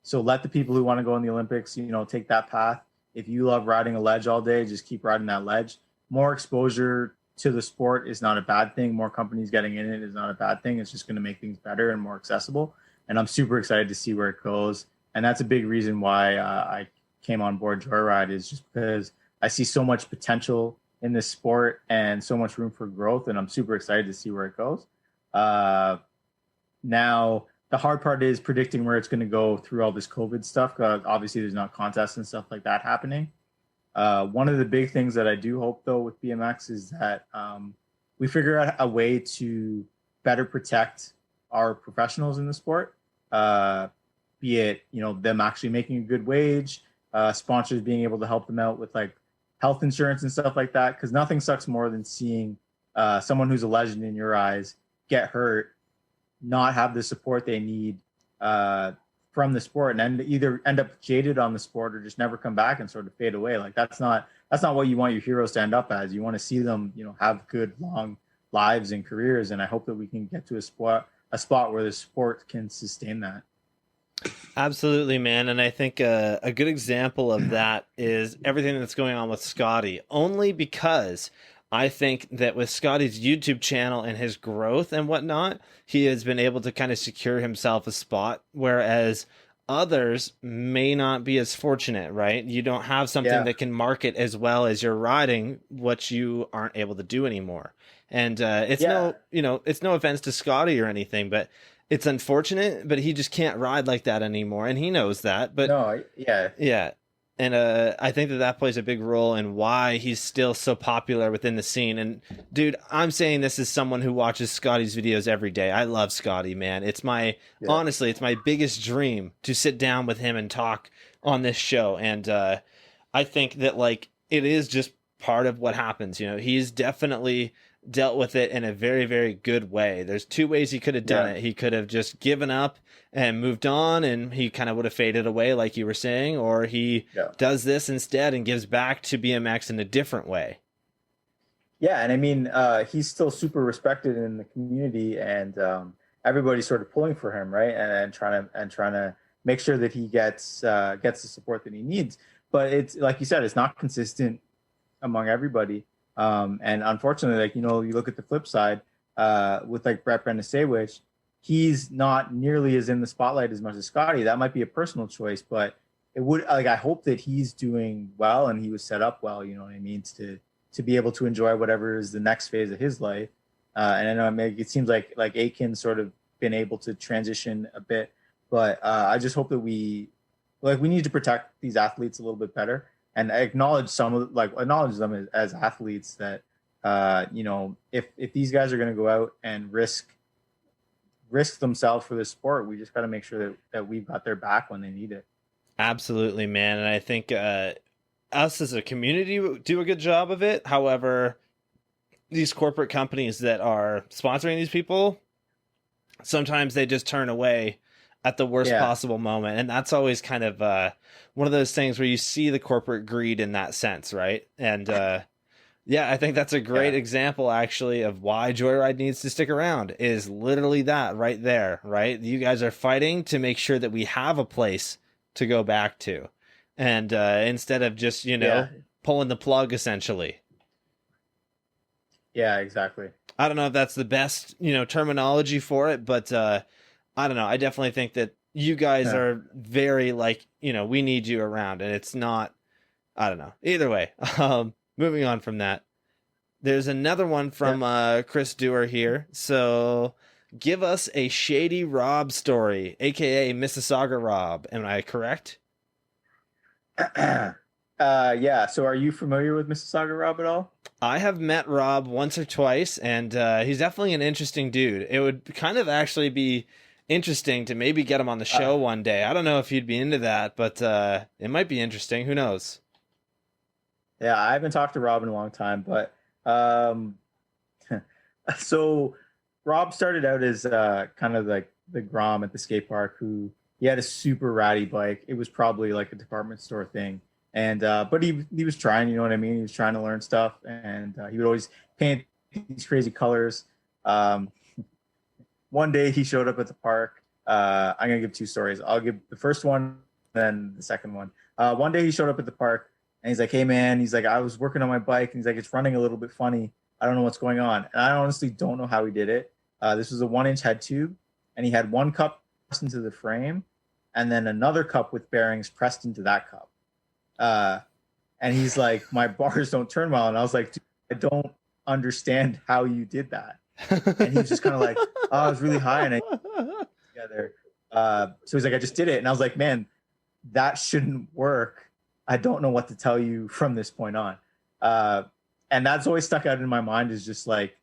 So let the people who want to go in the Olympics, take that path. If you love riding a ledge all day, just keep riding that ledge. More exposure to the sport is not a bad thing. More companies getting in it is not a bad thing. It's just going to make things better and more accessible. And I'm super excited to see where it goes. And that's a big reason why I came on board Joyride, is just because I see so much potential in this sport and so much room for growth. And I'm super excited to see where it goes. Now, the hard part is predicting where it's going to go through all this COVID stuff. Obviously, there's not contests and stuff like that happening. One of the big things that I do hope, though, with BMX is that we figure out a way to better protect our professionals in the sport, be it them actually making a good wage, sponsors being able to help them out with like health insurance and stuff like that. Because nothing sucks more than seeing someone who's a legend in your eyes get hurt, not have the support they need from the sport, and either end up jaded on the sport or just never come back and sort of fade away. Like that's not what you want your heroes to end up as. You want to see them have good long lives and careers, and I hope that we can get to a spot where the sport can sustain that. Absolutely, man. And I think a good example of that is everything that's going on with Scotty, only because I think that with Scotty's YouTube channel and his growth and whatnot, he has been able to kind of secure himself a spot. Whereas others may not be as fortunate, right? You don't have something Yeah. that can market as well as you're riding, what you aren't able to do anymore. And it's Yeah. no, it's no offense to Scotty or anything, but it's unfortunate, but he just can't ride like that anymore. And he knows that. But No, yeah. yeah. And I think that plays a big role in why he's still so popular within the scene. And dude, I'm saying this as someone who watches Scotty's videos every day. I love Scotty, man. Yeah. Honestly, it's my biggest dream to sit down with him and talk on this show. And I think that like it is just part of what happens. He's definitely dealt with it in a very, very good way. There's two ways he could have done Yeah. it. He could have just given up and moved on, and he kind of would have faded away, like you were saying, or he Yeah. does this instead and gives back to BMX in a different way. Yeah, and I mean, he's still super respected in the community, and everybody's sort of pulling for him, right? And trying to make sure that he gets the support that he needs. But it's like you said, it's not consistent among everybody. And unfortunately, like, you look at the flip side with like Brett Benesewich, he's not nearly as in the spotlight as much as Scotty. That might be a personal choice, but it would like I hope that he's doing well and he was set up well. You know what I mean? To be able to enjoy whatever is the next phase of his life. And I know it seems like Aiken's sort of been able to transition a bit, but I just hope that we need to protect these athletes a little bit better and acknowledge them as athletes that if these guys are going to go out and risk themselves for this sport, we just got to make sure that we've got their back when they need it. Absolutely, man. And I think us as a community do a good job of it. However, these corporate companies that are sponsoring these people, sometimes they just turn away at the worst possible moment. And that's always kind of one of those things where you see the corporate greed in that sense, right? And yeah, I think that's a great example, actually, of why Joyride needs to stick around, is literally that right there, right? You guys are fighting to make sure that we have a place to go back to. And instead of just, pulling the plug, essentially. Yeah, exactly. I don't know if that's the best, terminology for it, but I don't know. I definitely think that you guys are very we need you around, and it's not, I don't know. Either way, moving on from that, there's another one from Chris Dewar here. So give us a Shady Rob story, aka Mississauga Rob. Am I correct? Yeah. So are you familiar with Mississauga Rob at all? I have met Rob once or twice, and he's definitely an interesting dude. It would kind of actually be interesting to maybe get him on the show one day. I don't know if you'd be into that, but it might be interesting. Who knows? Yeah, I haven't talked to Rob in a long time, but so Rob started out as kind of like the Grom at the skate park who he had a super ratty bike. It was probably like a department store thing. And but he was trying, you know what I mean? He was trying to learn stuff, and he would always paint these crazy colors. One day he showed up at the park. I'm gonna give two stories. I'll give the first one, then the second one. One day he showed up at the park, and he's like, "Hey man," he's like, "I was working on my bike," and he's like, "It's running a little bit funny. I don't know what's going on." And I honestly don't know how he did it. This was a 1-inch head tube, and he had one cup pressed into the frame, and then another cup with bearings pressed into that cup. And he's like, "My bars don't turn well," and I was like, "Dude, I don't understand how you did that." And he was just kind of like, "Oh, I was really high," and I together. So he's like, "I just did it," and I was like, "Man, that shouldn't work. I don't know what to tell you from this point on." And that's always stuck out in my mind, is just like,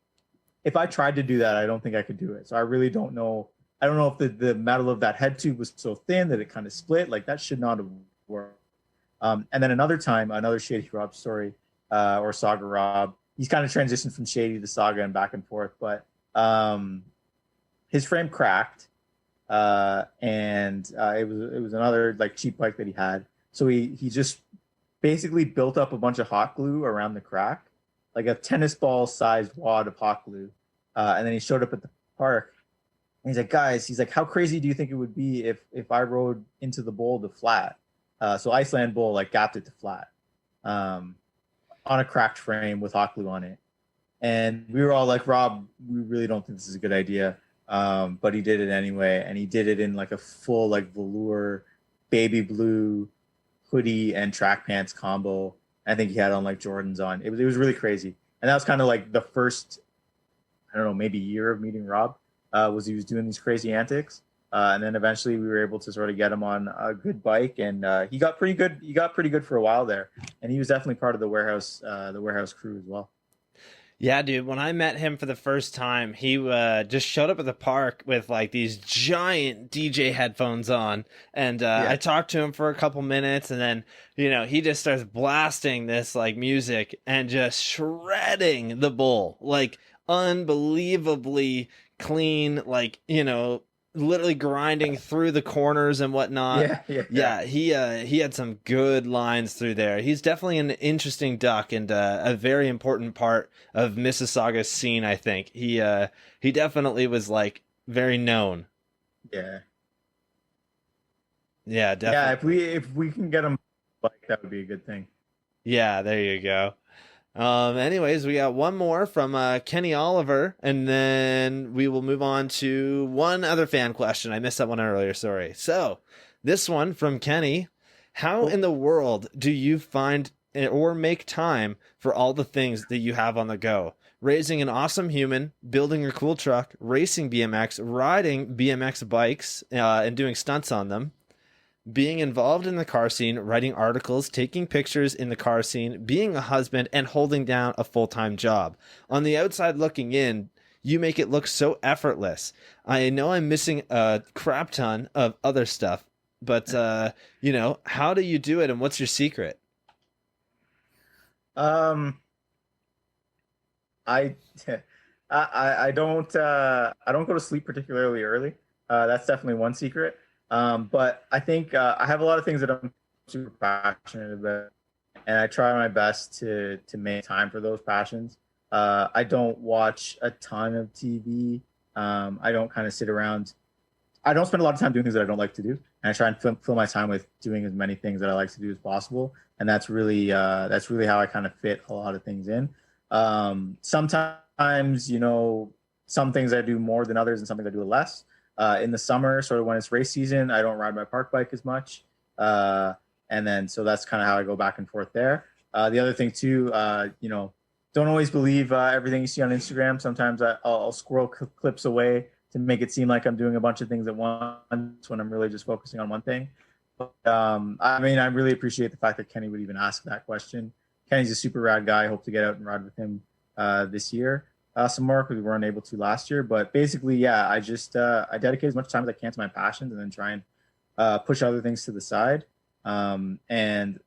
if I tried to do that, I don't think I could do it. So I really don't know. I don't know if the metal of that head tube was so thin that it kind of split. Like, that should not have worked. And then another time, another Shady Rob story, or Saga Rob. He's kind of transitioned from Shady to Saga and back and forth. But his frame cracked, and it was another like cheap bike that he had. So he just basically built up a bunch of hot glue around the crack, like a tennis ball sized wad of hot glue. And then he showed up at the park, and he's like, "Guys," he's like, "how crazy do you think it would be if I rode into the bowl to flat?" So Iceland Bowl like gapped it to flat, on a cracked frame with hot glue on it. And we were all like, "Rob, we really don't think this is a good idea." But he did it anyway. And he did it in like a full like velour baby blue hoodie and track pants combo. I think he had on like Jordans on. It was really crazy. And that was kind of like the first, I don't know, maybe year of meeting Rob. Was he was doing these crazy antics. And then eventually we were able to sort of get him on a good bike, and he got pretty good. He got pretty good for a while there, and he was definitely part of the warehouse crew as well. Yeah, dude, when I met him for the first time, he just showed up at the park with like these giant DJ headphones on. And I talked to him for a couple minutes, and then, he just starts blasting this like music and just shredding the bull, like unbelievably clean, like, literally grinding through the corners and whatnot. Yeah. He had some good lines through there. He's definitely an interesting duck and a very important part of Mississauga's scene. I think he definitely was like very known. Yeah, yeah, definitely. Yeah, if we can get him, like, that would be a good thing. Yeah, there you go. Anyways, we got one more from Kenny Oliver, and then we will move on to one other fan question. I missed that one earlier, sorry. So, this one from Kenny: how in the world do you find or make time for all the things that you have on the go? Raising an awesome human, building a cool truck, racing BMX, riding BMX bikes, and doing stunts on them, being involved in the car scene, writing articles, taking pictures in the car scene, being a husband, and holding down a full-time job. On the outside looking in, you make it look so effortless. I know I'm missing a crap ton of other stuff, but, how do you do it, and what's your secret? Um, I, I don't go to sleep particularly early. That's definitely one secret. But I think I have a lot of things that I'm super passionate about, and I try my best to make time for those passions. I don't watch a ton of TV. I don't kind of sit around. I don't spend a lot of time doing things that I don't like to do, and I try and fill my time with doing as many things that I like to do as possible. And that's really how I kind of fit a lot of things in. Sometimes, some things I do more than others, and some things I do less. In the summer, sort of when it's race season, I don't ride my park bike as much. And then, so that's kind of how I go back and forth there. The other thing too, don't always believe everything you see on Instagram. Sometimes I'll scroll clips away to make it seem like I'm doing a bunch of things at once when I'm really just focusing on one thing. But, I really appreciate the fact that Kenny would even ask that question. Kenny's a super rad guy. I hope to get out and ride with him this year. Some more because we weren't able to last year, but basically, yeah, I just I dedicate as much time as I can to my passions, and then try and push other things to the side. And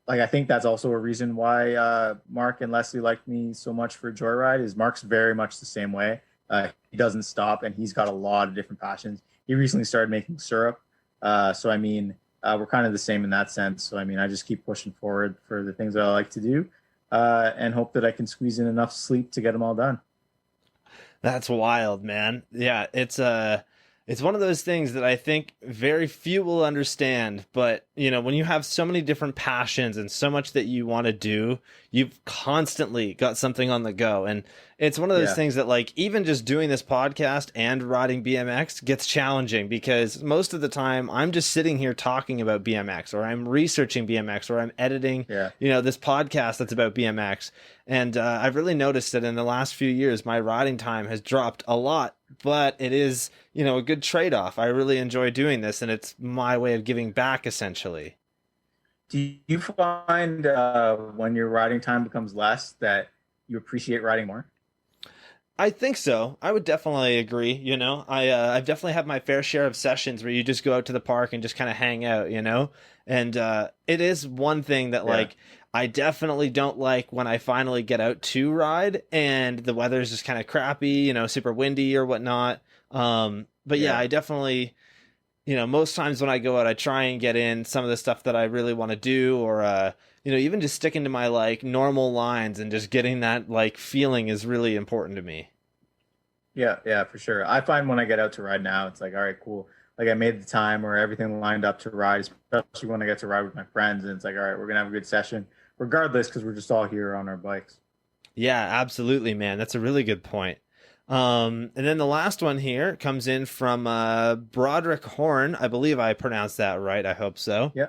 like, I think that's also a reason why Mark and Leslie liked me so much for Joyride. Is Mark's very much the same way. He doesn't stop, and he's got a lot of different passions. He recently started making syrup, so we're kind of the same in that sense. So I just keep pushing forward for the things that I like to do. And hope that I can squeeze in enough sleep to get them all done. That's wild, man. Yeah, it's one of those things that I think very few will understand, but when you have so many different passions and so much that you want to do, you've constantly got something on the go. And it's one of those things that, like, even just doing this podcast and riding BMX gets challenging, because most of the time I'm just sitting here talking about BMX, or I'm researching BMX, or I'm editing, this podcast that's about BMX. And I've really noticed that in the last few years, my riding time has dropped a lot, but it is, a good trade-off. I really enjoy doing this, and it's my way of giving back, essentially. Do you find when your riding time becomes less that you appreciate riding more? I think so. I would definitely agree. I've definitely had my fair share of sessions where you just go out to the park and just kind of hang out, and it is one thing that, like, I definitely don't like when I finally get out to ride and the weather is just kind of crappy, super windy or whatnot. But yeah, I definitely, most times when I go out, I try and get in some of the stuff that I really want to do, or, even just sticking to my like normal lines and just getting that like feeling is really important to me. Yeah, for sure. I find when I get out to ride now, it's like, all right, cool. Like, I made the time or everything lined up to ride, especially when I get to ride with my friends. And it's like, all right, we're going to have a good session regardless, because we're just all here on our bikes. Yeah, absolutely, man. That's a really good point. And then the last one here comes in from Broderick Horn. I believe I pronounced that right. I hope so. Yeah.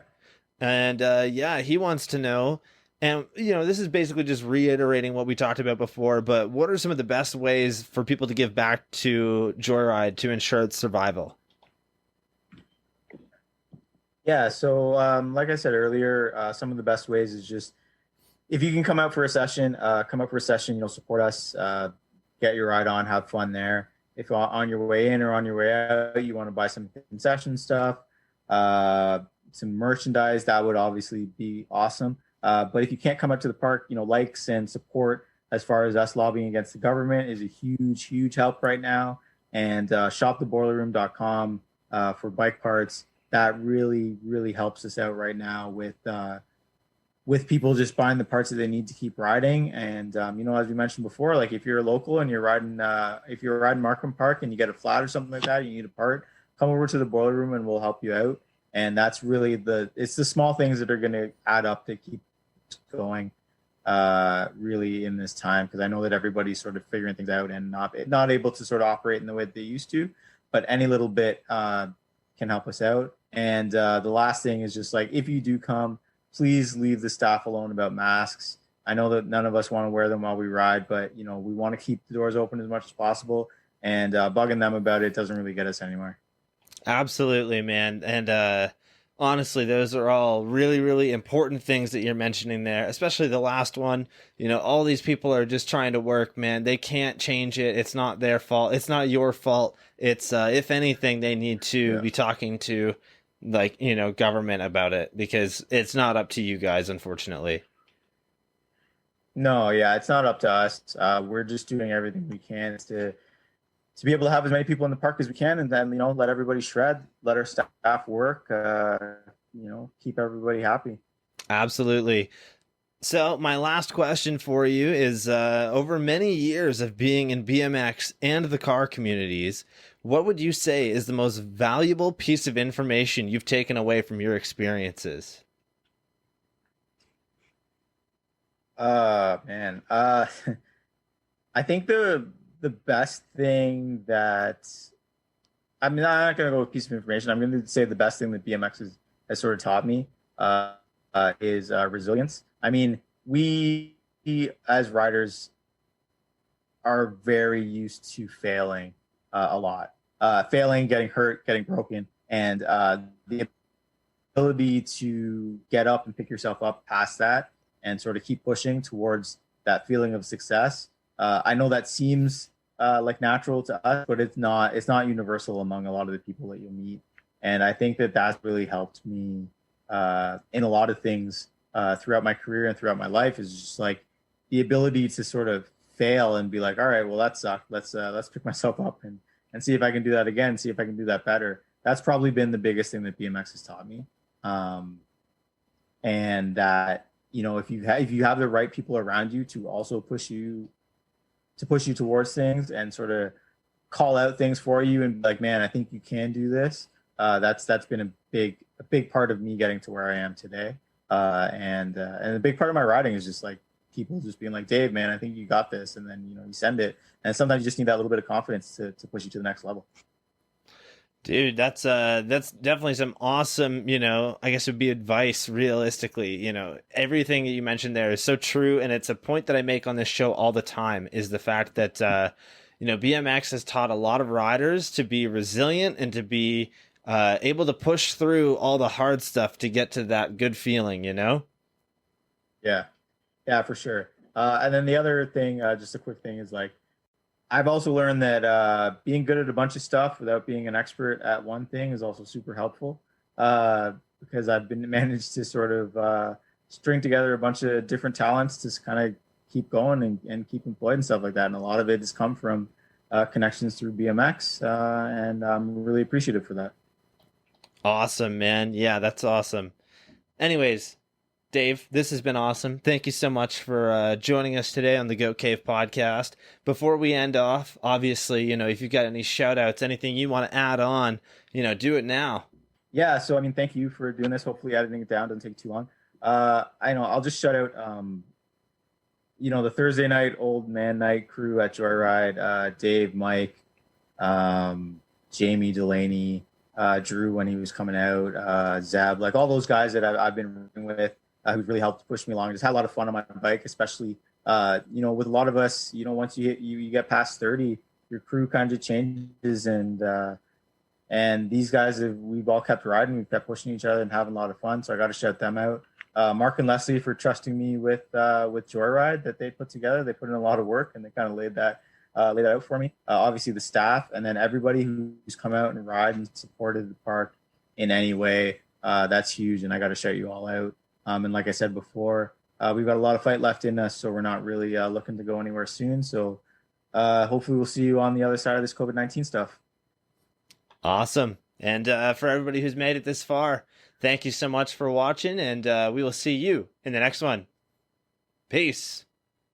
And yeah, he wants to know, and this is basically just reiterating what we talked about before, but what are some of the best ways for people to give back to Joyride to ensure its survival? Yeah. So, like I said earlier, some of the best ways is just if you can come out for a session, support us, get your ride on, have fun there. If on your way in or on your way out, you want to buy some concession stuff, some merchandise, that would obviously be awesome. But if you can't come out to the park, likes and support as far as us lobbying against the government is a huge, huge help right now. And shoptheboilerroom.com for bike parts. That really, really helps us out right now with people just buying the parts that they need to keep riding. And as we mentioned before, like if you're a local and you're riding, if you're riding Markham Park and you get a flat or something like that, you need a part, come over to the boiler room and we'll help you out. And that's really it's the small things that are going to add up to keep going really in this time, because I know that everybody's sort of figuring things out and not able to sort of operate in the way that they used to, but any little bit can help us out. And the last thing is just like, if you do come, please leave the staff alone about masks. I know that none of us want to wear them while we ride, but we want to keep the doors open as much as possible, and bugging them about it doesn't really get us anywhere. Absolutely, man. And honestly, those are all really, really important things that you're mentioning there, especially the last one. All these people are just trying to work, man. They can't change it. It's not their fault. It's not your fault. It's, if anything, they need to be talking to government about it, because it's not up to you guys, unfortunately. No, yeah, it's not up to us. We're just doing everything we can to be able to have as many people in the park as we can, and then let everybody shred, let our staff work, keep everybody happy. Absolutely. So my last question for you is, over many years of being in BMX and the car communities, what would you say is the most valuable piece of information you've taken away from your experiences? Man. I think the best thing that, I'm not going to go with piece of information. I'm going to say the best thing that BMX has sort of taught me is resilience. I mean, we as riders are very used to failing a lot, failing, getting hurt, getting broken, and the ability to get up and pick yourself up past that and sort of keep pushing towards that feeling of success. I know that seems like natural to us, but it's not. It's not universal among a lot of the people that you'll meet, and I think that that's really helped me in a lot of things throughout my career and throughout my life. Is just like the ability to sort of fail and be like, all right, well that sucked. Let's pick myself up and see if I can do that again. See if I can do that better. That's probably been the biggest thing that BMX has taught me, and that if you have the right people around you to also push you towards things and sort of call out things for you and be like, man, I think you can do this. That's been a big part of me getting to where I am today. And a big part of my riding is just like people just being like, Dave, man, I think you got this. And then, you send it. And sometimes you just need that little bit of confidence to push you to the next level. Dude, that's definitely some awesome, I guess it would be advice realistically. Everything that you mentioned there is so true, and it's a point that I make on this show all the time, is the fact that BMX has taught a lot of riders to be resilient and to be able to push through all the hard stuff to get to that good feeling, Yeah, for sure. And then the other thing, just a quick thing, is like, I've also learned that being good at a bunch of stuff without being an expert at one thing is also super helpful, because I've been managed to sort of string together a bunch of different talents to kind of keep going and keep employed and stuff like that. And a lot of it has come from connections through BMX, and I'm really appreciative for that. Awesome, man. Yeah, that's awesome. Anyways, Dave, this has been awesome. Thank you so much for joining us today on the Goat Cave podcast. Before we end off, obviously, if you've got any shout outs, anything you want to add on, do it now. Yeah. So, I mean, thank you for doing this. Hopefully editing it down doesn't take too long. I'll just shout out the Thursday night old man night crew at Joyride, Dave, Mike, Jamie Delaney, Drew when he was coming out, Zab, like all those guys that I've been working with, who've really helped push me along. Just had a lot of fun on my bike, especially with a lot of us, once you get past 30, your crew kind of changes, and these guys we've all kept riding, we've kept pushing each other and having a lot of fun. So I got to shout them out. Mark and Leslie for trusting me with Joyride that they put together. They put in a lot of work and they kind of laid that out for me. Obviously the staff, and then everybody who's come out and ride and supported the park in any way. That's huge, and I got to shout you all out. And like I said before, we've got a lot of fight left in us, so we're not really looking to go anywhere soon. So hopefully we'll see you on the other side of this COVID-19 stuff. Awesome. And for everybody who's made it this far, thank you so much for watching, and we will see you in the next one. Peace.